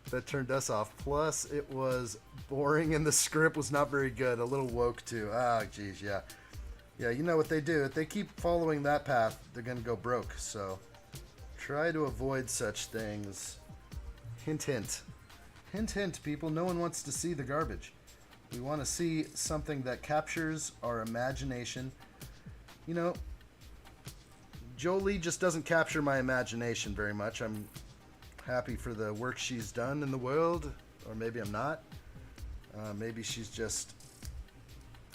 that turned us off. Plus, it was boring and the script was not very good. A little woke too. Ah, geez, yeah. Yeah, you know what they do. If they keep following that path, they're going to go broke. So try to avoid such things. Hint, hint. Hint, hint, people. No one wants to see the garbage. We want to see something that captures our imagination. Jolie just doesn't capture my imagination very much. I'm happy for the work she's done in the world. Or maybe I'm not. Maybe she's just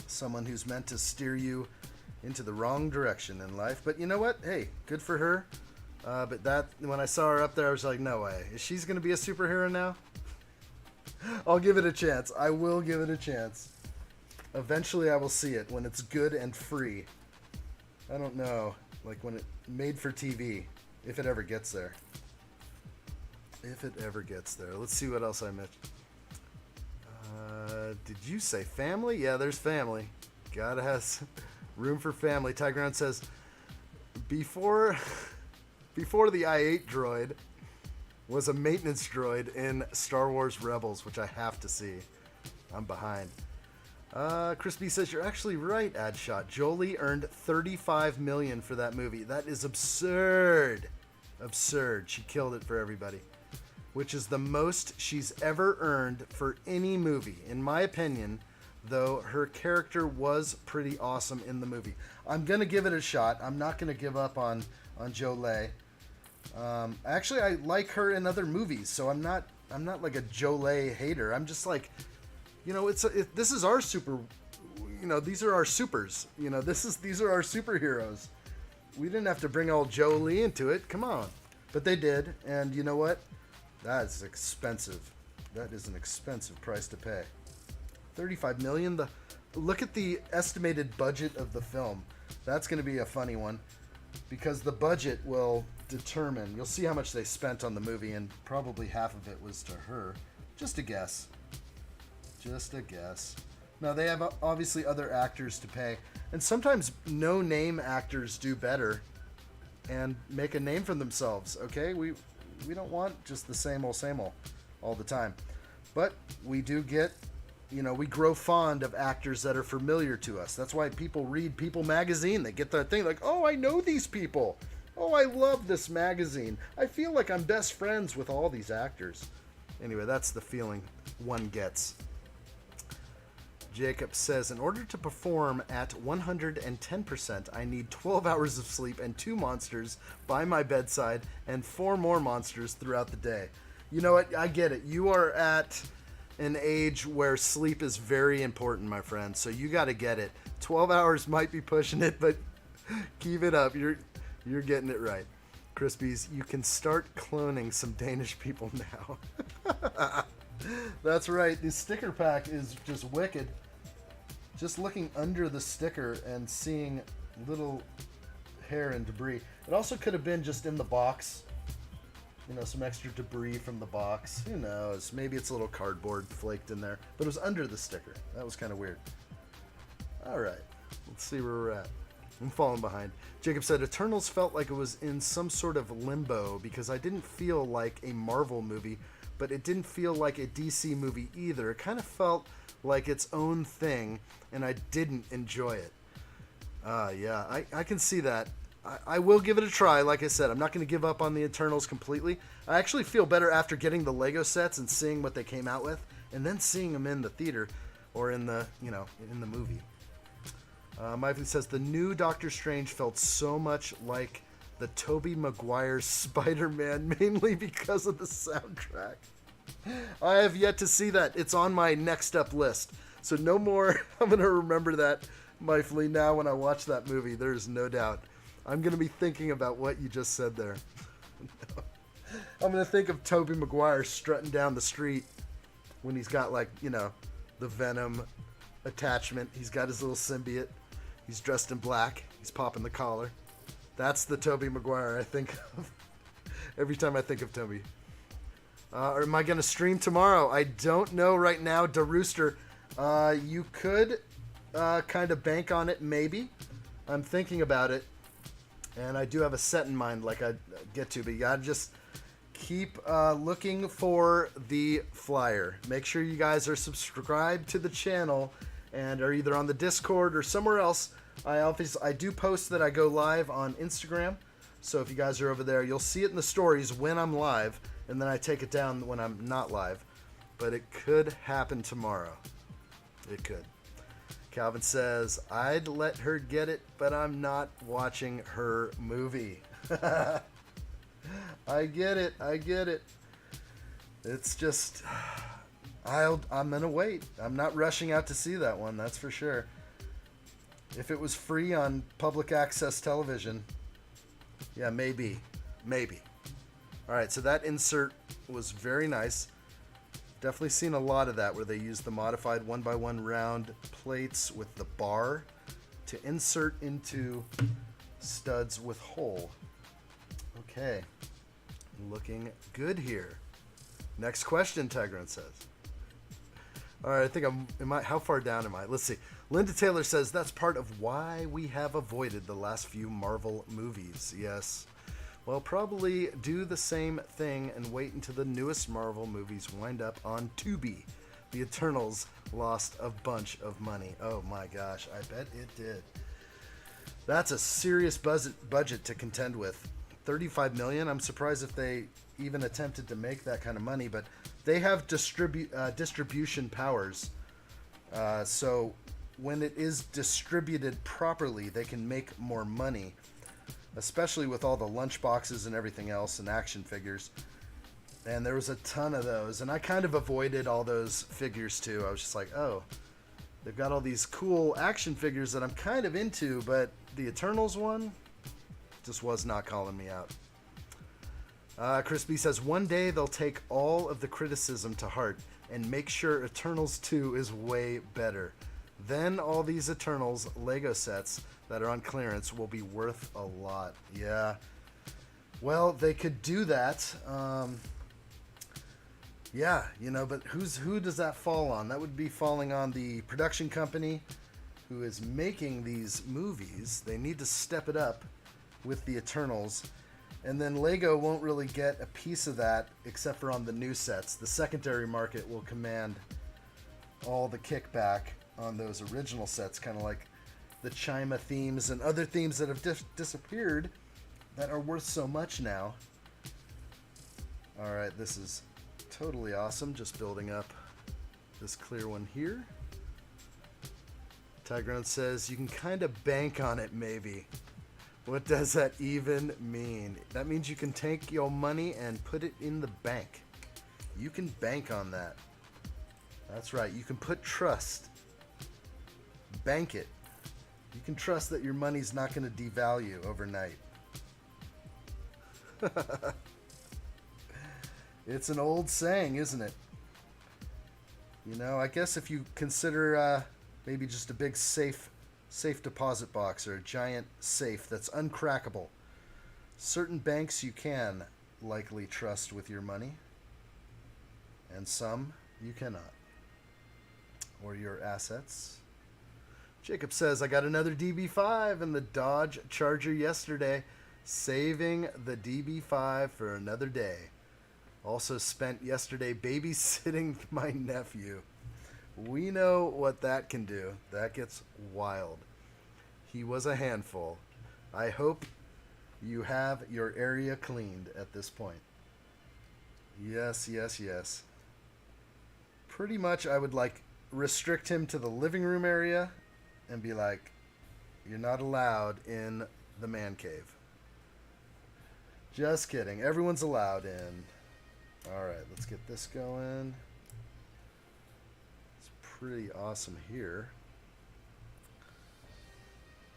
someone who's meant to steer you into the wrong direction in life. But you know what? Hey, good for her. But that when I saw her up there, I was like, no way. Is she's gonna be a superhero now? I'll give it a chance. I will give it a chance. Eventually, I will see it when it's good and free. I don't know, like when it made for TV, if it ever gets there. If it ever gets there. Let's see what else I missed. Did you say family? Yeah, there's family. Gotta have room for family. Tigeround says, before the I-8 droid was a maintenance droid in Star Wars Rebels, which I have to see. I'm behind. Chris B says, you're actually right, addshot. Jolie earned $35 million for that movie. That is absurd. Absurd. She killed it for everybody. Which is the most she's ever earned for any movie. In my opinion, though, her character was pretty awesome in the movie. I'm going to give it a shot. I'm not going to give up on Jolie. Actually, I like her in other movies, so I'm not like a Jolie hater. I'm just like, you know, this is our super, you know, these are our supers. You know, these are our superheroes. We didn't have to bring old Jolie into it. Come on. But they did, and you know what? That's expensive. That is an expensive price to pay. $35 million. Look at the estimated budget of the film. That's going to be a funny one because the budget will determine. You'll see how much they spent on the movie, and probably half of it was to her. Just a guess. Just a guess. Now, they have obviously other actors to pay, and sometimes no-name actors do better and make a name for themselves, okay? We don't want just the same old all the time. But we do get, you know, we grow fond of actors that are familiar to us. That's why people read People magazine. They get that thing like, oh, I know these people. Oh, I love this magazine. I feel like I'm best friends with all these actors. Anyway, that's the feeling one gets. Jacob says, in order to perform at 110%, I need 12 hours of sleep and 2 monsters by my bedside and 4 more monsters throughout the day. You know what? I get it. You are at an age where sleep is very important, my friend. So you got to get it. 12 hours might be pushing it, but keep it up. You're getting it right. Crispies, you can start cloning some Danish people now. That's right. The sticker pack is just wicked. Just looking under the sticker and seeing little hair and debris. It also could have been just in the box. You know, some extra debris from the box. Who knows? Maybe it's a little cardboard flaked in there. But it was under the sticker. That was kind of weird. All right. Let's see where we're at. I'm falling behind. Jacob said, Eternals felt like it was in some sort of limbo because I didn't feel like a Marvel movie, but it didn't feel like a DC movie either. It kind of felt like its own thing, and I didn't enjoy it. Yeah, I can see that. I will give it a try. Like I said, I'm not going to give up on the Eternals completely. I actually feel better after getting the Lego sets and seeing what they came out with, and then seeing them in the theater or in the, you know, in the movie. Mively says, the new Doctor Strange felt so much like the Tobey Maguire Spider-Man, mainly because of the soundtrack. I have yet to see that. It's on my next up list. So no more. I'm going to remember that, Mively, now when I watch that movie. There's no doubt. I'm going to be thinking about what you just said there. I'm going to think of Tobey Maguire strutting down the street when he's got, like, you know, the Venom attachment. He's got his little symbiote. He's dressed in black. He's popping the collar. That's the Tobey Maguire I think of every time I think of Tobey. Or am I going to stream tomorrow? I don't know right now. DeRooster, you could kind of bank on it, maybe. I'm thinking about it. And I do have a set in mind like I get to. But you got to just keep looking for the flyer. Make sure you guys are subscribed to the channel and are either on the Discord or somewhere else. I do post that I go live on Instagram. So if you guys are over there, you'll see it in the stories when I'm live. And then I take it down when I'm not live. But it could happen tomorrow. It could. Calvin says, I'd let her get it, but I'm not watching her movie. I get it. I get it. It's just, I'm going to wait. I'm not rushing out to see that one, that's for sure. If it was free on public access television, yeah, maybe. Maybe. All right, so that insert was very nice. Definitely seen a lot of that where they use the modified 1x1 round plates with the bar to insert into studs with hole. Okay, looking good here. Next question, Tigran says. All right, I think how far down am I? Let's see. Linda Taylor says, that's part of why we have avoided the last few Marvel movies. Yes. Well, probably do the same thing and wait until the newest Marvel movies wind up on Tubi. The Eternals lost a bunch of money. Oh my gosh, I bet it did. That's a serious budget to contend with. $35 million. I'm surprised if they even attempted to make that kind of money, but they have distribution powers. So when it is distributed properly, they can make more money, especially with all the lunch boxes and everything else and action figures. And there was a ton of those, and I kind of avoided all those figures too. I was just like, oh, they've got all these cool action figures that I'm kind of into, but the Eternals one just was not calling me out. Chris B says, one day they'll take all of the criticism to heart and make sure Eternals 2 is way better. Then all these Eternals Lego sets that are on clearance will be worth a lot. Yeah. Well, they could do that. Yeah, but who does that fall on? That would be falling on the production company who is making these movies. They need to step it up with the Eternals. And then Lego won't really get a piece of that except for on the new sets. The secondary market will command all the kickback on those original sets, kind of like the Chima themes and other themes that have disappeared that are worth so much now. All right, this is totally awesome. Just building up this clear one here. Tigran says, you can kind of bank on it, maybe. What does that even mean? That means you can take your money and put it in the bank. You can bank on that. That's right. You can put trust. Bank it. You can trust that your money's not going to devalue overnight. It's an old saying, isn't it? I guess if you consider maybe just a big safe deposit box or a giant safe that's uncrackable. Certain banks you can likely trust with your money, and some you cannot. Or your assets. Jacob says, I got another DB5 and the Dodge Charger yesterday, saving the DB5 for another day. Also spent yesterday babysitting my nephew. We know what that can do. That gets wild. He was a handful. I hope you have your area cleaned at this point. Yes, yes, yes. Pretty much I would restrict him to the living room area and be like, you're not allowed in the man cave. Just kidding. Everyone's allowed in. Alright, let's get this going. Pretty awesome here.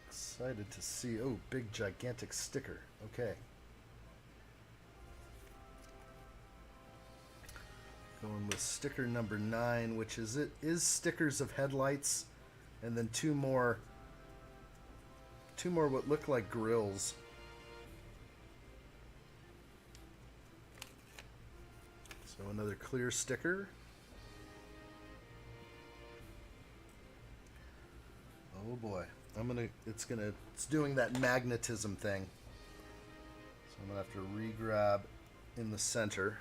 Excited to see. Oh, big gigantic sticker. Okay. Going with sticker number 9, which is stickers of headlights, and then two more what look like grills. So another clear sticker. Oh boy, it's doing that magnetism thing. So I'm gonna have to re-grab in the center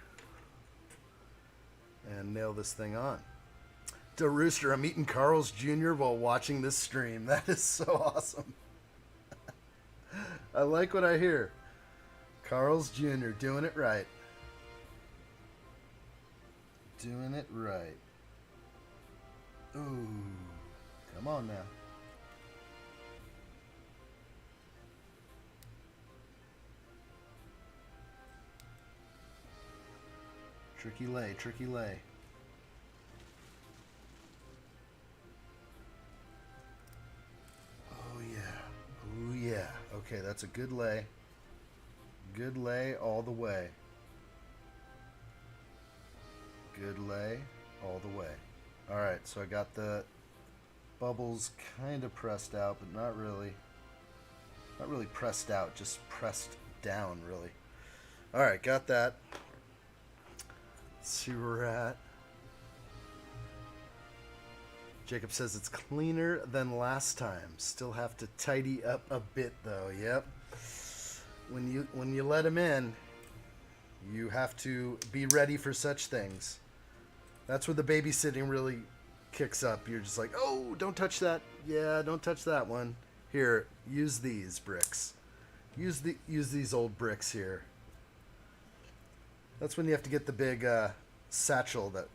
and nail this thing on. To Rooster, I'm eating Carl's Jr. while watching this stream. That is so awesome. I like what I hear. Carl's Jr. doing it right. Doing it right. Ooh, come on now. Tricky lay, tricky lay. Oh yeah, oh yeah. Okay, that's a good lay. Good lay all the way. Good lay all the way. Alright, so I got the bubbles kind of pressed out, but not really. Not really pressed out, just pressed down, really. Alright, got that. Let's see where we're at. Jacob says it's cleaner than last time. Still have to tidy up a bit, though. Yep. When you let him in, you have to be ready for such things. That's where the babysitting really kicks up. You're just like, oh, don't touch that. Yeah, don't touch that one. Here, use these bricks. Use these old bricks here. That's when you have to get the big satchel that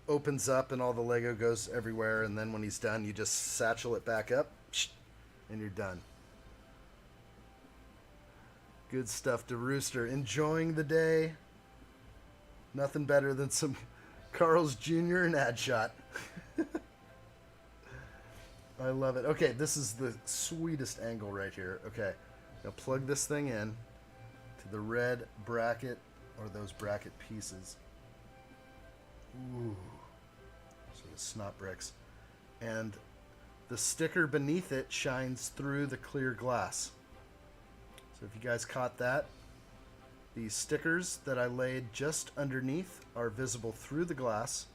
opens up and all the Lego goes everywhere. And then when he's done, you just satchel it back up, and you're done. Good stuff to Rooster. Enjoying the day. Nothing better than some Carl's Jr. and addshot. I love it. Okay, this is the sweetest angle right here. Okay, now plug this thing in to the red bracket or those bracket pieces. Ooh. So the snot bricks. And the sticker beneath it shines through the clear glass. So if you guys caught that, these stickers that I laid just underneath are visible through the glass,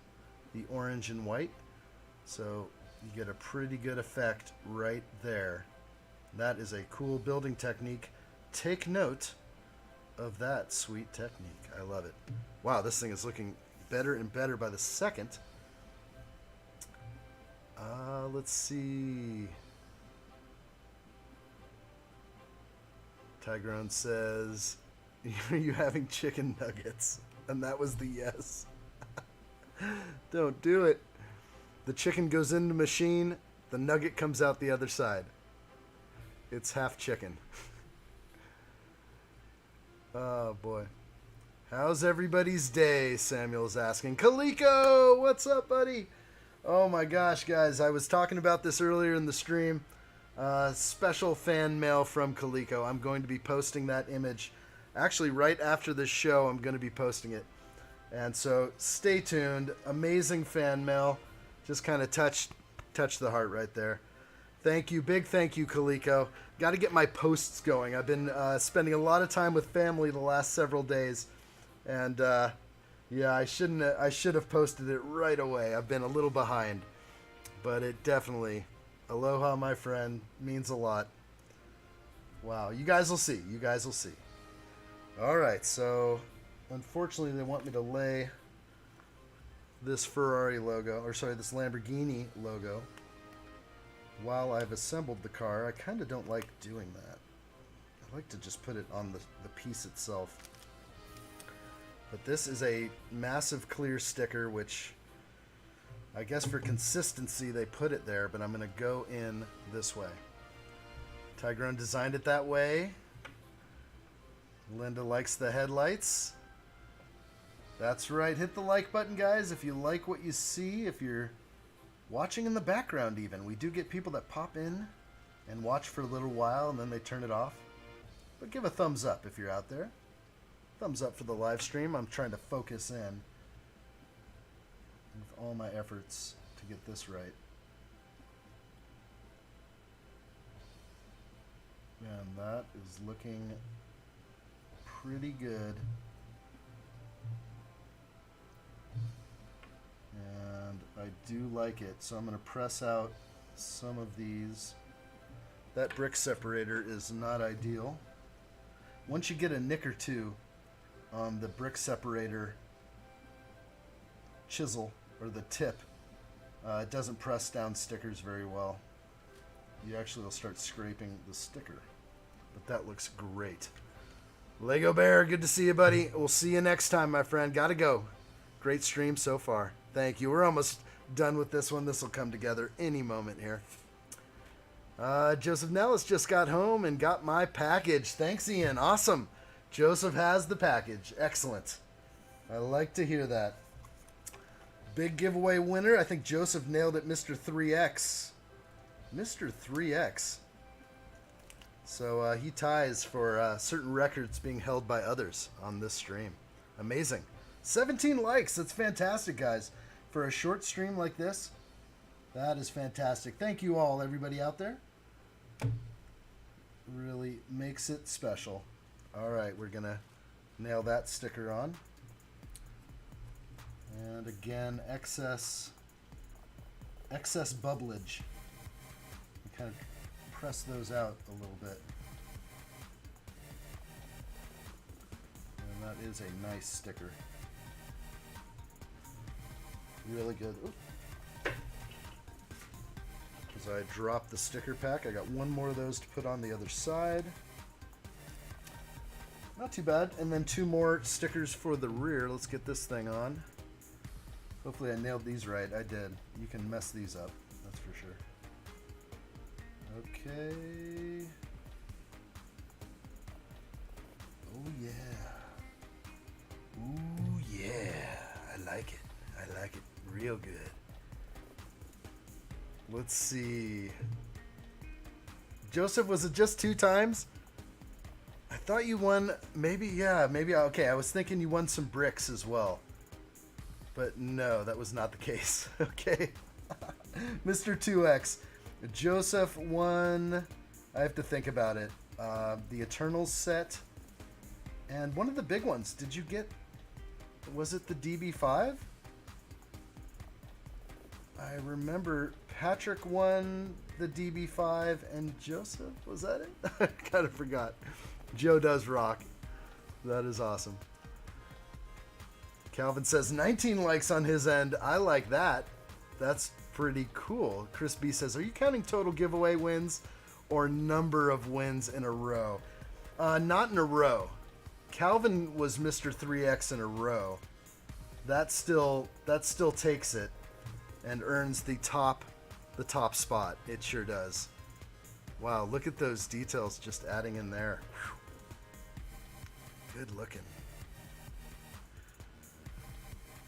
the orange and white. So you get a pretty good effect right there. That is a cool building technique. Take note of that sweet technique. I love it. Wow, this thing is looking better and better by the second. Let's see. Tigrone says, are you having chicken nuggets? And that was the yes. Don't do it. The chicken goes in the machine, the nugget comes out the other side. It's half chicken. Oh, boy. How's everybody's day? Samuel's asking. Kaliko, what's up, buddy? Oh, my gosh, guys. I was talking about this earlier in the stream. Special fan mail from Kaliko. I'm going to be posting that image. Actually, right after this show, I'm going to be posting it. And so stay tuned. Amazing fan mail. Just kind of touched the heart right there. Thank you. Big thank you, Kaliko. Got to get my posts going. I've been spending a lot of time with family the last several days. And yeah, I should have posted it right away. I've been a little behind. But it definitely, aloha, my friend, means a lot. Wow. You guys will see. You guys will see. All right. So, unfortunately, they want me to lay this Ferrari logo, or sorry, this Lamborghini logo, while I've assembled the car. I kind of don't like doing that. I like to just put it on the piece itself. But this is a massive clear sticker, which I guess for consistency they put it there, but I'm going to go in this way. Tigrone designed it that way. Linda likes the headlights. That's right. Hit the like button, guys, if you like what you see. If you're watching in the background even. We do get people that pop in and watch for a little while and then they turn it off. But give a thumbs up if you're out there. Thumbs up for the live stream. I'm trying to focus in with all my efforts to get this right. And that is looking pretty good. And I do like it, so I'm going to press out some of these. That brick separator is not ideal. Once you get a nick or two on the brick separator chisel, or the tip, it doesn't press down stickers very well. You actually will start scraping the sticker. But that looks great. Lego Bear, good to see you, buddy. We'll see you next time, my friend. Gotta go. Great stream so far. Thank you. We're almost done with this one. This will come together any moment here. Joseph Nellis just got home and got my package. Thanks, Ian. Awesome. Joseph has the package. Excellent. I like to hear that. Big giveaway winner. I think Joseph nailed it, Mr. 3X. Mr. 3X. So he ties for certain records being held by others on this stream. Amazing. 17 likes. That's fantastic, guys. For a short stream like this, that is fantastic. Thank you all, everybody out there. Really makes it special. All right, we're going to nail that sticker on. And again, excess bubblage. Kind of press those out a little bit. And that is a nice sticker. Really good. As I drop the sticker pack, I got one more of those to put on the other side. Not too bad. And then two more stickers for the rear. Let's get this thing on. Hopefully I nailed these right. I did. You can mess these up, that's for sure. Okay. Oh yeah. Ooh yeah. I like it. I like it real good. Let's see. Joseph, was it just 2 times? I thought you won, maybe, yeah, maybe, okay, I was thinking you won some bricks as well. But no, that was not the case. Okay. Mr. 2X. Joseph won, I have to think about it, the Eternals set. And one of the big ones, did you get, was it the DB5? I remember Patrick won the DB5 and Joseph, was that it? I kind of forgot. Joe does rock. That is awesome. Calvin says 19 likes on his end. I like that. That's pretty cool. Chris B says, are you counting total giveaway wins or number of wins in a row? Not in a row. Calvin was Mr. 3X in a row. That still takes it and earns the top spot. It sure does. Wow, look at those details just adding in there. Whew. Good looking.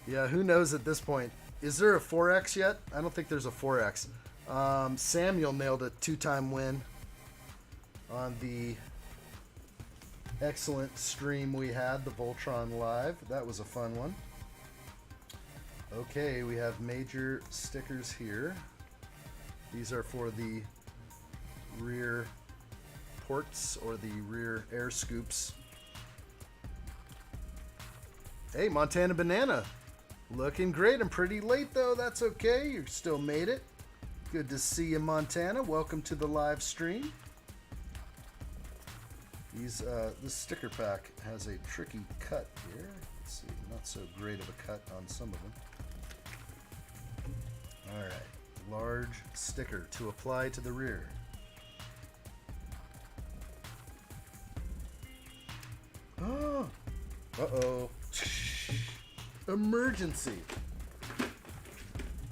Yeah, who knows at this point? Is there a 4X yet? I don't think there's a 4X. Samuel nailed a 2-time win on the excellent stream we had, the Voltron Live. That was a fun one. Okay, we have major stickers here. These are for the rear ports or the rear air scoops. Hey, Montana Banana. Looking great. I'm pretty late though. That's okay. You still made it. Good to see you, Montana. Welcome to the live stream. This sticker pack has a tricky cut here. Let's see, not so great of a cut on some of them. All right, large sticker to apply to the rear. Oh, uh-oh. Emergency.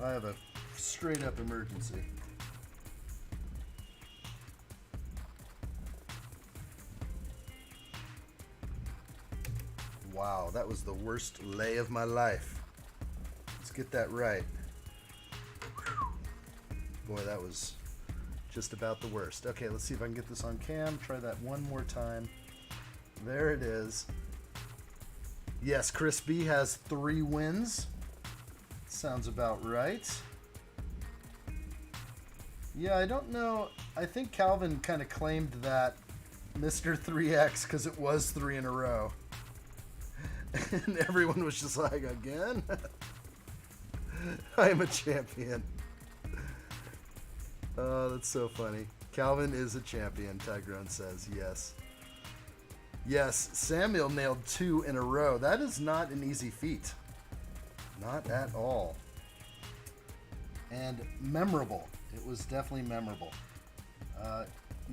I have a straight up emergency. Wow, that was the worst lay of my life. Let's get that right. Boy, that was just about the worst. Okay, let's see if I can get this on cam. Try that one more time. There it is. Yes, Chris B has 3 wins. Sounds about right. Yeah, I don't know. I think Calvin kind of claimed that Mr. 3X because it was 3 in a row. And everyone was just like, again? I am a champion. Oh, that's so funny. Calvin is a champion, Tigrone says. Yes. Yes, Samuel nailed 2 in a row. That is not an easy feat. Not at all. And memorable. It was definitely memorable.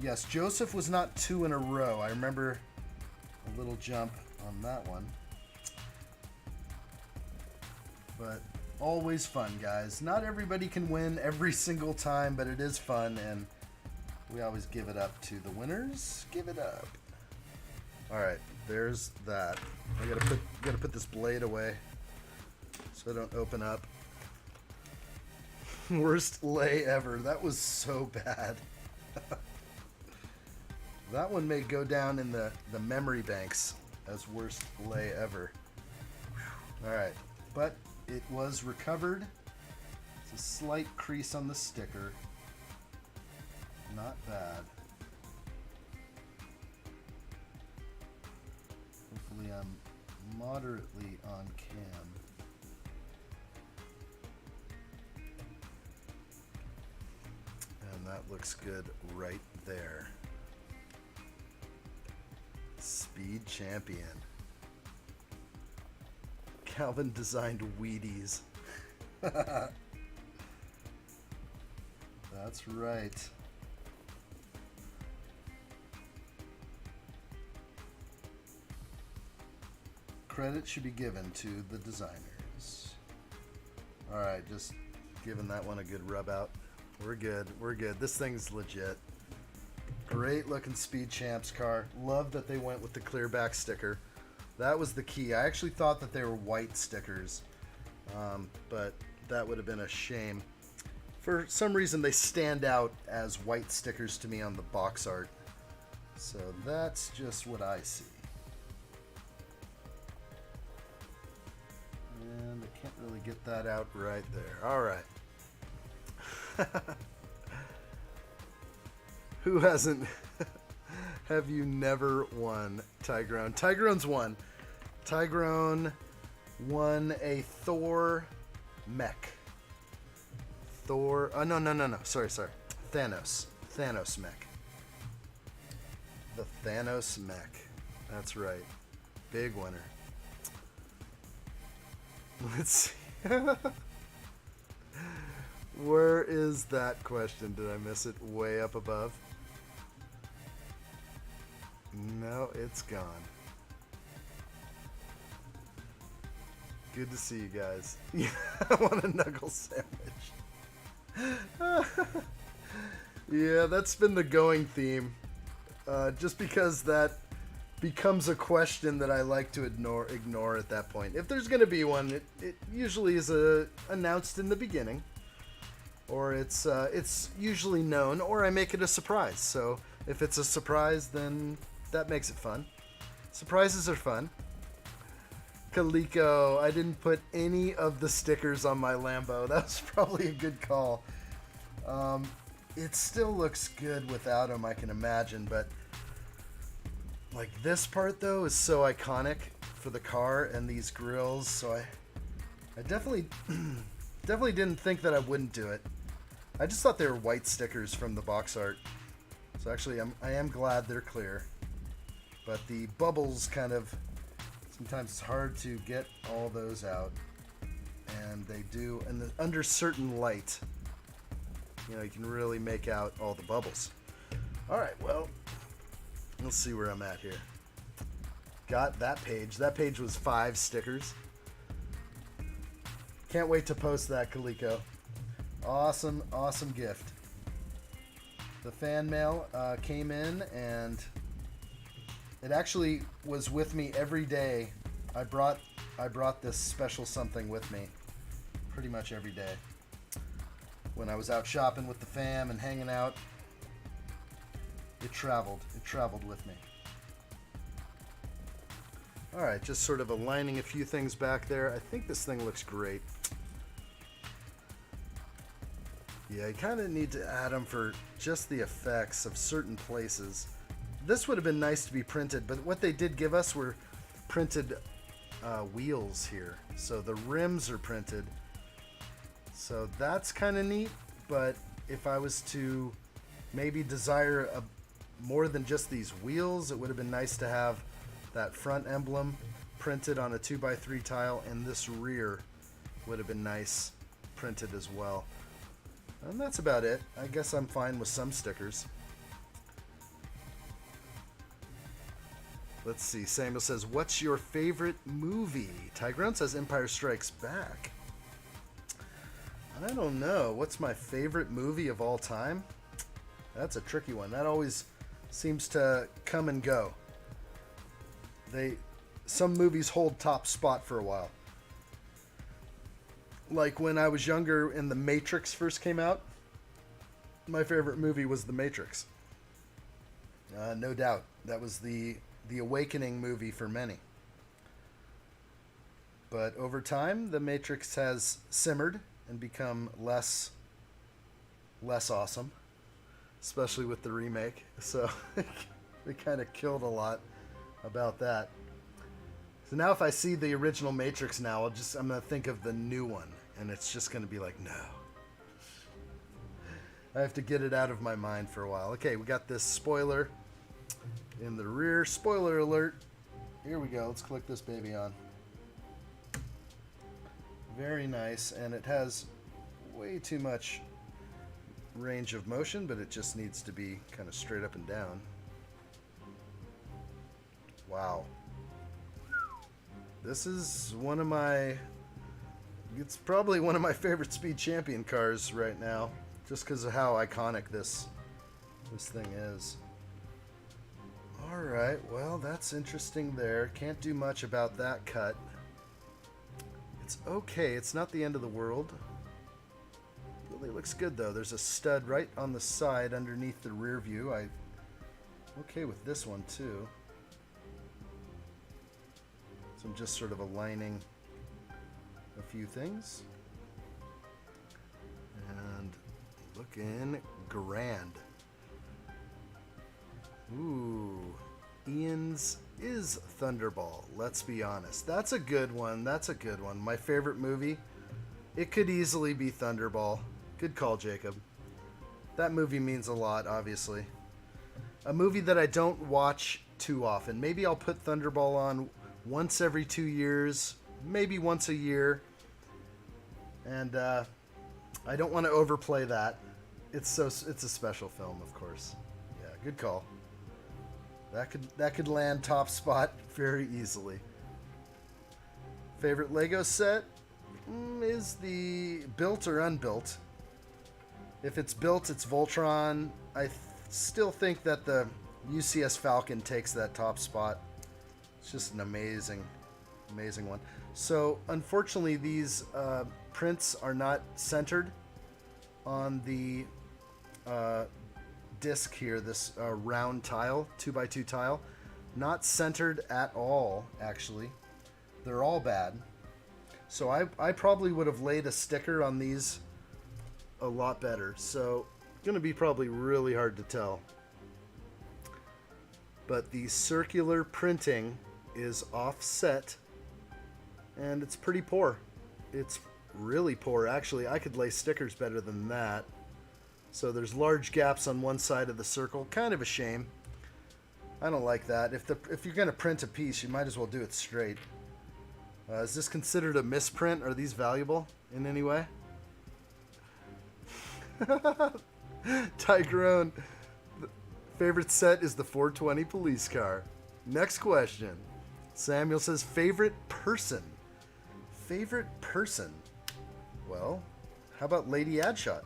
Yes, Joseph was not 2 in a row. I remember a little jump on that one. But always fun, guys. Not everybody can win every single time, but it is fun, and we always give it up to the winners. Give it up. All right, there's that. I gotta put this blade away so I don't open up. Worst lay ever. That was so bad. That one may go down in the memory banks as worst lay ever. Alright, but it was recovered. It's a slight crease on the sticker. Not bad. Hopefully I'm moderately on cam. And that looks good right there. Speed champion. Calvin designed Wheaties. That's right. Credit should be given to the designers. Alright, just giving that one a good rub out. We're good. We're good. This thing's legit. Great looking Speed Champs car. Love that they went with the clear back sticker. That was the key. I actually thought that they were white stickers, but that would have been a shame. For some reason, they stand out as white stickers to me on the box art. So that's just what I see. And I can't really get that out right there. All right. Who hasn't? Have you never won, Tygrone? Tygrone's won. Tygrone won a Thor mech. Thor. Oh, no. Sorry. Thanos. Thanos mech. The Thanos mech. That's right. Big winner. Let's see. Where is that question? Did I miss it way up above? No, it's gone. Good to see you guys. I want a knuckle sandwich. Yeah, that's been the going theme. Just because that becomes a question that I like to ignore at that point. If there's going to be one, it usually is announced in the beginning. Or it's usually known, or I make it a surprise. So if it's a surprise, then that makes it fun. Surprises are fun. Kaliko, I didn't put any of the stickers on my Lambo. That was probably a good call. It still looks good without them, I can imagine, but like this part though is so iconic for the car and these grills, so I definitely didn't think that I wouldn't do it. I just thought they were white stickers from the box art. So actually I am glad they're clear. But the bubbles kind of, sometimes it's hard to get all those out. And they do, and under certain light, you know, you can really make out all the bubbles. Alright, well, let's see where I'm at here. Got that page. That page was 5 stickers. Can't wait to post that, Kaliko. Awesome, awesome gift. The fan mail came in, and it actually was with me every day. I brought this special something with me pretty much every day. When I was out shopping with the fam and hanging out, it traveled with me. Alright, just sort of aligning a few things back there. I think this thing looks great. Yeah, you kind of need to add them for just the effects of certain places. This would have been nice to be printed, but what they did give us were printed wheels here. So the rims are printed. So that's kind of neat, but if I was to maybe desire more than just these wheels, it would have been nice to have that front emblem printed on a 2x3 tile, and this rear would have been nice printed as well. And that's about it. I guess I'm fine with some stickers. Let's see. Samuel says, what's your favorite movie? Tygrone says Empire Strikes Back. I don't know. What's my favorite movie of all time? That's a tricky one. That always seems to come and go. Some movies hold top spot for a while. Like when I was younger and The Matrix first came out, my favorite movie was The Matrix. No doubt. That was the awakening movie for many. But over time, the Matrix has simmered and become less awesome, especially with the remake. So they kind of killed a lot about that. So now if I see the original Matrix now, I'm going to think of the new one, and it's just going to be like, no. I have to get it out of my mind for a while. Okay, we got this spoiler in the rear. Spoiler alert. Here we go. Let's click this baby on. Very nice, and it has way too much range of motion, but it just needs to be kind of straight up and down. Wow. This is it's probably one of my favorite Speed Champion cars right now, just because of how iconic this thing is. Alright, well, that's interesting there. Can't do much about that cut. It's okay, it's not the end of the world. Really looks good though. There's a stud right on the side underneath the rear view. I'm okay with this one too. So I'm just sort of aligning a few things. And looking grand. Ooh, Ian's is Thunderball. Let's be honest. That's a good one. That's a good one. My favorite movie. It could easily be Thunderball. Good call, Jacob. That movie means a lot, obviously. A movie that I don't watch too often. Maybe I'll put Thunderball on once every 2 years, maybe once a year. And I don't want to overplay that. It's a special film, of course. Yeah, good call. That could land top spot very easily. Favorite Lego set is the built or unbuilt. If it's built, it's Voltron. I still think that the UCS Falcon takes that top spot. It's just an amazing one. So unfortunately, these prints are not centered on the disc here, this round tile, 2x2 tile. Not centered at all, actually. They're all bad. So I probably would have laid a sticker on these a lot better. So going to be probably really hard to tell. But the circular printing is offset, and it's pretty poor. It's really poor, actually. I could lay stickers better than that. So there's large gaps on one side of the circle. Kind of a shame. I don't like that. If you're going to print a piece, you might as well do it straight. Is this considered a misprint? Are these valuable in any way? Tyrone, favorite set is the 420 police car. Next question. Samuel says, favorite person. Favorite person. Well, how about Lady Addshot?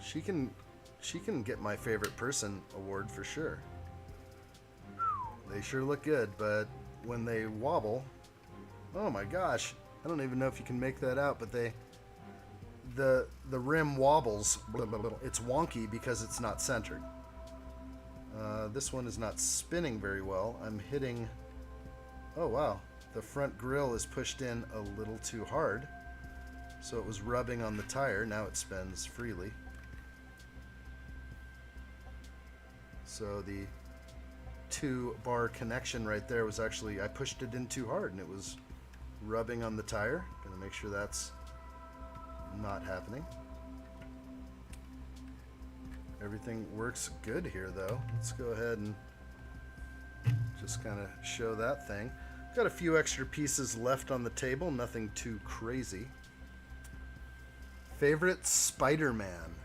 She can get my favorite person award for sure. They sure look good, but when they wobble, oh my gosh, I don't even know if you can make that out, but the rim wobbles. It's wonky because it's not centered. This one is not spinning very well. I'm hitting, oh wow, the front grille is pushed in a little too hard, so it was rubbing on the tire. Now it spins freely. So the 2-bar connection right there was actually, I pushed it in too hard and it was rubbing on the tire. Gonna make sure that's not happening. Everything works good here though. Let's go ahead and just kind of show that thing. Got a few extra pieces left on the table, nothing too crazy. Favorite Spider-Man.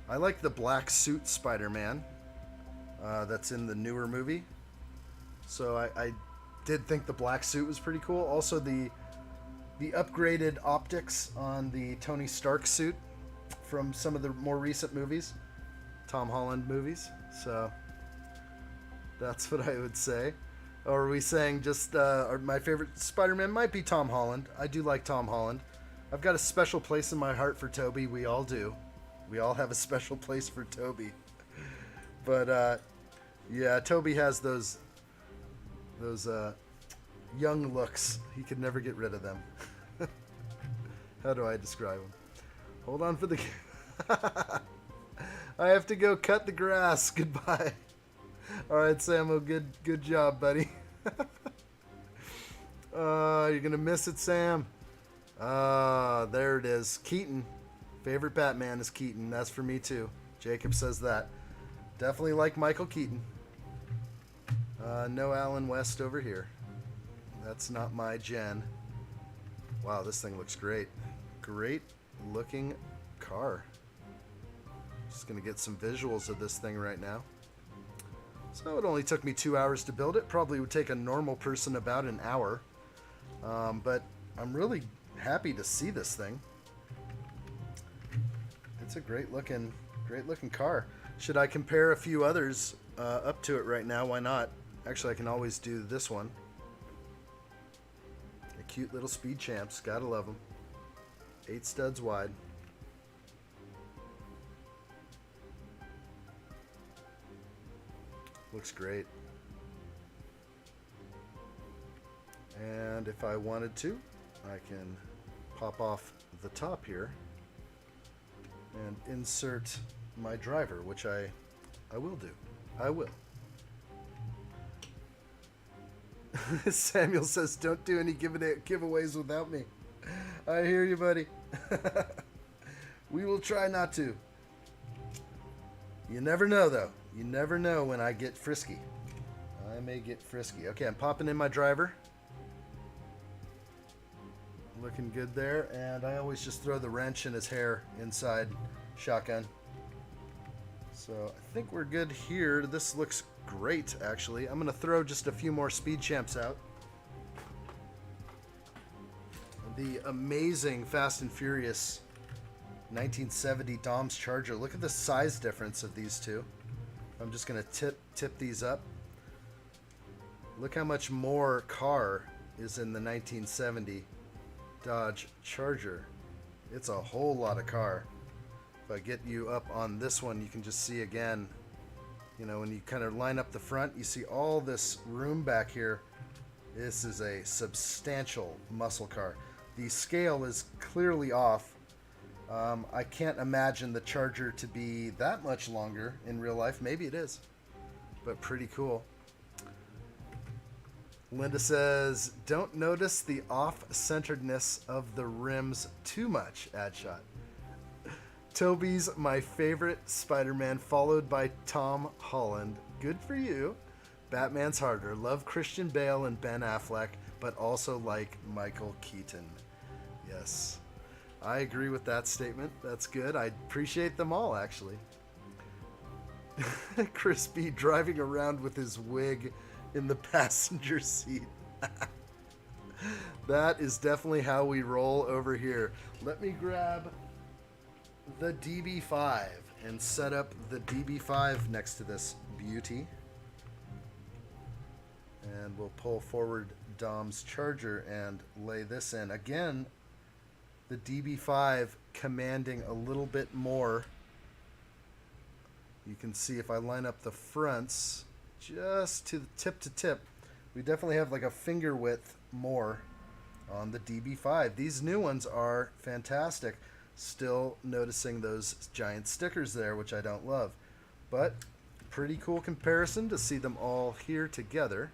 I like the black suit Spider-Man. That's in the newer movie. So I did think the black suit was pretty cool. Also the upgraded optics on the Tony Stark suit from some of the more recent movies, Tom Holland movies. So that's what I would say. Or are we saying just my favorite Spider-Man might be Tom Holland? I do like Tom Holland. I've got a special place in my heart for Toby. We all do. We all have a special place for Toby. But yeah, Toby has those young looks. He could never get rid of them. How do I describe them? Hold on for the... I have to go cut the grass. Goodbye. All right, Samo, good job, buddy. You're going to miss it, Sam. There it is. Keaton. Favorite Batman is Keaton. That's for me, too. Jacob says that. Definitely like Michael Keaton. No Alan West over here. That's not my gen. Wow, this thing looks great. Great looking car. Just gonna get some visuals of this thing right now. So it only took me 2 hours to build it. Probably would take a normal person about an hour. But I'm really happy to see this thing. It's a great looking car. Should I compare a few others up to it right now? Why not? Actually, I can always do this one. A cute little Speed Champs. Gotta love them. 8 studs wide. Looks great. And if I wanted to, I can pop off the top here and insert my driver, which I will do. I will. Samuel says, don't do any giveaways without me. I hear you, buddy. We will try not to. You never know, though. You never know when I get frisky. I may get frisky. Okay, I'm popping in my driver. Looking good there. And I always just throw the wrench in his hair inside shotgun. So I think we're good here. This looks great, actually. I'm going to throw just a few more Speed Champs out. The amazing Fast and Furious 1970 Dom's Charger. Look at the size difference of these two. I'm just going to tip these up. Look how much more car is in the 1970 Dodge Charger. It's a whole lot of car. If I get you up on this one, you can just see again, you know, when you kind of line up the front, you see all this room back here. This is a substantial muscle car. The scale is clearly off. I can't imagine the Charger to be that much longer in real life. Maybe it is, but pretty cool. Linda says, don't notice the off-centeredness of the rims too much, addshot. Toby's my favorite Spider-Man, followed by Tom Holland. Good for you. Batman's harder. Love Christian Bale and Ben Affleck, but also like Michael Keaton. Yes. I agree with that statement. That's good. I appreciate them all, actually. Chris B driving around with his wig in the passenger seat. That is definitely how we roll over here. Let me grab the DB5 and set up the DB5 next to this beauty. And we'll pull forward Dom's Charger and lay this in. Again, the DB5 commanding a little bit more. You can see if I line up the fronts just to tip, we definitely have like a finger width more on the DB5. These new ones are fantastic. Still noticing those giant stickers there, which I don't love. But pretty cool comparison to see them all here together.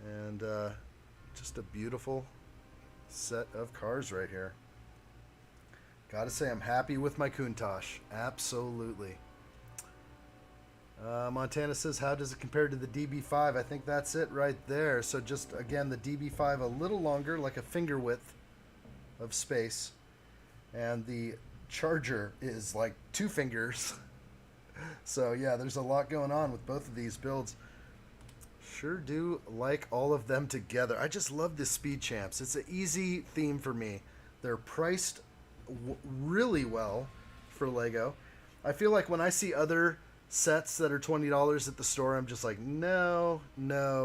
And just a beautiful set of cars right here. Gotta say, I'm happy with my Countach. Absolutely. Montana says, how does it compare to the DB5? I think that's it right there. So just, again, the DB5 a little longer, like a finger width of space. And the Charger is like 2 fingers. So yeah, there's a lot going on with both of these builds. Sure do like all of them together. I just love the Speed Champs. It's an easy theme for me. They're priced really well for Lego. I feel like when I see other sets that are $20 at the store, I'm just like, no.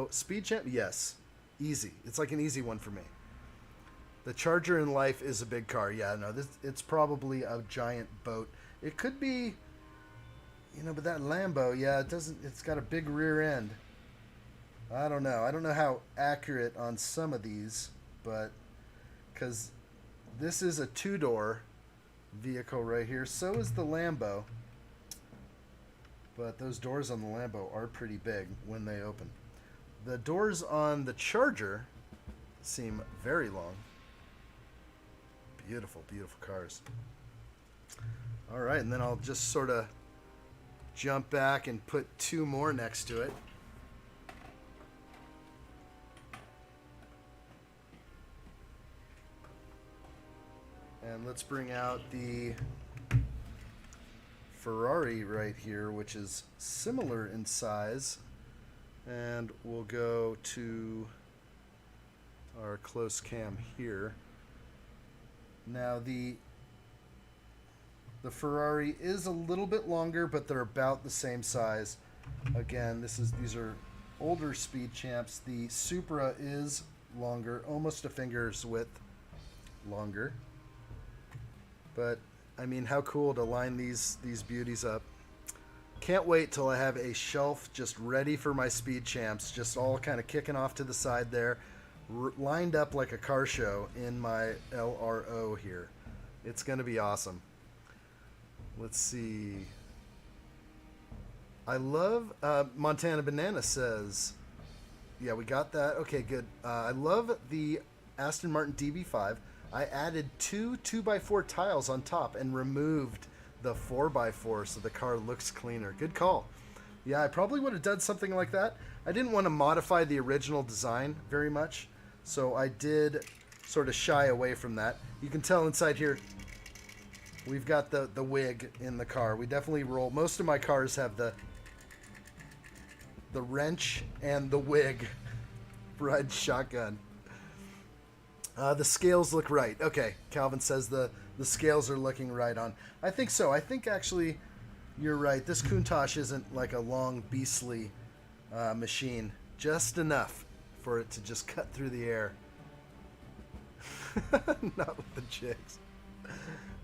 Speed Champ, yes. Easy. It's like an easy one for me. The Charger in life is a big car. Yeah, no, it's probably a giant boat. It could be You know, but that Lambo, yeah, it doesn't. It's got a big rear end. I don't know. I don't know how accurate on some of these, but because this is a two-door vehicle right here, so is the Lambo. But those doors on the Lambo are pretty big when they open. The doors on the Charger seem very long. Beautiful, beautiful cars. All right, and then I'll just sort of jump back and put two more next to it. And let's bring out the Ferrari right here, which is similar in size. And we'll go to our close cam here. Now the Ferrari is a little bit longer, but they're about the same size. Again, these are older Speed Champs. The Supra is longer, almost a finger's width longer. But I mean, how cool to line these beauties up. Can't wait till I have a shelf just ready for my Speed Champs, just all kind of kicking off to the side there, lined up like a car show in my LRO here. It's going to be awesome. Let's see. I love Montana Banana says, yeah, we got that. Okay, good. I love the Aston Martin DB5. I added two 2x4 tiles on top and removed the 4x4 so the car looks cleaner. Good call. Yeah, I probably would have done something like that. I didn't want to modify the original design very much, so I did sort of shy away from that. You can tell inside here we've got the wig in the car. We definitely roll. Most of my cars have the wrench and the wig. Ride shotgun. The scales look right. Okay, Calvin says the scales are looking right on. I think so. I think actually you're right. This Countach isn't like a long, beastly machine. Just enough for it to just cut through the air. Not with the jigs.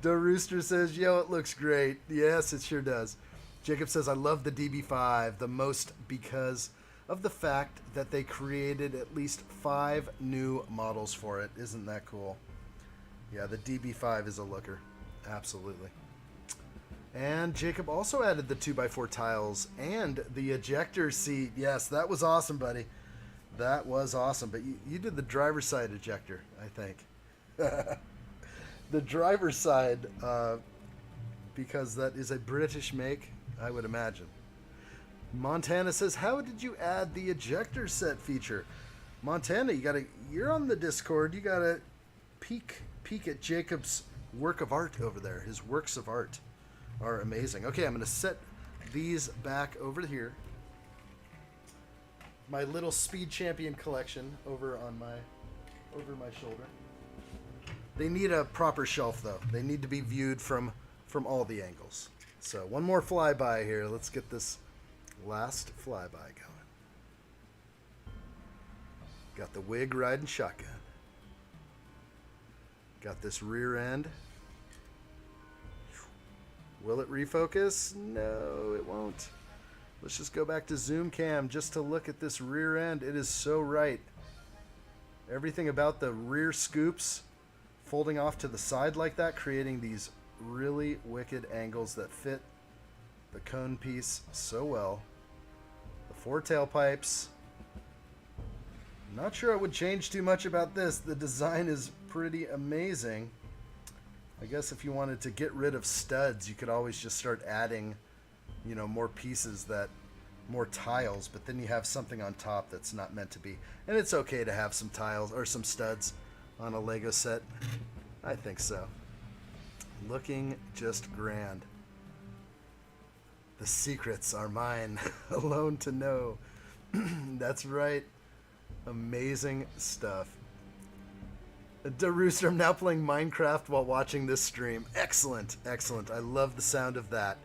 The Rooster says, yo, it looks great. Yes, it sure does. Jacob says, I love the DB5 the most because of the fact that they created at least 5 new models for it. Isn't that cool? Yeah, the DB5 is a looker. Absolutely. And Jacob also added the 2x4 tiles and the ejector seat. Yes, that was awesome, buddy. That was awesome. But you did the driver's side ejector, I think. The driver's side, because that is a British make, I would imagine. Montana says, how did you add the ejector set feature? Montana, you're on the Discord. You gotta peek at Jacob's work of art over there. His works of art are amazing. Okay, I'm gonna set these back over here. My little Speed Champion collection over my shoulder. They need a proper shelf though. They need to be viewed from all the angles. So one more flyby here. Let's get this last flyby going. Got the wig riding shotgun. Got this rear end. Will it refocus? No, it won't. Let's just go back to zoom cam just to look at this rear end. It is so right. Everything about the rear scoops folding off to the side like that, creating these really wicked angles that fit the cone piece so well. The 4 tailpipes. Not sure I would change too much about this. The design is pretty amazing. I guess if you wanted to get rid of studs, you could always just start adding, more pieces, more tiles, but then you have something on top that's not meant to be. And it's okay to have some tiles or some studs on a Lego set. I think so. Looking just grand. The secrets are mine, alone to know. That's right. Amazing stuff. DeRooster, I'm now playing Minecraft while watching this stream. Excellent, excellent. I love the sound of that.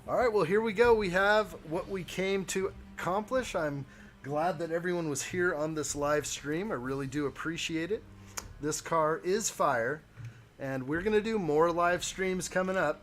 All right, well, here we go. We have what we came to accomplish. I'm glad that everyone was here on this live stream. I really do appreciate it. This car is fire, and we're going to do more live streams coming up.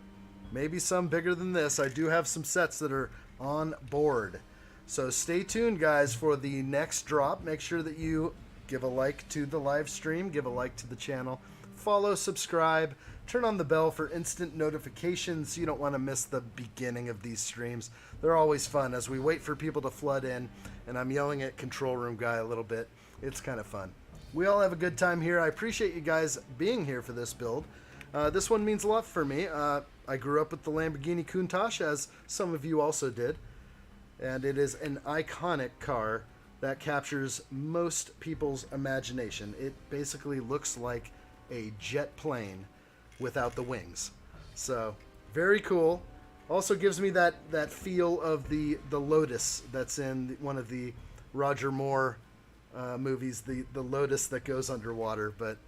maybe some bigger than this. I do have some sets that are on board. So stay tuned, guys, for the next drop. Make sure that you give a like to the live stream, give a like to the channel, follow, subscribe, turn on the bell for instant notifications. You don't want to miss the beginning of these streams. They're always fun as we wait for people to flood in, and I'm yelling at Control Room Guy a little bit. It's kind of fun. We all have a good time here. I appreciate you guys being here for this build. This one means a lot for me. I grew up with the Lamborghini Countach, as some of you also did. And it is an iconic car that captures most people's imagination. It basically looks like a jet plane without the wings. So, very cool. Also gives me that feel of the Lotus that's in one of the Roger Moore movies, the Lotus that goes underwater, but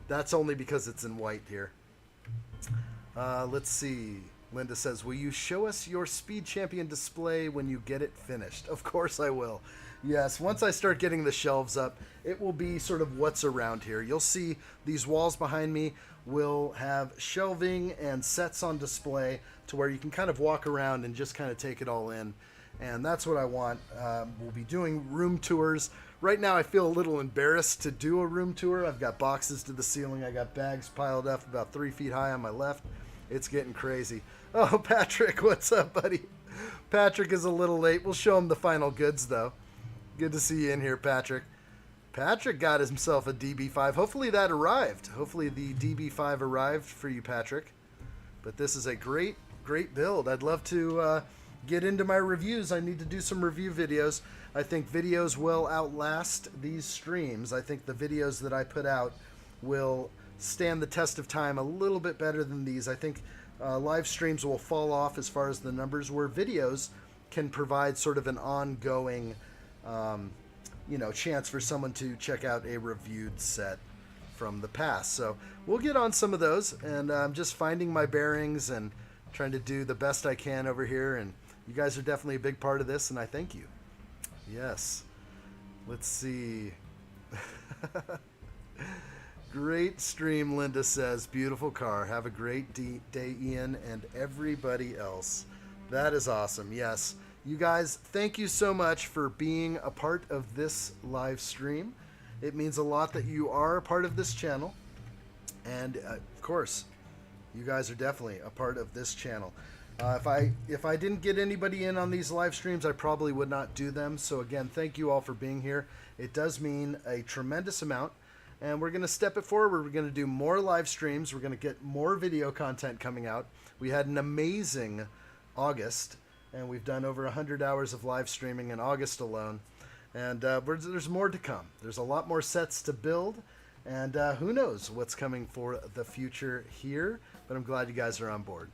that's only because it's in white here. Let's see. Linda says, will you show us your Speed Champion display when you get it finished? Of course I will. Yes, once I start getting the shelves up, it will be sort of what's around here. You'll see these walls behind me will have shelving and sets on display to where you can kind of walk around and just kind of take it all in. And that's what I want. We'll be doing room tours. Right now I feel a little embarrassed to do a room tour. I've got boxes to the ceiling. I got bags piled up about 3 feet high on my left. It's getting crazy. Oh, Patrick, what's up, buddy? Patrick is a little late. We'll show him the final goods, though. Good to see you in here, Patrick. Patrick got himself a DB5. Hopefully that arrived. Hopefully the DB5 arrived for you, Patrick. But this is a great, great build. I'd love to get into my reviews. I need to do some review videos. I think videos will outlast these streams. I think the videos that I put out will stand the test of time a little bit better than these. I think live streams will fall off as far as the numbers, where videos can provide sort of an ongoing chance for someone to check out a reviewed set from the past. So we'll get on some of those, and I'm just finding my bearings and trying to do the best I can over here, and you guys are definitely a big part of this, and I thank you. Yes. Let's see. Great stream, Linda says. Beautiful car. Have a great day, Ian, and everybody else. That is awesome. Yes. You guys, thank you so much for being a part of this live stream. It means a lot that you are a part of this channel. And, of course, you guys are definitely a part of this channel. If I didn't get anybody in on these live streams, I probably would not do them. So, again, thank you all for being here. It does mean a tremendous amount. And we're going to step it forward. We're going to do more live streams. We're going to get more video content coming out. We had an amazing August, and we've done over 100 hours of live streaming in August alone. And there's more to come. There's a lot more sets to build, and who knows what's coming for the future here, but I'm glad you guys are on board.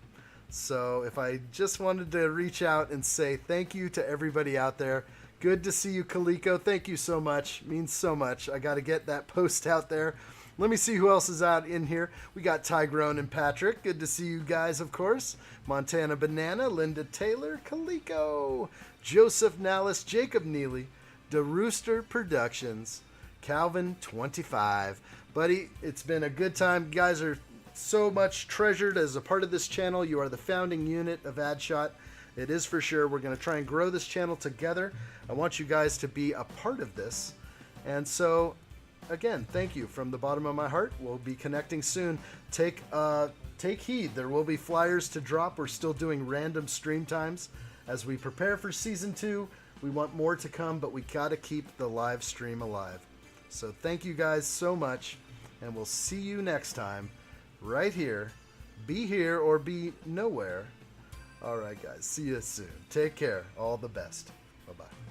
So if I just wanted to reach out and say thank you to everybody out there. Good to see you, Kaliko. Thank you so much. Means so much. I got to get that post out there. Let me see who else is out in here. We got Tygrone and Patrick. Good to see you guys, of course. Montana Banana, Linda Taylor, Kaliko, Joseph Nallis, Jacob Neely, DeRooster Productions, Calvin 25. Buddy, it's been a good time. You guys are so much treasured as a part of this channel. You are the founding unit of addshot. It is for sure. We're going to try and grow this channel together. I want you guys to be a part of this. And so, again, thank you from the bottom of my heart. We'll be connecting soon. Take heed. There will be flyers to drop. We're still doing random stream times. As we prepare for Season 2, we want more to come, but we got to keep the live stream alive. So thank you guys so much, and we'll see you next time right here. Be here or be nowhere. All right, guys. See you soon. Take care. All the best. Bye-bye.